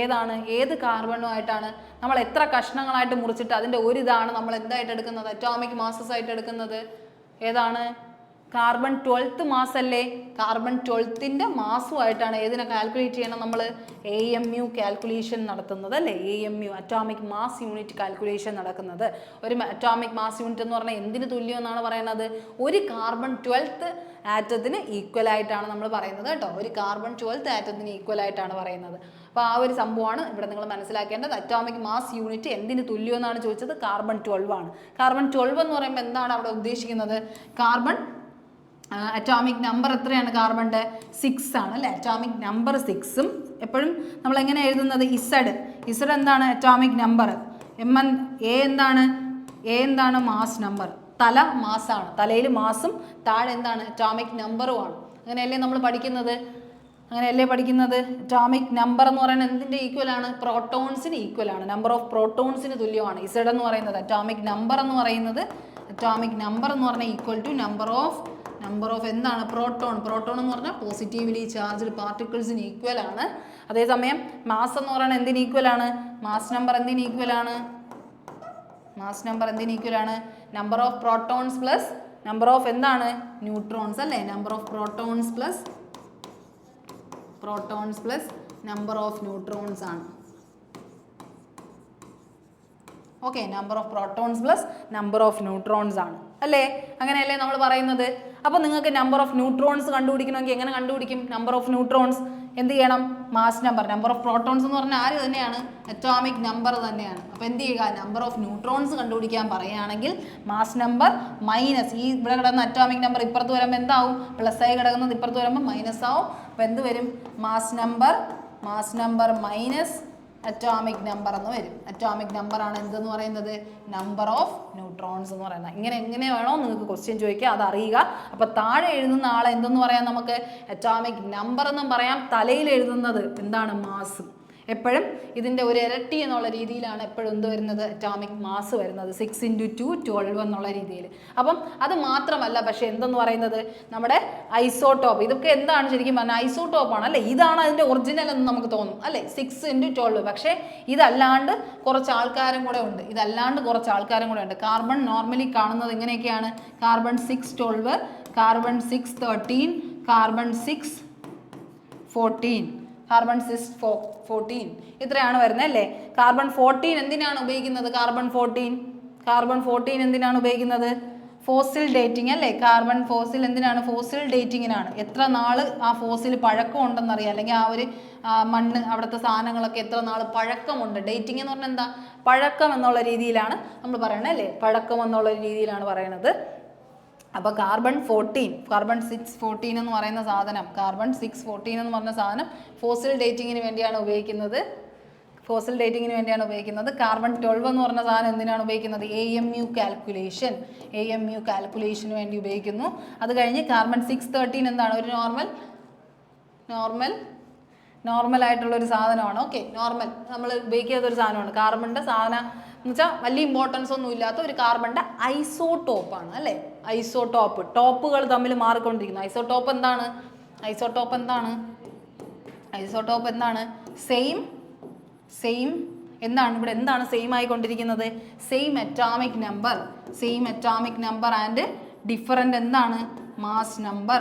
S1: ഏതാണ്? ഏത് കാർബണുമായിട്ടാണ്? നമ്മൾ എത്ര കഷ്ണങ്ങളായിട്ട് മുറിച്ചിട്ട് അതിൻ്റെ ഒരു ഇതാണ് നമ്മൾ എന്തായിട്ട് എടുക്കുന്നത്? അറ്റോമിക് മാസസ് ആയിട്ട് എടുക്കുന്നത്. ഏതാണ്? കാർബൺ 12th മാസ് അല്ലേ. കാർബൺ 12th മാസുമായിട്ടാണ് ഏതിനെ കാൽക്കുലേറ്റ് ചെയ്യണം? നമ്മൾ AMU കാൽക്കുലേഷൻ നടത്തുന്നത് അല്ലേ. AMU atomic mass unit calculation നടക്കുന്നത്. ഒരു അറ്റോമിക് മാസ് യൂണിറ്റ് എന്ന് പറഞ്ഞാൽ എന്തിന് തുല്യം എന്നാണ് പറയുന്നത്? ഒരു കാർബൺ 12th ആറ്റത്തിന് ഈക്വൽ ആയിട്ടാണ് നമ്മൾ പറയുന്നത് കേട്ടോ. ഒരു കാർബൺ 12th ആറ്റത്തിന് ഈക്വൽ ആയിട്ടാണ് പറയുന്നത്. അപ്പോൾ ആ ഒരു സംഭവമാണ് ഇവിടെ നിങ്ങൾ മനസ്സിലാക്കേണ്ടത്. അറ്റോമിക് മാസ് യൂണിറ്റ് എന്തിന് തുല്യം എന്നാണ് ചോദിച്ചത്? കാർബൺ 12 ആണ്. കാർബൺ 12 എന്ന് പറയുമ്പോൾ എന്താണ് അവിടെ ഉദ്ദേശിക്കുന്നത്? കാർബൺ അറ്റോമിക് നമ്പർ എത്രയാണ്? കാർബണിൻ്റെ 6 ആണ് അല്ലേ. അറ്റോമിക് നമ്പർ 6ഉം എപ്പോഴും നമ്മൾ എങ്ങനെ എഴുതുന്നത്? ഇസഡ് എന്താണ്? Atomic number. എന്താണ്? എന്താണ്? Mass number. തല മാസാണ്. തലയിൽ മാസും താഴെ എന്താണ്? അറ്റോമിക് നമ്പറുമാണ്. അങ്ങനെയല്ലേ നമ്മൾ പഠിക്കുന്നത്? അറ്റോമിക് നമ്പർ എന്ന് പറയുന്നത് എന്തിൻ്റെ ഈക്വലാണ്? പ്രോട്ടോൺസിന് ഈക്വലാണ്. നമ്പർ ഓഫ് പ്രോട്ടോൺസിന് തുല്യമാണ് ഇസഡ് എന്ന് പറയുന്നത്. അറ്റോമിക് നമ്പർ എന്ന് പറഞ്ഞാൽ ഈക്വൽ ടു നമ്പർ ഓഫ് എന്താണ്? പ്രോട്ടോൺ എന്ന് പറഞ്ഞാൽ പോസിറ്റീവ്ലി ചാർജ്ഡ് പാർട്ടിക്കിൾസിന് ഈക്വൽ ആണ്. അതേസമയം മാസ് എന്ന് പറയുന്നത് എന്തിന് ഈക്വൽ ആണ്? മാസ് നമ്പർ എന്തിന് ഈക്വൽ ആണ്? Number of protons plus number of എന്താണ്? ന്യൂട്രോൺസ് അല്ലേ. Number of protons plus number of neutrons ആണ്. Okay, number of protons plus number of neutrons ആണ് അല്ലേ. അങ്ങനെയല്ലേ നമ്മൾ പറയുന്നത്. അപ്പോൾ നിങ്ങൾക്ക് നമ്പർ ഓഫ് ന്യൂട്രോൺസ് കണ്ടുപിടിക്കണമെങ്കിൽ എങ്ങനെ കണ്ടുപിടിക്കും? നമ്പർ ഓഫ് ന്യൂട്രോൺസ് എന്ത് ചെയ്യണം? Mass number. Number of protons എന്ന് പറഞ്ഞാൽ ആര് തന്നെയാണ്? അറ്റോമിക് നമ്പർ തന്നെയാണ്. അപ്പോൾ എന്ത് ചെയ്യുക? നമ്പർ ഓഫ് ന്യൂട്രോൺസ് കണ്ടുപിടിക്കാൻ പറയുകയാണെങ്കിൽ മാസ് നമ്പർ മൈനസ് ഈ ഇവിടെ കിടക്കുന്ന അറ്റോമിക് നമ്പർ ഇപ്പുറത്ത് വരുമ്പോൾ എന്താവും? പ്ലസ് ആയി കിടക്കുന്നത് ഇപ്പുറത്ത് വരുമ്പോൾ മൈനസ് ആവും. അപ്പോൾ എന്ത് വരും? Mass number minus atomic number എന്ന് വരും. അറ്റോമിക് നമ്പർ ആണ് എന്തെന്ന് പറയുന്നത്? നമ്പർ ഓഫ് ന്യൂട്രോൺസ് എന്ന് പറയുന്നത്. എങ്ങനെ വേണോ നിങ്ങൾക്ക് ക്വസ്റ്റ്യൻ ചോദിക്കുക, അത് അറിയുക. അപ്പോൾ താഴെ എഴുതുന്ന ആളെ എന്തെന്ന് പറയാം? നമുക്ക് അറ്റോമിക് നമ്പർ എന്നും പറയാം. തലയിൽ എഴുതുന്നത് എന്താണ്? മാസ്. എപ്പോഴും ഇതിൻ്റെ ഒരു ഇരട്ടി എന്നുള്ള രീതിയിലാണ് എപ്പോഴും എന്ത് വരുന്നത്? അറ്റോമിക് മാസ് വരുന്നത്. 6 × 2 12 എന്നുള്ള രീതിയിൽ. അപ്പം അത് മാത്രമല്ല, പക്ഷേ എന്തെന്ന് പറയുന്നത്? നമ്മുടെ ഐസോടോപ്പ്. ഇതൊക്കെ എന്താണ് ശരിക്കും പറഞ്ഞാൽ? ഐസോടോപ്പാണ് അല്ലേ. ഇതാണ് അതിൻ്റെ ഒറിജിനൽ എന്ന് നമുക്ക് തോന്നും അല്ലേ, 6 × 12. പക്ഷേ ഇതല്ലാണ്ട് കുറച്ച് ആൾക്കാരും കൂടെ ഉണ്ട്. കാർബൺ നോർമലി കാണുന്നത് എങ്ങനെയൊക്കെയാണ്? കാർബൺ 612, കാർബൺ 613, കാർബൺ 614, കാർബൺ 614 ഇത്രയാണ് വരുന്നത് അല്ലേ. കാർബൺ 14 എന്തിനാണ് ഉപയോഗിക്കുന്നത്? കാർബൺ 14 എന്തിനാണ് ഉപയോഗിക്കുന്നത്? ഫോസിൽ ഡേറ്റിംഗ് അല്ലേ? കാർബൺ ഫോസിൽ എന്തിനാണ്? ഫോസിൽ ഡേറ്റിങ്ങിനാണ്. എത്ര നാൾ ആ ഫോസിൽ പഴക്കം ഉണ്ടെന്നറിയാം, അല്ലെങ്കിൽ ആ ഒരു മണ്ണ് അവിടുത്തെ സാധനങ്ങളൊക്കെ എത്ര നാൾ പഴക്കമുണ്ട്. ഡേറ്റിംഗ് എന്ന് പറഞ്ഞാൽ എന്താ? പഴക്കം എന്നുള്ള രീതിയിലാണ് നമ്മൾ പറയണത് അല്ലേ? പഴക്കം എന്നുള്ള രീതിയിലാണ് പറയണത്. അപ്പോൾ കാർബൺ 614 എന്ന് പറയുന്ന സാധനം, കാർബൺ 614 എന്ന് പറഞ്ഞ സാധനം ഫോസിൽ ഡേറ്റിങ്ങിന് വേണ്ടിയാണ് ഉപയോഗിക്കുന്നത്. കാർബൺ 12 എന്ന് പറഞ്ഞ സാധനം എന്തിനാണ് ഉപയോഗിക്കുന്നത്? AMU കാൽക്കുലേഷന് വേണ്ടി ഉപയോഗിക്കുന്നു. അത് കഴിഞ്ഞ് കാർബൺ 613 എന്താണ്? ഒരു നോർമൽ ആയിട്ടുള്ള ഒരു സാധനമാണ്. ഓക്കെ, നോർമൽ നമ്മൾ ഉപയോഗിക്കാത്ത ഒരു സാധനമാണ്. കാർബണിൻ്റെ സാധനം എന്ന് വെച്ചാൽ വലിയ ഇമ്പോർട്ടൻസ് ഒന്നും ഇല്ലാത്ത ഒരു കാർബണിൻ്റെ ഐസോടോപ്പാണ് അല്ലേ? ടോപ്പുകൾ തമ്മിൽ മാറിക്കൊണ്ടിരിക്കുന്നു. ഐസോടോപ്പ് എന്താണ്? സെയിം എന്താണ് ഇവിടെ? എന്താണ് സെയിം ആയിക്കൊണ്ടിരിക്കുന്നത്? Same atomic number and different എന്താണ്? Mass number.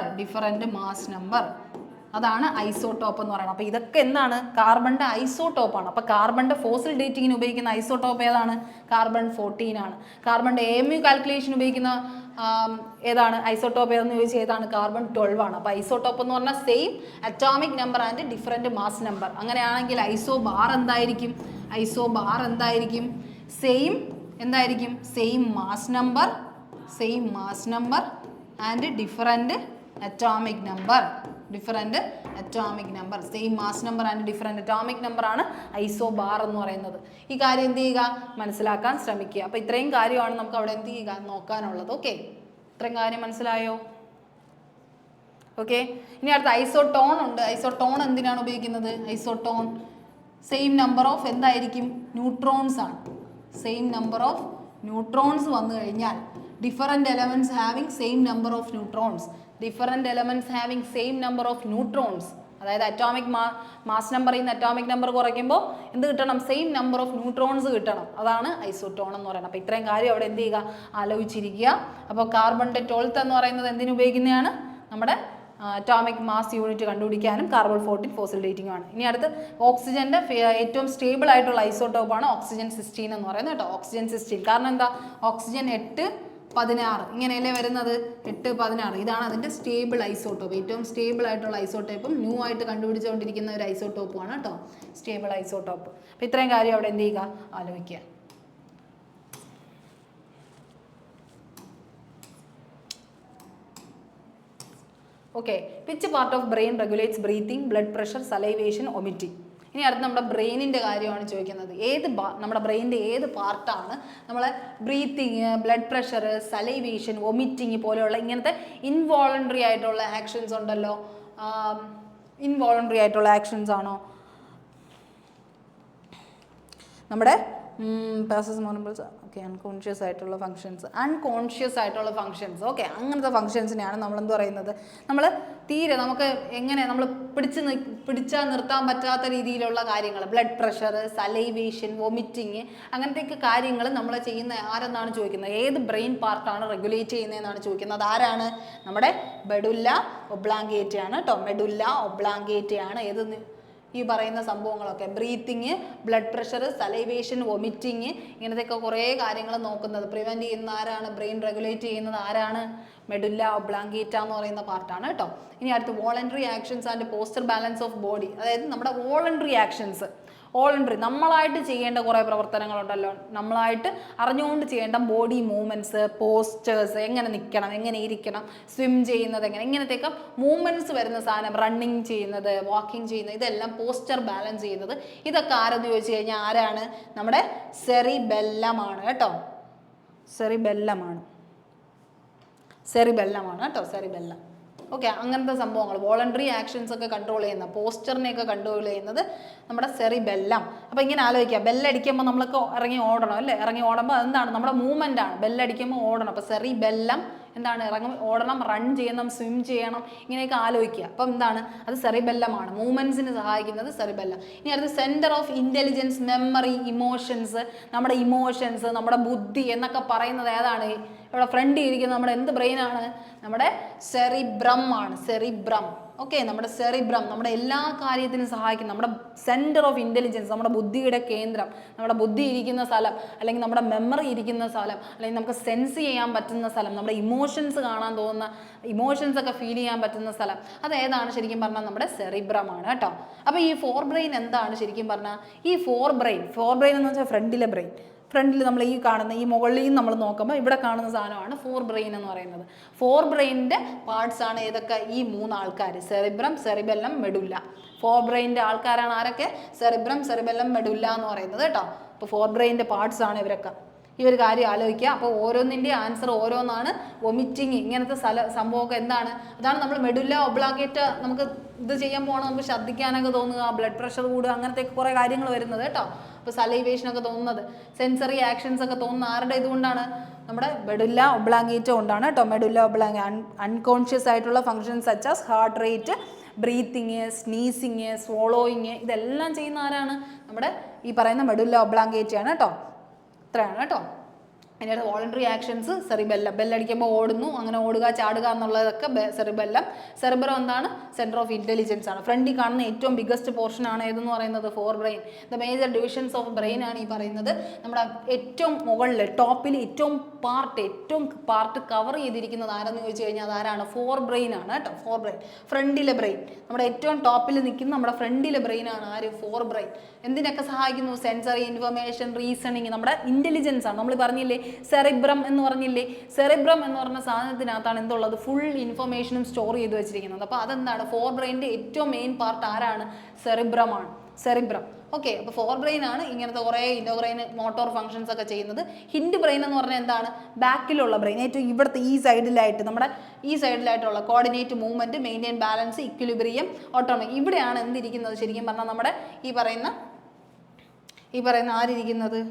S1: അതാണ് ഐസോടോപ്പ് എന്ന് പറയുന്നത്. അപ്പോൾ ഇതൊക്കെ എന്താണ്? കാർബണിൻ്റെ ഐസോടോപ്പാണ്. അപ്പോൾ കാർബണിൻ്റെ ഫോസിൽ ഡേറ്റിങ്ങിന് ഉപയോഗിക്കുന്ന ഐസോടോപ്പ് ഏതാണ്? കാർബൺ 14 ആണ്. കാർബണിൻ്റെ AMU കാൽക്കുലേഷൻ ഉപയോഗിക്കുന്ന ഏതാണ്? ഐസോടോപ്പ് ഏതെന്ന് ചോദിച്ചാൽ ഏതാണ്? കാർബൺ 12 ആണ്. അപ്പോൾ ഐസോടോപ്പ് എന്ന് പറഞ്ഞാൽ same atomic number and different mass number. അങ്ങനെയാണെങ്കിൽ ഐസോ ബാർ എന്തായിരിക്കും? Same mass number and different atomic number. Same mass number and different atomic number ആണ് ഐസോ ബാർ എന്ന് പറയുന്നത്. ഈ കാര്യം എന്ത് ചെയ്യുക? മനസ്സിലാക്കാൻ ശ്രമിക്കുക. അപ്പോൾ ഇത്രയും കാര്യമാണ് നമുക്ക് അവിടെ എന്ത് ചെയ്യുക? നോക്കാനുള്ളത്. ഓക്കെ, ഇത്രയും കാര്യം മനസ്സിലായോ? ഓക്കെ, ഇനി അടുത്ത ഐസോട്ടോൺ ഉണ്ട്. ഐസോട്ടോൺ എന്തിനാണ് ഉപയോഗിക്കുന്നത്? ഐസോട്ടോൺ സെയിം നമ്പർ ഓഫ് എന്തായിരിക്കും? ന്യൂട്രോൺസ് ആണ്. സെയിം നമ്പർ ഓഫ് ന്യൂട്രോൺസ് വന്നു കഴിഞ്ഞാൽ different elements having same number of neutrons. അതായത് അറ്റോമിക് മാസ് നമ്പറിൽ നിന്ന് അറ്റോമിക് നമ്പർ കുറയ്ക്കുമ്പോൾ എന്ത് കിട്ടണം? സെയിം നമ്പർ ഓഫ് ന്യൂട്രോൺസ് കിട്ടണം. അതാണ് ഐസോട്ടോൺ എന്ന് പറയുന്നത്. അപ്പോൾ ഇത്രയും കാര്യം അവിടെ എന്ത് ചെയ്യുക? ആലോചിച്ചിരിക്കുക. അപ്പോൾ കാർബണിൻ്റെ 12 എന്ന് പറയുന്നത് എന്തിനു ഉപയോഗിക്കുന്നതാണ്? നമ്മുടെ അറ്റോമിക് മാസ് യൂണിറ്റ് കണ്ടുപിടിക്കാനും. കാർബൺ 14 ഫോസിൽ ഡേറ്റിംഗ് ആണ്. ഇനി അടുത്ത് ഓക്സിജൻ്റെ ഏറ്റവും സ്റ്റേബിൾ ആയിട്ടുള്ള ഐസോട്ടോപ്പാണ് ഓക്സിജൻ 16 എന്ന് പറയുന്നത് കേട്ടോ. ഓക്സിജൻ 16 കാരണം എന്താ? ഓക്സിജൻ 8-16 ഇങ്ങനെയല്ലേ വരുന്നത്? 8-16 ഇതാണ് അതിൻ്റെ സ്റ്റേബിൾ ഐസോട്ടോപ്പ്. ഏറ്റവും സ്റ്റേബിൾ ആയിട്ടുള്ള ഐസോട്ടോപ്പും ന്യൂ ആയിട്ട് കണ്ടുപിടിച്ചുകൊണ്ടിരിക്കുന്ന ഒരു ഐസോട്ടോപ്പുമാണ് കേട്ടോ സ്റ്റേബിൾ ഐസോട്ടോപ്പ്. അപ്പോൾ ഇത്രയും കാര്യം അവിടെ എന്ത് ചെയ്യുക? ആലോചിക്കുക. Okay, which part of brain regulates breathing, blood pressure, salivation, vomiting? ഇനി അടുത്ത് നമ്മുടെ ബ്രെയിനിൻ്റെ കാര്യമാണ് ചോദിക്കുന്നത്. നമ്മുടെ ബ്രെയിനിൻ്റെ ഏത് പാർട്ടാണ് നമ്മളെ breathing, blood pressure, salivation, vomiting പോലെയുള്ള ഇങ്ങനത്തെ ഇൻവോളണ്ടറി ആയിട്ടുള്ള ആക്ഷൻസ് ഉണ്ടല്ലോ, ഇൻവോളണ്ടറി ആയിട്ടുള്ള ആക്ഷൻസ് ആണോ? നമ്മുടെ ഓക്കെ, അൺകോൺഷ്യസ് ആയിട്ടുള്ള ഫങ്ഷൻസ് ഓക്കെ, അങ്ങനത്തെ ഫങ്ഷൻസിനെയാണ് നമ്മളെന്ത് പറയുന്നത്? നമ്മൾ തീരെ നമുക്ക് എങ്ങനെ നമ്മൾ പിടിച്ചാൽ നിർത്താൻ പറ്റാത്ത രീതിയിലുള്ള കാര്യങ്ങൾ, ബ്ലഡ് പ്രഷർ, സലൈവേഷൻ, വൊമിറ്റിങ്, അങ്ങനത്തെയൊക്കെ കാര്യങ്ങൾ നമ്മൾ ചെയ്യുന്ന ആരെന്നാണ് ചോദിക്കുന്നത്? ഏത് ബ്രെയിൻ പാർട്ടാണ് റെഗുലേറ്റ് ചെയ്യുന്നതെന്നാണ് ചോദിക്കുന്നത്. ആരാണ്? നമ്മുടെ മെഡുല്ല ഒബ്ലാങ്കേറ്റ ആണ് കേട്ടോ. മെഡുല്ല ഒബ്ലാങ്കേറ്റ ആണ് ഏത് ഈ പറയുന്ന സംഭവങ്ങളൊക്കെ, breathing, blood pressure, salivation, vomiting, ഇങ്ങനത്തെയൊക്കെ കുറേ കാര്യങ്ങൾ നോക്കുന്നത്, പ്രിവെൻറ്റ് ചെയ്യുന്ന ആരാണ്? ബ്രെയിൻ റെഗുലേറ്റ് ചെയ്യുന്നത് ആരാണ്? മെഡുല്ല ഒബ്ലാങ്കേറ്റ എന്ന് പറയുന്ന പാർട്ടാണ് കേട്ടോ. ഇനി അടുത്ത് voluntary actions and poster balance of body. അതായത് നമ്മുടെ വോളണ്ടറി ആക്ഷൻസ്, നമ്മളായിട്ട് ചെയ്യേണ്ട കുറേ പ്രവർത്തനങ്ങളുണ്ടല്ലോ, നമ്മളായിട്ട് അറിഞ്ഞുകൊണ്ട് ചെയ്യേണ്ട ബോഡി മൂവ്മെൻറ്റ്സ്, പോസ്റ്റേഴ്സ്, എങ്ങനെ നിൽക്കണം, എങ്ങനെ ഇരിക്കണം, സ്വിം ചെയ്യുന്നത് എങ്ങനെ, ഇങ്ങനത്തെയൊക്കെ മൂവ്മെൻറ്റ്സ് വരുന്ന സാധനം, റണ്ണിങ് ചെയ്യുന്നത്, വാക്കിംഗ് ചെയ്യുന്നത്, ഇതെല്ലാം പോസ്റ്റർ ബാലൻസ് ചെയ്യുന്നത്. ഇതൊക്കെ ആരെന്ന് ചോദിച്ചു കഴിഞ്ഞാൽ ആരാണ്? നമ്മുടെ സെറിബെല്ലമാണ് കേട്ടോ. സെറിബെല്ലമാണ് കേട്ടോ, സെറിബെല്ലം. ഓക്കെ, അങ്ങനത്തെ സംഭവങ്ങൾ, വോളണ്ടറി ആക്ഷൻസ് ഒക്കെ കൺട്രോൾ ചെയ്യുന്ന, പോസ്റ്ററിനെയൊക്കെ കൺട്രോൾ ചെയ്യുന്നത് നമ്മുടെ സെറിബെല്ലം. അപ്പോൾ ഇങ്ങനെ ആലോചിക്കുക, ബെല്ലടിക്കുമ്പോൾ നമ്മളൊക്കെ ഇറങ്ങി ഓടണം അല്ലേ? ഇറങ്ങി ഓടുമ്പോൾ അതെന്താണ്? നമ്മുടെ മൂവ്മെൻ്റ് ആണ്. ബെല്ലടിക്കുമ്പോൾ ഓടണം. അപ്പോൾ സെറിബെല്ലം എന്താണ്? ഇറങ്ങി ഓടണം, റൺ ചെയ്യണം, സ്വിം ചെയ്യണം, ഇങ്ങനെയൊക്കെ ആലോചിക്കുക. അപ്പം എന്താണ്? അത് സെറിബെല്ലമാണ്. മൂവ്മെൻറ്റ്സിന് സഹായിക്കുന്നത് സെറിബെല്ലം. ഇനി അടുത്ത് centre of intelligence, memory, emotions, നമ്മുടെ ഇമോഷൻസ്, നമ്മുടെ ബുദ്ധി എന്നൊക്കെ പറയുന്നത് ഏതാണ്? ഇവിടെ ഫ്രണ്ട് ഇരിക്കുന്നത് നമ്മുടെ എന്ത് ബ്രെയിനാണ്? നമ്മുടെ സെറിബ്രം ആണ്. ഓക്കെ, നമ്മുടെ സെറിബ്രം നമ്മുടെ എല്ലാ കാര്യത്തിനും സഹായിക്കും, നമ്മുടെ സെൻറ്റർ ഓഫ് ഇൻ്റലിജൻസ്, നമ്മുടെ ബുദ്ധിയുടെ കേന്ദ്രം, നമ്മുടെ ബുദ്ധി ഇരിക്കുന്ന സ്ഥലം, അല്ലെങ്കിൽ നമ്മുടെ മെമ്മറി ഇരിക്കുന്ന സ്ഥലം, അല്ലെങ്കിൽ നമുക്ക് സെൻസ് ചെയ്യാൻ പറ്റുന്ന സ്ഥലം, നമ്മുടെ ഇമോഷൻസ് കാണാൻ തോന്നുന്ന ഇമോഷൻസ് ഒക്കെ ഫീൽ ചെയ്യാൻ പറ്റുന്ന സ്ഥലം, അത് ഏതാണ് ശരിക്കും പറഞ്ഞാൽ നമ്മുടെ സെറിബ്രമാണ് കേട്ടോ. അപ്പോൾ ഈ ഫോർ ബ്രെയിൻ എന്താണ് ശരിക്കും പറഞ്ഞാൽ? ഈ ഫോർ ബ്രെയിൻ എന്ന് വെച്ചാൽ ഫ്രണ്ടിലെ ബ്രെയിൻ, ഫ്രണ്ടിൽ നമ്മൾ ഈ കാണുന്ന ഈ മുകളിൽ നമ്മൾ നോക്കുമ്പോൾ ഇവിടെ കാണുന്ന സാധനമാണ് ഫോർ ബ്രെയിൻ എന്ന് പറയുന്നത്. ഫോർ ബ്രെയിനിൻ്റെ പാർട്സ് ആണ് ഏതൊക്കെ? ഈ 3 ആൾക്കാർ, സെറിബ്രം, സെറിബെല്ലം, മെഡുല്ല. ഫോർ ബ്രെയിനിൻ്റെ ആൾക്കാരാണ് ആരൊക്കെ? സെറിബ്രം, സെറിബെല്ലം, മെഡുല്ല എന്ന് പറയുന്നത് കേട്ടോ. അപ്പോൾ ഫോർ ബ്രെയിനിൻ്റെ പാർട്സ് ആണ് ഇവരൊക്കെ. ഈ ഒരു കാര്യം ആലോചിക്കുക. അപ്പോൾ ഓരോന്നിൻ്റെ ആൻസർ ഓരോന്നാണ്. വൊമിറ്റിങ് ഇങ്ങനത്തെ സംഭവമൊക്കെ എന്താണ്? അതാണ് നമ്മൾ മെഡുല്ല ഒബ്ലാങ്കേറ്റ നമുക്ക് ഇത് ചെയ്യാൻ പോകണം, നമുക്ക് ശ്രദ്ധിക്കാനൊക്കെ തോന്നുക, ബ്ലഡ് പ്രഷർ കൂടുക, അങ്ങനത്തെ കുറേ കാര്യങ്ങൾ വരുന്നത് കേട്ടോ. അപ്പോൾ സലൈവേഷനൊക്കെ തോന്നുന്നത്, സെൻസറി ആക്ഷൻസ് ഒക്കെ തോന്നുന്ന ആരുടെ ഇതുകൊണ്ടാണ്? നമ്മുടെ മെഡുല്ല ഒബ്ലാങ്കേറ്റ കൊണ്ടാണ് കേട്ടോ. മെഡുല്ല ഒബ്ലാങ്കേറ്റ അൺകോൺഷ്യസ് ആയിട്ടുള്ള functions such as heart rate, breathing, sneezing, സ്വോളോയിങ്, ഇതെല്ലാം ചെയ്യുന്ന ആരാണ്? നമ്മുടെ ഈ പറയുന്ന മെഡുല്ല ഒബ്ലാങ്കേറ്റയാണ് കേട്ടോ. ഇത്രയാണ് കേട്ടോ. അതിൻ്റെ വോളണ്ടറി ആക്ഷൻസ് സെറിബെല്ലം, ബെല്ലടിക്കുമ്പോൾ ഓടുന്നു, അങ്ങനെ ഓടുക, ചാടുക എന്നുള്ളതൊക്കെ സെറിബെല്ലം. സെറിബ്രം എന്താണ്? സെൻറ്റർ ഓഫ് ഇൻ്റലിജൻസ് ആണ്. ഫ്രണ്ടിൽ കാണുന്ന ഏറ്റവും ബിഗസ്റ്റ് പോർഷൻ ആണ് ഏതെന്ന് പറയുന്നത്? Forebrain. The major divisions of brain ആണ് ഈ പറയുന്നത്. നമ്മുടെ ഏറ്റവും മുകളിൽ ടോപ്പിൽ ഏറ്റവും പാർട്ട് കവർ ചെയ്തിരിക്കുന്നത് ആരെന്ന് ചോദിച്ചു കഴിഞ്ഞാൽ അതാരാണ്? ഫോർ ബ്രെയിൻ ആണ് കേട്ടോ. ഫോർ ബ്രെയിൻ, ഫ്രണ്ടിലെ ബ്രെയിൻ, നമ്മുടെ ഏറ്റവും ടോപ്പിൽ നിൽക്കുന്ന നമ്മുടെ ഫ്രണ്ടിലെ ബ്രെയിൻ ആണ് ആര്? Forebrain. എന്തിനൊക്കെ സഹായിക്കുന്നു? സെൻസറി, ഇൻഫർമേഷൻ, റീസണിങ്, നമ്മുടെ ഇൻ്റലിജൻസ് ആണ്. നമ്മൾ പറഞ്ഞില്ലേ സെറിബ്രം എന്ന് പറഞ്ഞില്ലേ? സെറിബ്രം എന്ന് പറഞ്ഞ സാധനത്തിനകത്താണ് എന്തുള്ളത്? ഫുൾ ഇൻഫർമേഷനും സ്റ്റോർ ചെയ്ത് വെച്ചിരിക്കുന്നത്. അപ്പോൾ അതെന്താണ്? ഫോർ ബ്രെയിനിൻ്റെ ഏറ്റവും മെയിൻ പാർട്ട് ആരാണ്? സെറിബ്രമാണ്. സെറിബ്രം. ഓക്കെ, അപ്പോൾ ഫോർ ബ്രെയിൻ ആണ് ഇങ്ങനത്തെ കുറേ ഇൻഡോക്രൈൻ മോട്ടോർ ഫങ്ഷൻസ് ഒക്കെ ചെയ്യുന്നത്. ഹിൻഡ് ബ്രെയിൻ എന്ന് പറഞ്ഞാൽ എന്താണ്? ബാക്കിലുള്ള ബ്രെയിൻ, ഏറ്റവും ഇവിടുത്തെ ഈ സൈഡിലായിട്ട്, നമ്മുടെ ഈ സൈഡിലായിട്ടുള്ള coordinate movement, maintain balance, equilibrium, autonomy, ഇവിടെയാണ് എന്തിരിക്കുന്നത് ശരിക്കും പറഞ്ഞാൽ? നമ്മുടെ ഈ പറയുന്ന ആരിരിക്കുന്നത്?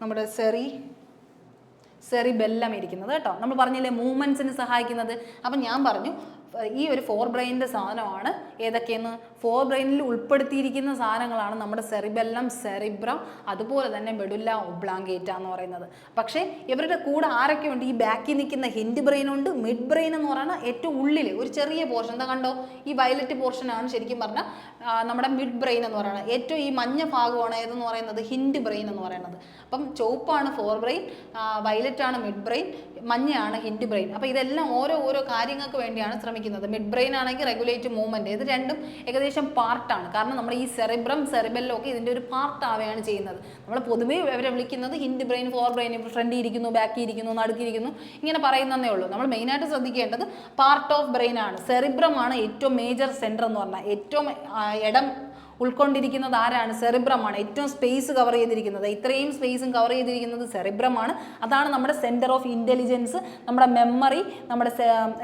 S1: നമ്മുടെ സെറിബെല്ലം ഇരിക്കുന്നത് കേട്ടോ. നമ്മൾ പറഞ്ഞില്ലേ മൂവ്മെൻറ്റ്സിന് സഹായിക്കുന്നത്. അപ്പം ഞാൻ പറഞ്ഞു ഈ ഒരു ഫോർ ബ്രെയിനിൻ്റെ സാധനമാണ് ഏതൊക്കെയെന്ന്? ഫോർ ബ്രെയിനിൽ ഉൾപ്പെടുത്തിയിരിക്കുന്ന സാധനങ്ങളാണ് നമ്മുടെ സെറിബെല്ലം, സെറിബ്രം, അതുപോലെ തന്നെ മെഡുല്ല ഒബ്ലാങ്കേറ്റ എന്ന് പറയുന്നത്. പക്ഷേ ഇവരുടെ കൂടെ ആരൊക്കെ ഉണ്ട്? ഈ ബാക്കിൽ നിൽക്കുന്ന ഹിൻഡ് ബ്രെയിൻ ഉണ്ട്. മിഡ് ബ്രെയിൻ എന്ന് പറയുന്നത് ഏറ്റവും ഉള്ളിൽ ഒരു ചെറിയ പോർഷൻ, എന്താ കണ്ടോ? ഈ വയലറ്റ് പോർഷനാണ് ശരിക്കും പറഞ്ഞാൽ നമ്മുടെ മിഡ് ബ്രെയിൻ എന്ന് പറയുന്നത്. ഏറ്റവും ഈ മഞ്ഞ ഭാഗമാണ് ഏതെന്ന് പറയുന്നത്? ഹിൻഡ് ബ്രെയിൻ എന്ന് പറയുന്നത്. അപ്പം ചുവപ്പാണ് ഫോർ ബ്രെയിൻ, വയലറ്റ് ആണ് മിഡ് ബ്രെയിൻ, മഞ്ഞയാണ് ഹിൻഡ് ബ്രെയിൻ. അപ്പോൾ ഇതെല്ലാം ഓരോ കാര്യങ്ങൾക്ക് വേണ്ടിയാണ് ശ്രമിക്കുന്നത്. മിഡ് ബ്രെയിൻ ആണെങ്കിൽ റെഗുലേറ്റ് മൂവ്മെൻറ്റ്, ഇത് രണ്ടും ഏകദേശം പാർട്ടാണ്. കാരണം നമ്മൾ ഈ സെറിബ്രം, സെറിബെല്ലം ഒക്കെ ഇതിൻ്റെ ഒരു പാർട്ട് ആവുകയാണ് ചെയ്യുന്നത്. നമ്മൾ പൊതുവേ അവരെ വിളിക്കുന്നത് ഹിൻഡ് ബ്രെയിൻ, ഫോർ ബ്രെയിൻ, ഫ്രണ്ടിൽ ഇരിക്കുന്നു, ബാക്കി ഇരിക്കുന്നു, നടുക്കിരിക്കുന്നു, ഇങ്ങനെ പറയുന്നതേ ഉള്ളൂ. നമ്മൾ മെയിനായിട്ട് ശ്രദ്ധിക്കേണ്ടത് പാർട്ട് ഓഫ് ബ്രെയിൻ ആണ്. സെറിബ്രം ആണ് ഏറ്റവും മേജർ സെൻറ്റർ എന്ന് പറഞ്ഞാൽ. ഏറ്റവും ഇടം ഉൾക്കൊണ്ടിരിക്കുന്നത് ആരാണ്? സെറിബ്രമാണ്. ഏറ്റവും സ്പേസ് കവർ ചെയ്തിരിക്കുന്നത്, ഇത്രയും സ്പേസും കവർ ചെയ്തിരിക്കുന്നത് സെറിബ്രമാണ്. അതാണ് നമ്മുടെ സെൻറ്റർ ഓഫ് ഇൻ്റലിജൻസ്, നമ്മുടെ മെമ്മറി, നമ്മുടെ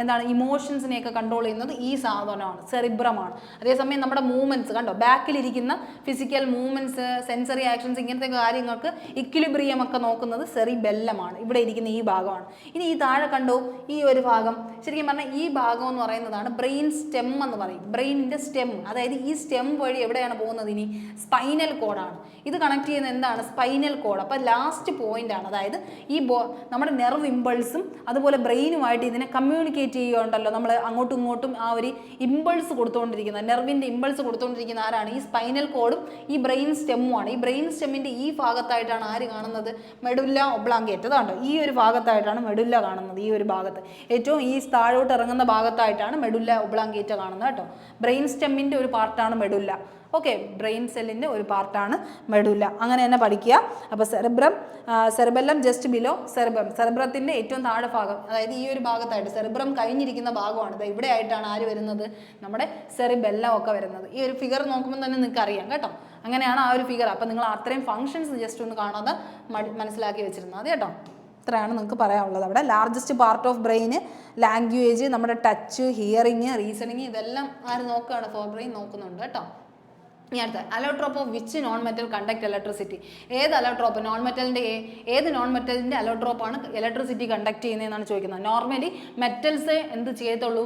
S1: എന്താണ് ഇമോഷൻസിനെയൊക്കെ കൺട്രോൾ ചെയ്യുന്നത് ഈ സാധനമാണ്, സെറിബ്രമാണ്. അതേസമയം നമ്മുടെ മൂവ്മെൻറ്റ്സ് കണ്ടോ, ബാക്കിലിരിക്കുന്ന ഫിസിക്കൽ മൂവ്മെൻറ്റ്സ്, സെൻസറി ആക്ഷൻസ്, ഇങ്ങനത്തെ കാര്യങ്ങൾക്ക് ഇക്വിലിബ്രിയം ഒക്കെ നോക്കുന്നത് സെറിബെല്ലമാണ്. ഇവിടെ ഇരിക്കുന്ന ഈ ഭാഗമാണ്. ഇനി ഈ താഴെ കണ്ടോ ഈ ഒരു ഭാഗം, ശരിക്കും പറഞ്ഞാൽ ഈ ഭാഗം എന്ന് പറയുന്നതാണ് ബ്രെയിൻ സ്റ്റെം എന്ന് പറയും. ബ്രെയിനിൻ്റെ സ്റ്റെം, അതായത് ഈ സ്റ്റെം വഴി എവിടെയാണ് പോകുന്നത്? ഇനി സ്പൈനൽ കോഡാണ്. ഇത് കണക്ട് ചെയ്യുന്ന എന്താണ്? Spinal cord. അപ്പോൾ ലാസ്റ്റ് പോയിന്റ് ആണ്. അതായത് ഈ നമ്മുടെ നെർവ് ഇമ്പൾസും അതുപോലെ ബ്രെയിനുമായിട്ട് ഇതിനെ കമ്മ്യൂണിക്കേറ്റ് ചെയ്യുകയുണ്ടല്ലോ, നമ്മൾ അങ്ങോട്ടും ഇങ്ങോട്ടും ആ ഒരു ഇമ്പൾസ് കൊടുത്തുകൊണ്ടിരിക്കുന്ന, നെർവിൻ്റെ ഇമ്പൾസ് കൊടുത്തുകൊണ്ടിരിക്കുന്ന ആരാണ്? ഈ സ്പൈനൽ കോഡും ഈ ബ്രെയിൻ സ്റ്റെമ്മുമാണ്. ഈ ബ്രെയിൻ സ്റ്റെമ്മിൻ്റെ ഈ ഭാഗത്തായിട്ടാണ് ആര് കാണുന്നത്? Medulla oblongata. അതാണ്ടോ ഈ ഒരു ഭാഗത്തായിട്ടാണ് മെഡുല്ല കാണുന്നത്. ഈ ഒരു ഭാഗത്ത് ഏറ്റവും ഈ താഴോട്ട് ഇറങ്ങുന്ന ഭാഗത്തായിട്ടാണ് മെഡുല്ല ഒബ്ലാങ്കേറ്റ കാണുന്നത് കേട്ടോ. ബ്രെയിൻ സ്റ്റെമ്മിൻ്റെ ഒരു പാർട്ടാണ് മെഡുല്ല. ഓക്കെ, ബ്രെയിൻ സെല്ലിൻ്റെ ഒരു പാർട്ടാണ് മെഡുല്ല. അങ്ങനെ തന്നെ പഠിക്കുക. അപ്പോൾ സെറിബെല്ലം ജസ്റ്റ് ബിലോ സെറിബ്രത്തിൻ്റെ ഏറ്റവും താഴെ ഭാഗം, അതായത് ഈ ഒരു ഭാഗത്തായിട്ട് സെറിബ്രം കഴിഞ്ഞിരിക്കുന്ന ഭാഗമാണ്. ഇവിടെ ആയിട്ടാണ് ആര് വരുന്നത്? നമ്മുടെ സെറിബെല്ലം ഒക്കെ വരുന്നത്. ഈ ഒരു ഫിഗർ നോക്കുമ്പോൾ തന്നെ നിങ്ങൾക്ക് അറിയാം കേട്ടോ. അങ്ങനെയാണ് ആ ഒരു ഫിഗർ. അപ്പോൾ നിങ്ങൾ അത്രയും ഫങ്ഷൻസ് ജസ്റ്റ് ഒന്ന് കാണാതെ മനസ്സിലാക്കി വെച്ചിരുന്നത് മതി കേട്ടോ. ഇത്രയാണ് നിങ്ങൾക്ക് പറയാനുള്ളത്. അവിടെ ലാർജസ്റ്റ് പാർട്ട് ഓഫ് ബ്രെയിന്, ലാംഗ്വേജ്, നമ്മുടെ ടച്ച്, ഹിയറിങ്, റീസണിങ്, ഇതെല്ലാം ആര് നോക്കുകയാണ്? ഫോർ ബ്രെയിൻ നോക്കുന്നുണ്ട് കേട്ടോ. ഇനി അടുത്ത allotrope of which non metal conduct electricity. ഏത് അലോട്രോപ്പ് ഏത് നോൺ മെറ്റലിൻ്റെ അലോട്രോപ്പാണ് ഇലക്ട്രിസിറ്റി കണ്ടക്ട് ചെയ്യുന്നതെന്നാണ് ചോദിക്കുന്നത്. നോർമലി മെറ്റൽസ് എന്ത് ചെയ്യത്തുള്ളൂ,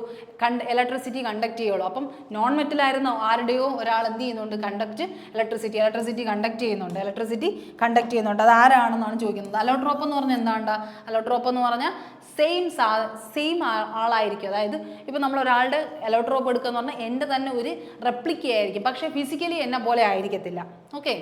S1: ഇലക്ട്രിസിറ്റി കണ്ടക്ട് ചെയ്യുള്ളൂ. അപ്പം നോൺ മെറ്റലായിരുന്ന ആരുടെയോ ഒരാൾ എന്ത് ചെയ്യുന്നുണ്ട്, ഇലക്ട്രിസിറ്റി കണ്ടക്ട് ചെയ്യുന്നുണ്ട്. അത് ആരാണെന്നാണ് ചോദിക്കുന്നത്. അലോട്രോപ്പ് എന്ന് പറഞ്ഞാൽ എന്താണ്ടാ, അലോട്രോപ്പ് എന്ന് പറഞ്ഞാൽ സെയിം ആളായിരിക്കും. അതായത് ഇപ്പം നമ്മൾ ഒരാളുടെ അലോട്രോപ്പ് എടുക്കുക എന്ന് പറഞ്ഞാൽ എൻ്റെ തന്നെ ഒരു റെപ്ലിക്ക ആയിരിക്കും, പക്ഷേ ഫിസിക്കലി എന്നെ പോലെ ആയിരിക്കത്തില്ല. ഓക്കെ,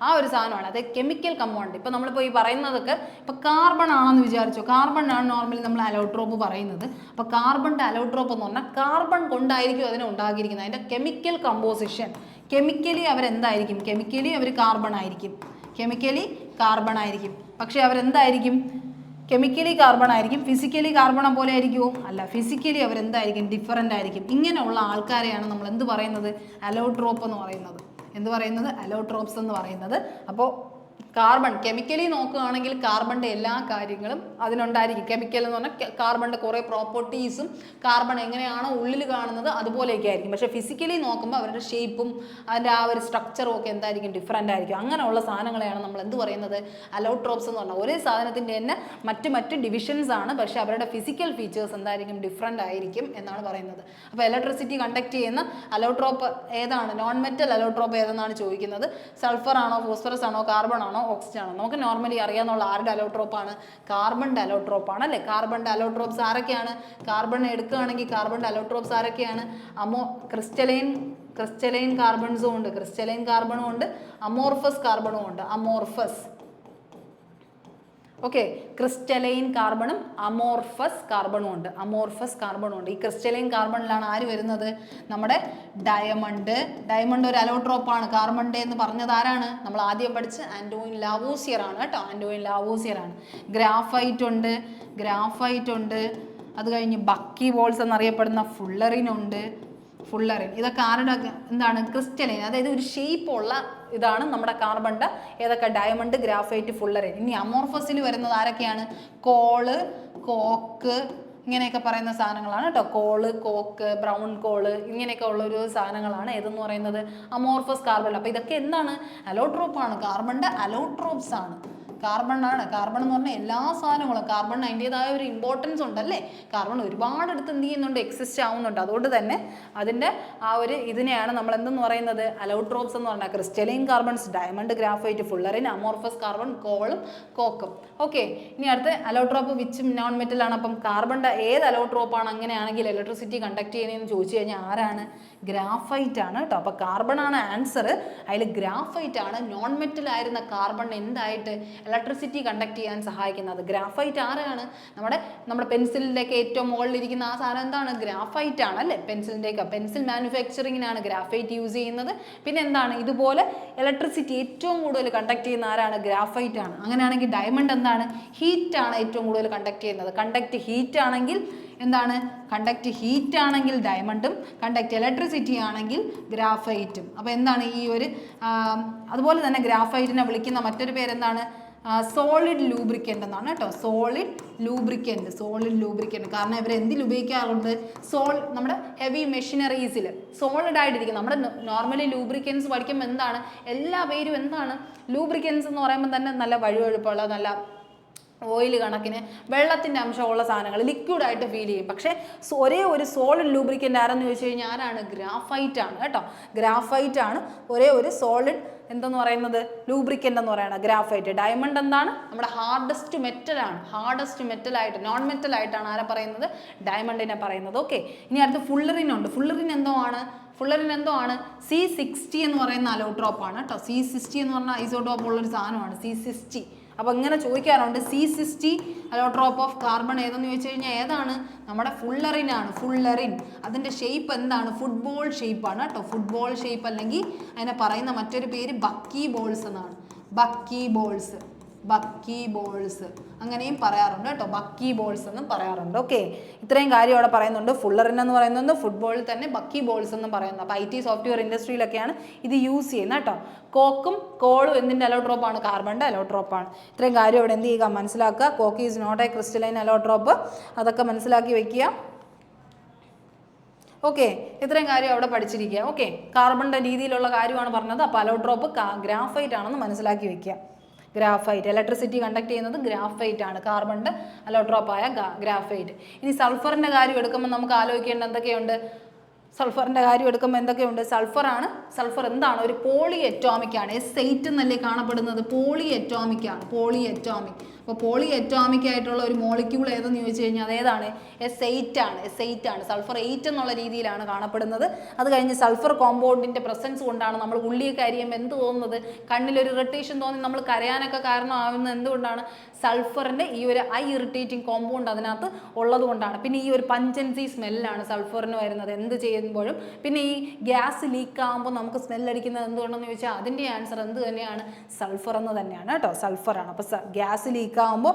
S1: ആ ഒരു സാധനമാണ് അത് കെമിക്കൽ കമ്പൗണ്ട്. ഇപ്പം നമ്മളിപ്പോൾ ഈ പറയുന്നതൊക്കെ ഇപ്പോൾ കാർബൺ ആണെന്ന് വിചാരിച്ചോ, കാർബൺ ആണ് നോർമലി നമ്മൾ അലോട്രോപ്പ് പറയുന്നത്. അപ്പോൾ കാർബണിൻ്റെ അലോട്രോപ്പ് എന്ന് പറഞ്ഞാൽ കാർബൺ കൊണ്ടായിരിക്കും അതിനെ ഉണ്ടാക്കിയിരിക്കുന്നത്. അതിൻ്റെ കെമിക്കൽ കമ്പോസിഷൻ, കെമിക്കലി അവരെന്തായിരിക്കും, കെമിക്കലി അവർ കാർബൺ ആയിരിക്കും. പക്ഷേ അവരെന്തായിരിക്കും, കെമിക്കലി കാർബൺ ആയിരിക്കും. ഫിസിക്കലി കാർബണ പോലെ ആയിരിക്കുമോ, അല്ല, ഫിസിക്കലി അവരെന്തായിരിക്കും, ഡിഫറൻ്റ് ആയിരിക്കും. ഇങ്ങനെയുള്ള ആൾക്കാരെയാണ് നമ്മൾ എന്ത് പറയുന്നത്, അലോട്രോപ്പ് എന്ന് പറയുന്നത്. അലോട്രോപ്സ് എന്ന് പറയുന്നത്. അപ്പോൾ കാർബൺ കെമിക്കലി നോക്കുകയാണെങ്കിൽ കാർബണിൻ്റെ എല്ലാ കാര്യങ്ങളും അതിനുണ്ടായിരിക്കും. കെമിക്കൽ എന്ന് പറഞ്ഞാൽ കാർബണിൻ്റെ കുറേ പ്രോപ്പർട്ടീസും കാർബൺ എങ്ങനെയാണോ ഉള്ളിൽ കാണുന്നത് അതുപോലെയൊക്കെ ആയിരിക്കും. പക്ഷേ ഫിസിക്കലി നോക്കുമ്പോൾ അവരുടെ ഷേപ്പും അതിൻ്റെ ആ ഒരു സ്ട്രക്ചറും ഒക്കെ എന്തായിരിക്കും, ഡിഫറൻ്റ് ആയിരിക്കും. അങ്ങനെയുള്ള സാധനങ്ങളെയാണ് നമ്മൾ എന്ത് പറയുന്നത്, അലോട്രോപ്സ് എന്ന് പറഞ്ഞാൽ. ഒരേ സാധനത്തിൻ്റെ തന്നെ മറ്റ് ഡിവിഷൻസ് ആണ്, പക്ഷേ അവരുടെ ഫിസിക്കൽ ഫീച്ചേഴ്സ് എന്തായിരിക്കും, ഡിഫറൻ്റ് ആയിരിക്കും എന്നാണ് പറയുന്നത്. അപ്പോൾ ഇലക്ട്രിസിറ്റി കണ്ടക്ട് ചെയ്യുന്ന അലോട്രോപ്പ് ഏതാണ്, നോൺ മെറ്റൽ അലോട്രോപ്പ് ഏതെന്നാണ് ചോദിക്കുന്നത്. സൾഫർ ആണോ, ഫോസ്ഫറസ് ആണോ, കാർബൺ ആണോ, ഓക്സിജൻ ആണോ? നമുക്ക് നോർമലി അറിയാവുന്ന ആരുടെ അലോട്രോപ്പാണ്, കാർബണിൻ്റെ അലോട്രോപ്പാണ് അല്ലേ. കാർബണിൻ്റെ അലോട്രോപ്സ് ആരൊക്കെയാണ്, കാർബൺ എടുക്കുകയാണെങ്കിൽ കാർബണിൻ്റെ അലോട്രോപ്സ് ആരൊക്കെയാണ്, ക്രിസ്റ്റലൈൻ കാർബൺസും ഉണ്ട്, ക്രിസ്റ്റലൈൻ കാർബണും ഉണ്ട്, അമോർഫസ് കാർബണും ഉണ്ട്. ഓക്കെ, ക്രിസ്റ്റലൈൻ കാർബണും അമോർഫസ് കാർബണും ഉണ്ട്. ഈ ക്രിസ്റ്റലൈൻ കാർബണിലാണ് ആര് വരുന്നത്, നമ്മുടെ ഡയമണ്ട് ഒരു അലോട്രോപ്പാണ്. കാർബണിൻ്റെ എന്ന് പറഞ്ഞത് ആരാണ്, നമ്മൾ ആദ്യം പഠിച്ച് ആൻറ്റോയിൻ ലാവോസിയർ ആണ് കേട്ടോ. ഗ്രാഫൈറ്റ് ഉണ്ട്. അത് കഴിഞ്ഞ് ബക്കി ബോൾസ് എന്നറിയപ്പെടുന്ന ഫുള്ളറിൻ ഇതൊക്കെ ആരുടെ എന്താണ്, ക്രിസ്റ്റലൈൻ, അതായത് ഒരു ഷേപ്പുള്ള ഇതാണ് നമ്മുടെ കാർബണിൻ്റെ ഏതൊക്കെ, ഡയമണ്ട്, ഗ്രാഫൈറ്റ്, ഫുള്ളറിൻ. ഇനി അമോർഫസിൽ വരുന്നത് ആരൊക്കെയാണ്, കോക്ക് ഇങ്ങനെയൊക്കെ പറയുന്ന സാധനങ്ങളാണ് കേട്ടോ. കോക്ക്, ബ്രൗൺ കോള് ഇങ്ങനെയൊക്കെ ഉള്ളൊരു സാധനങ്ങളാണ് ഏതെന്ന് പറയുന്നത്, അമോർഫസ് കാർബൺ. അപ്പോൾ ഇതൊക്കെ എന്താണ്, അലോട്രോപ്പാണ്, കാർബണിൻ്റെ അലോട്രോപ്സ് ആണ്. കാർബൺ എന്ന് പറഞ്ഞാൽ എല്ലാ സാധനങ്ങളും കാർബൺ അതിൻ്റെതായ ഒരു ഇമ്പോർട്ടൻസ് ഉണ്ടല്ലേ. കാർബൺ ഒരുപാട് എടുത്ത് എന്ത് ചെയ്യുന്നുണ്ട്, എക്സിസ്റ്റ് ആവുന്നുണ്ട്. അതുകൊണ്ട് തന്നെ അതിൻ്റെ ആ ഒരു ഇതിനെയാണ് നമ്മൾ എന്തെന്ന് പറയുന്നത്, അലോട്രോപ്സ് എന്ന് പറഞ്ഞാൽ. Crystalline carbons, diamond, graphite, fullerene, amorphous carbon, കോളും കോക്കും. ഓക്കെ, ഇനി അടുത്ത അലോട്രോപ്പ് വിച്ച് നോൺ മെറ്റൽ ആണ്. അപ്പം കാർബണിൻ്റെ ഏത് അലോട്രോപ്പാണ് അങ്ങനെയാണെങ്കിൽ ഇലക്ട്രിസിറ്റി കണ്ടക്ട് ചെയ്യുന്നതെന്ന് ചോദിച്ചു കഴിഞ്ഞാൽ ആരാണ്, ഗ്രാഫൈറ്റ് ആണ് കേട്ടോ. അപ്പോൾ കാർബൺ ആണ് ആൻസർ. അതിൽ ഗ്രാഫൈറ്റ് ആണ് നോൺ മെറ്റൽ ആയിരുന്ന കാർബൺ എന്തായിട്ട് ഇലക്ട്രിസിറ്റി കണ്ടക്ട് ചെയ്യാൻ സഹായിക്കുന്നത്. ഗ്രാഫൈറ്റ് ആരാണ്, നമ്മുടെ പെൻസിലിൻ്റെയൊക്കെ ഏറ്റവും മുകളിലിരിക്കുന്ന ആ സാധനം എന്താണ്, ഗ്രാഫൈറ്റ് ആണ് അല്ലേ. പെൻസിൽ മാനുഫാക്ചറിങ്ങിനാണ് ഗ്രാഫൈറ്റ് യൂസ് ചെയ്യുന്നത്. പിന്നെ എന്താണ്, ഇതുപോലെ ഇലക്ട്രിസിറ്റി ഏറ്റവും കൂടുതൽ കണ്ടക്ട് ചെയ്യുന്ന ആരാണ്, ഗ്രാഫൈറ്റ് ആണ്. അങ്ങനെയാണെങ്കിൽ ഡയമണ്ട് എന്താണ്, ഹീറ്റ് ആണ് ഏറ്റവും കൂടുതൽ കണ്ടക്ട് ചെയ്യുന്നത്. കണ്ടക്ട് ഹീറ്റ് ആണെങ്കിൽ ഡയമണ്ടും, കണ്ടക്ട് ഇലക്ട്രിസിറ്റി ആണെങ്കിൽ ഗ്രാഫൈറ്റും. അപ്പോൾ എന്താണ് ഈ ഒരു അതുപോലെ തന്നെ ഗ്രാഫൈറ്റിനെ വിളിക്കുന്ന മറ്റൊരു പേരെന്താണ്, സോളിഡ് ലൂബ്രിക്കൻ്റ് എന്നാണ് കേട്ടോ. സോളിഡ് ലൂബ്രിക്കൻ്റ് കാരണം ഇവർ എന്തിൽ ഉപയോഗിക്കാറുണ്ട്, നമ്മുടെ ഹെവി മെഷീനറീസിൽ സോളിഡ് ആയിട്ടിരിക്കും. നമ്മുടെ നോർമലി ലൂബ്രിക്കൻസ് പഠിക്കുമ്പോൾ എന്താണ്, എല്ലാ പേരും എന്താണ്, ലൂബ്രിക്കൻസ് എന്ന് പറയുമ്പോൾ തന്നെ നല്ല വഴുവഴുപ്പുള്ള, നല്ല ഓയിൽ കണക്കിന് വെള്ളത്തിൻ്റെ അംശമുള്ള സാധനങ്ങൾ ലിക്വിഡായിട്ട് ഫീൽ ചെയ്യും. പക്ഷേ ഒരേ ഒരു സോളിഡ് ലൂബ്രിക്കൻ്റ് ആരെന്ന് ചോദിച്ചു കഴിഞ്ഞാൽ ആരാണ്, ഗ്രാഫൈറ്റ് ആണ് കേട്ടോ. ഗ്രാഫൈറ്റ് ആണ് ഒരേ ഒരു സോളിഡ് എന്തെന്ന് പറയുന്നത്, ലൂബ്രിക്കൻ്റ് എന്ന് പറയുന്നത് ഗ്രാഫൈറ്റ്. ഡയമണ്ട് എന്താണ്, നമ്മുടെ ഹാർഡസ്റ്റ് മെറ്റലായിട്ട് നോൺ മെറ്റലായിട്ടാണ് ആരെ പറയുന്നത്, ഡയമണ്ടിനെ പറയുന്നത്. ഓക്കെ, ഇനി അടുത്ത് ഫുള്ളറിൻ ഉണ്ട്. ഫുള്ളറിൻ എന്തോ ആണ്, C60 എന്ന് പറയുന്ന അലോട്രോപ്പാണ് കേട്ടോ. C60 എന്ന് പറഞ്ഞാൽ ഐസോടോപ്പ് ഉള്ളൊരു സാധനമാണ് C60. അപ്പോൾ ഇങ്ങനെ ചോദിക്കാറുണ്ട്, C60 അലോട്രോപ്പ് ഓഫ് കാർബൺ ഏതെന്ന് ചോദിച്ചു കഴിഞ്ഞാൽ ഏതാണ്, നമ്മുടെ ഫുള്ളറിൻ. അതിൻ്റെ ഷേപ്പ് എന്താണ്, ഫുട്ബോൾ ഷേപ്പാണ് കേട്ടോ. ഫുട്ബോൾ ഷേപ്പ് അല്ലെങ്കിൽ അതിനെ പറയുന്ന മറ്റൊരു പേര് ബക്കി ബോൾസ് എന്നാണ്. ബക്കി ബോൾസ് അങ്ങനെയും പറയാറുണ്ട് കേട്ടോ. ബക്കി ബോൾസ് എന്നും പറയാറുണ്ട്. ഓക്കെ, ഇത്രയും കാര്യം അവിടെ പറയുന്നുണ്ട്. ഫുള്ളറിൻ എന്ന് പറയുന്നത് ഫുട്ബോളിൽ തന്നെ ബക്കി ബോൾസ് എന്നും പറയുന്നത്. അപ്പോൾ IT സോഫ്റ്റ്വെയർ ഇൻഡസ്ട്രിയിലൊക്കെയാണ് ഇത് യൂസ് ചെയ്യുന്നത് കേട്ടോ. കോളും എന്തിൻ്റെ അലോട്രോപ്പാണ്, കാർബണിൻ്റെ അലോട്രോപ്പാണ്. ഇത്രയും കാര്യം അവിടെ എന്ത് ചെയ്യുക, മനസ്സിലാക്കുക. Coke is not a crystalline allotrope, അതൊക്കെ മനസ്സിലാക്കി വെക്കുക. ഓക്കെ, ഇത്രയും കാര്യം അവിടെ പഠിച്ചിരിക്കുക. ഓക്കെ, കാർബണിൻ്റെ രീതിയിലുള്ള കാര്യമാണ് പറഞ്ഞത്. അപ്പോൾ അലോട്രോപ്പ് ഗ്രാഫൈറ്റ് ആണെന്ന് മനസ്സിലാക്കി വെക്കുക. ഗ്രാഫൈറ്റ്, ഇലക്ട്രിസിറ്റി കണ്ടക്ട് ചെയ്യുന്നത് ഗ്രാഫൈറ്റ് ആണ്, കാർബണിൻ്റെ അലോട്രോപ്പായ ഗ്രാഫൈറ്റ്. ഇനി സൾഫറിൻ്റെ കാര്യം എടുക്കുമ്പോൾ നമുക്ക് ആലോചിക്കേണ്ട എന്തൊക്കെയുണ്ട്? സൾഫറിൻ്റെ കാര്യം എടുക്കുമ്പോൾ എന്തൊക്കെയുണ്ട്? സൾഫറാണ്. സൾഫർ എന്താണ്? ഒരു പോളി അറ്റോമിക് ആണ്. S8 എന്നല്ലേ കാണപ്പെടുന്നത്? പോളി അറ്റോമിക് ആണ്, പോളി അറ്റോമിക്. അപ്പോൾ പോളി അറ്റോമിക് ആയിട്ടുള്ള ഒരു മോളിക്യൂൾ ഏതെന്ന് ചോദിച്ചു കഴിഞ്ഞാൽ അതേതാണ്? S8 ആണ്. S8 ആണ്. സൾഫർ 8 എന്നുള്ള രീതിയിലാണ് കാണപ്പെടുന്നത്. അത് കഴിഞ്ഞ് സൾഫർ കോമ്പൗണ്ടിൻ്റെ പ്രസൻസ് കൊണ്ടാണ് നമ്മൾ ഉള്ളിയൊക്കെ അരിയുമ്പോൾ എന്ത് തോന്നുന്നത്? കണ്ണിലൊരു ഇറിറ്റേഷൻ തോന്നി നമ്മൾ കരയാനൊക്കെ കാരണമാകുന്നത് എന്തുകൊണ്ടാണ്? സൾഫറിൻ്റെ ഈ ഒരു ഇറിറ്റേറ്റിംഗ് കോമ്പൗണ്ട് അതിനകത്ത് ഉള്ളത് കൊണ്ടാണ്. പിന്നെ ഈ ഒരു പഞ്ചൻസി സ്മെല്ലാണ് സൾഫറിന് വരുന്നത് എന്ത് ചെയ്യുമ്പോഴും. പിന്നെ ഈ ഗ്യാസ് ലീക്ക് ആകുമ്പോൾ നമുക്ക് സ്മെല്ലടിക്കുന്നത് എന്തുകൊണ്ടെന്ന് ചോദിച്ചാൽ അതിൻ്റെ ആൻസർ എന്ത് തന്നെയാണ്? സൾഫർ എന്ന് തന്നെയാണ് കേട്ടോ, സൾഫറാണ്. അപ്പോൾ ഗ്യാസ് ലീക്ക് ആകുമ്പോൾ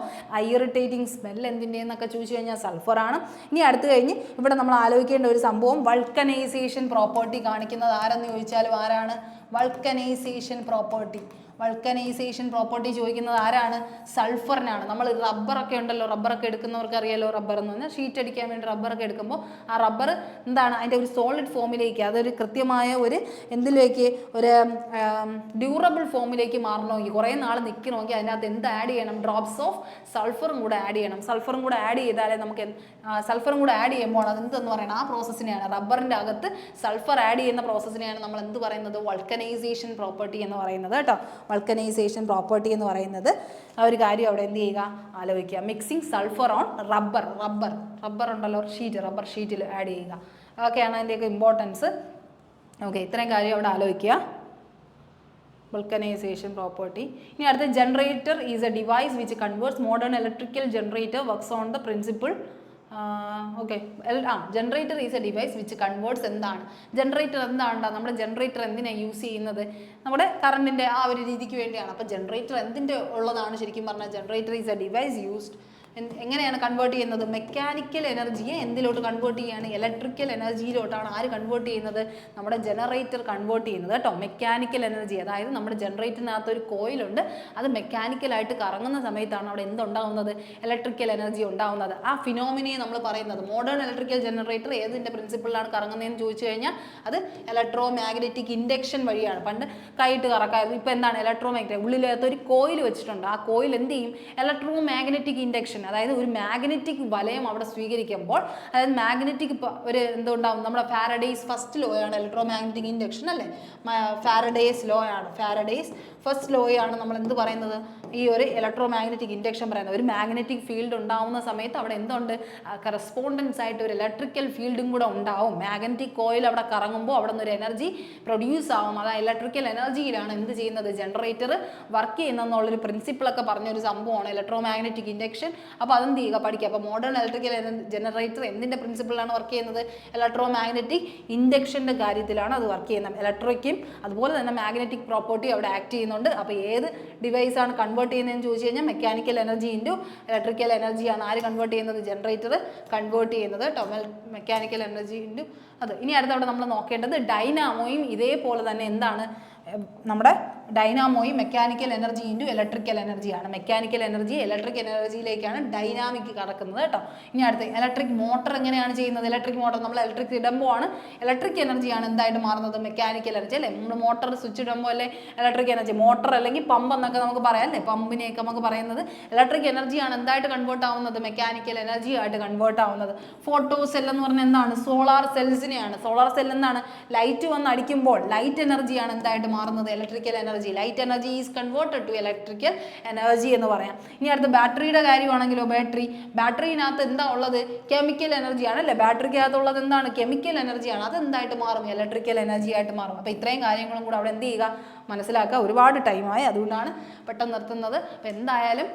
S1: ഇറിറ്റേറ്റിംഗ് സ്മെൽ എന്തിൻ്റെയെന്നൊക്കെ ചോദിച്ചു കഴിഞ്ഞാൽ സൾഫറാണ്. ഇനി അടുത്ത് കഴിഞ്ഞ് ഇവിടെ നമ്മൾ ആലോചിക്കേണ്ട ഒരു സംഭവം വൾക്കനൈസേഷൻ പ്രോപ്പർട്ടി കാണിക്കുന്നത് ആരെന്ന് ചോദിച്ചാലും ആരാണ്? Vulcanisation property. വൾക്കനൈസേഷൻ പ്രോപ്പർട്ടി ചോദിക്കുന്നത് ആരാണ്? സൾഫറിനാണ്. നമ്മൾ റബ്ബറൊക്കെ ഉണ്ടല്ലോ, റബ്ബറൊക്കെ എടുക്കുന്നവർക്ക് അറിയാലോ, റബ്ബർ എന്ന് പറഞ്ഞാൽ ഷീറ്റ് അടിക്കാൻ വേണ്ടി റബ്ബറൊക്കെ എടുക്കുമ്പോൾ ആ റബ്ബർ എന്താണ്? അതിൻ്റെ ഒരു സോളിഡ് ഫോമിലേക്ക്, അതൊരു കൃത്യമായ ഒരു എന്തിലേക്ക്, ഒരു ഡ്യൂറബിൾ ഫോമിലേക്ക് മാറണമെങ്കിൽ, കുറേ നാൾ നിൽക്കണമെങ്കിൽ അതിനകത്ത് എന്ത് ആഡ് ചെയ്യണം? ഡ്രോപ്സ് ഓഫ് സൾഫറും കൂടെ ആഡ് ചെയ്യണം. സൾഫറും കൂടെ ആഡ് ചെയ്താലേ നമുക്ക് സൾഫറും കൂടെ ആഡ് ചെയ്യുമ്പോൾ അതെന്തെന്ന് പറയണം? ആ പ്രോസസ്സിനെയാണ്, റബ്ബറിൻ്റെ അകത്ത് സൾഫർ ആഡ് ചെയ്യുന്ന പ്രോസസ്സിനെയാണ് നമ്മൾ എന്ത് പറയുന്നത്? വൾക്കനൈസേഷൻ പ്രോപ്പർട്ടി എന്ന് പറയുന്നത് കേട്ടോ. വൾക്കനൈസേഷൻ പ്രോപ്പർട്ടി എന്ന് പറയുന്നത് ആ ഒരു കാര്യം അവിടെ എന്ത് ചെയ്യുക? ആലോചിക്കുക. മിക്സിങ് സൾഫർ ഓൺ റബ്ബർ ഉണ്ടല്ലോ, റബ്ബർ ഷീറ്റിൽ ആഡ് ചെയ്യുക. അതൊക്കെയാണ് അതിൻ്റെയൊക്കെ ഇമ്പോർട്ടൻസ്. ഓക്കെ, ഇത്രയും കാര്യം അവിടെ ആലോചിക്കുക. Vulcanisation property. ഇനി അടുത്ത generator is A device which converts modern electrical generator works on the principle. Okay, generator is A device which converts. എന്താണ് ജനറേറ്റർ? എന്താണ് നമ്മുടെ ജനറേറ്റർ? എന്തിനാണ് യൂസ് ചെയ്യുന്നത്? നമ്മുടെ കറണ്ടിൻ്റെ ആ ഒരു രീതിക്ക് വേണ്ടിയാണ്. അപ്പോൾ ജനറേറ്റർ എന്തിൻ്റെ ഉള്ളതാണ്? ശരിക്കും പറഞ്ഞാൽ generator is A device used. എങ്ങനെയാണ് കൺവേർട്ട് ചെയ്യുന്നത്? മെക്കാനിക്കൽ എനർജിയെ എന്തിലോട്ട് കൺവേർട്ട് ചെയ്യുകയാണ്? ഇലക്ട്രിക്കൽ എനർജിയിലോട്ടാണ് ആര് കൺവേർട്ട് ചെയ്യുന്നത്? നമ്മുടെ ജനറേറ്റർ കൺവേർട്ട് ചെയ്യുന്നത് കേട്ടോ. മെക്കാനിക്കൽ എനർജി, അതായത് നമ്മുടെ ജനറേറ്ററിനകത്ത് ഒരു കോയിലുണ്ട്, അത് മെക്കാനിക്കലായിട്ട് കറങ്ങുന്ന സമയത്താണ് അവിടെ എന്തുണ്ടാവുന്നത്? ഇലക്ട്രിക്കൽ എനർജി ഉണ്ടാവുന്നത്. ആ ഫിനോമിനിയെ നമ്മൾ പറയുന്നത് മോഡേൺ ഇലക്ട്രിക്കൽ ജനറേറ്റർ ഏതിൻ്റെ പ്രിൻസിപ്പിളിലാണ് കറങ്ങുന്നതെന്ന് ചോദിച്ചു കഴിഞ്ഞാൽ അത് ഇലക്ട്രോ മാഗ്നറ്റിക് ഇൻഡക്ഷൻ വഴിയാണ്. പണ്ട് കൈയിട്ട് കറക്കായിരുന്നു, ഇപ്പോൾ എന്താണ്? Electro magnetic. ഉള്ളിലകത്ത് ഒരു കോയിൽ വെച്ചിട്ടുണ്ട്, ആ കോയിൽ എന്ത് ചെയ്യും? ഇലക്ട്രോ മാഗ്നറ്റിക് ഇൻഡക്ഷൻ, അതായത് ഒരു മാഗ്നറ്റിക് വലയം അവിടെ സ്വീകരിക്കുമ്പോൾ, അതായത് മാഗ്നറ്റിക് ഒരു എന്തുണ്ടാവും? നമ്മുടെ ഫാരഡേസ് ഫസ്റ്റ് ലോ ആണ് ഇലക്ട്രോ മാഗ്നറ്റിക് ഇൻഡക്ഷൻ അല്ലേ? ഫാരഡേസ് ലോ ആണ്, ഫാരഡേസ് ഫസ്റ്റ് ലോയാണ് നമ്മൾ എന്ത് പറയുന്നത്? ഈ ഒരു ഇലക്ട്രോ മാഗ്നറ്റിക് ഇൻഡക്ഷൻ പറയുന്നത്. ഒരു മാഗ്നറ്റിക് ഫീൽഡ് ഉണ്ടാവുന്ന സമയത്ത് അവിടെ എന്തുണ്ട്? കറസ്പോണ്ടൻസ് ആയിട്ട് ഒരു ഇലക്ട്രിക്കൽ ഫീൽഡും കൂടെ ഉണ്ടാവും. മാഗ്നറ്റിക് കോയിൽ അവിടെ കറങ്ങുമ്പോൾ അവിടെ നിന്ന് ഒരു എനർജി പ്രൊഡ്യൂസ് ആവും. അതായത് ഇലക്ട്രിക്കൽ എനർജിയിലാണ് എന്ത് ചെയ്യുന്നത്? ജനറേറ്റർ വർക്ക് ചെയ്യുന്നതെന്നുള്ളൊരു പ്രിൻസിപ്പിളൊക്കെ പറഞ്ഞൊരു സംഭവമാണ് ഇലക്ട്രോ മാഗ്നറ്റിക് ഇൻഡക്ഷൻ. അപ്പോൾ അതെന്ത് ചെയ്യുക? പഠിക്കുക. അപ്പോൾ മോഡേൺ ഇലക്ട്രിക്കൽ ജനറേറ്റർ എന്തിൻ്റെ പ്രിൻസിപ്പിളാണ് വർക്ക് ചെയ്യുന്നത്? ഇലക്ട്രോ മാഗ്നറ്റിക് ഇൻഡക്ഷൻ്റെ കാര്യത്തിലാണ് അത് വർക്ക് ചെയ്യുന്നത്. ഇലക്ട്രിക്കും അതുപോലെ തന്നെ മാഗ്നറ്റിക് പ്രോപ്പർട്ടി അവിടെ ആക്ട് ചെയ്യുന്നുണ്ട്. അപ്പോൾ ഏത് ഡിവൈസാണ് കൺവേർട്ട് ചെയ്യുന്നതെന്ന് ചോദിച്ചു കഴിഞ്ഞാൽ മെക്കാനിക്കൽ എനർജി ഇൻറ്റു ഇലക്ട്രിക്കൽ എനർജിയാണ് ആര് കൺവേർട്ട് ചെയ്യുന്നത്? ജനറേറ്റർ കൺവേർട്ട് ചെയ്യുന്നത് കേട്ടോ. മെക്കാനിക്കൽ എനർജി ഇൻറ്റു അത്. ഇനി അടുത്തവിടെ നമ്മൾ നോക്കേണ്ടത് ഡൈനാമോയും ഇതേപോലെ തന്നെ എന്താണ്? നമ്മുടെ ഡൈനാമോയും മെക്കാനിക്കൽ എനർജി ഇൻറ്റു ഇലക്ട്രിക്കൽ എനർജിയാണ്. മെക്കാനിക്കൽ എനർജി ഇലക്ട്രിക് എനർജിയിലേക്കാണ് ഡൈനാമിക് കടക്കുന്നത് കേട്ടോ. ഇനി അടുത്ത് ഇലക്ട്രിക് മോട്ടർ എങ്ങനെയാണ് ചെയ്യുന്നത്? ഇലക്ട്രിക് മോട്ടർ നമ്മൾ ഇലക്ട്രിക് ഇടുമ്പോൾ ആണ് ഇലക്ട്രിക് എനർജിയാണ് എന്തായിട്ട് മാറുന്നത്? മെക്കാനിക്കൽ എനർജി അല്ലേ? നമ്മൾ മോട്ടർ സ്വിച്ച് ഇടുമ്പോൾ അല്ലേ ഇലക്ട്രിക് എനർജി? മോട്ടർ അല്ലെങ്കിൽ പമ്പ് എന്നൊക്കെ നമുക്ക് പറയാം അല്ലേ? പമ്പിനെയൊക്കെ നമുക്ക് പറയുന്നത് ഇലക്ട്രിക് എനർജിയാണ് എന്തായിട്ട് കൺവേർട്ട് ആവുന്നത്? മെക്കാനിക്കൽ എനർജി ആയിട്ട് കൺവേർട്ട് ആവുന്നത്. ഫോട്ടോ സെൽ എന്ന് പറഞ്ഞാൽ എന്താണ്? സോളാർ സെൽസിനെയാണ്. സോളാർ സെൽ എന്താണ്? ലൈറ്റ് വന്ന് അടിക്കുമ്പോൾ ലൈറ്റ് എനർജിയാണ് എന്തായിട്ട് മാറുന്നത്? Electrical energy. Light energy is converted to electrical energy എന്ന് പറയാം. ഇനി അടുത്ത് ബാറ്ററിയുടെ കാര്യമാണെങ്കിലോ, ബാറ്ററിനകത്ത് എന്താ ഉള്ളത്? കെമിക്കൽ എനർജിയാണ് അല്ലേ? ബാറ്ററിക്കകത്തുള്ളത് എന്താണ്? കെമിക്കൽ എനർജിയാണ്. അത് എന്തായിട്ട് മാറും? ഇലക്ട്രിക്കൽ എനർജി ആയിട്ട് മാറും. അപ്പോൾ ഇത്രയും കാര്യങ്ങളും കൂടെ അവിടെ എന്ത് ചെയ്യുക? മനസ്സിലാക്കുക. ഒരുപാട് ടൈമായി, അതുകൊണ്ടാണ് പെട്ടെന്ന് നിർത്തുന്നത്. അപ്പോൾ എന്തായാലും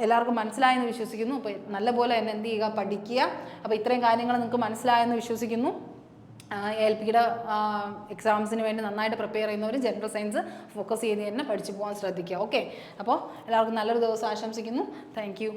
S1: എല്ലാവർക്കും മനസ്സിലായെന്ന് വിശ്വസിക്കുന്നു. അപ്പോൾ നല്ലപോലെ തന്നെ എന്ത് ചെയ്യുക? പഠിക്കുക. അപ്പോൾ ഇത്രയും കാര്യങ്ങൾ നിങ്ങൾക്ക് മനസ്സിലായെന്ന് വിശ്വസിക്കുന്നു. LPയുടെ എക്സാംസിന് വേണ്ടി നന്നായിട്ട് പ്രിപ്പയർ ചെയ്യുന്നവർ ജനറൽ സയൻസ് ഫോക്കസ് ചെയ്ത് തന്നെ പഠിച്ചു പോകാൻ ശ്രദ്ധിക്കുക. ഓക്കെ, അപ്പോൾ എല്ലാവർക്കും നല്ലൊരു ദിവസം ആശംസിക്കുന്നു. Thank you.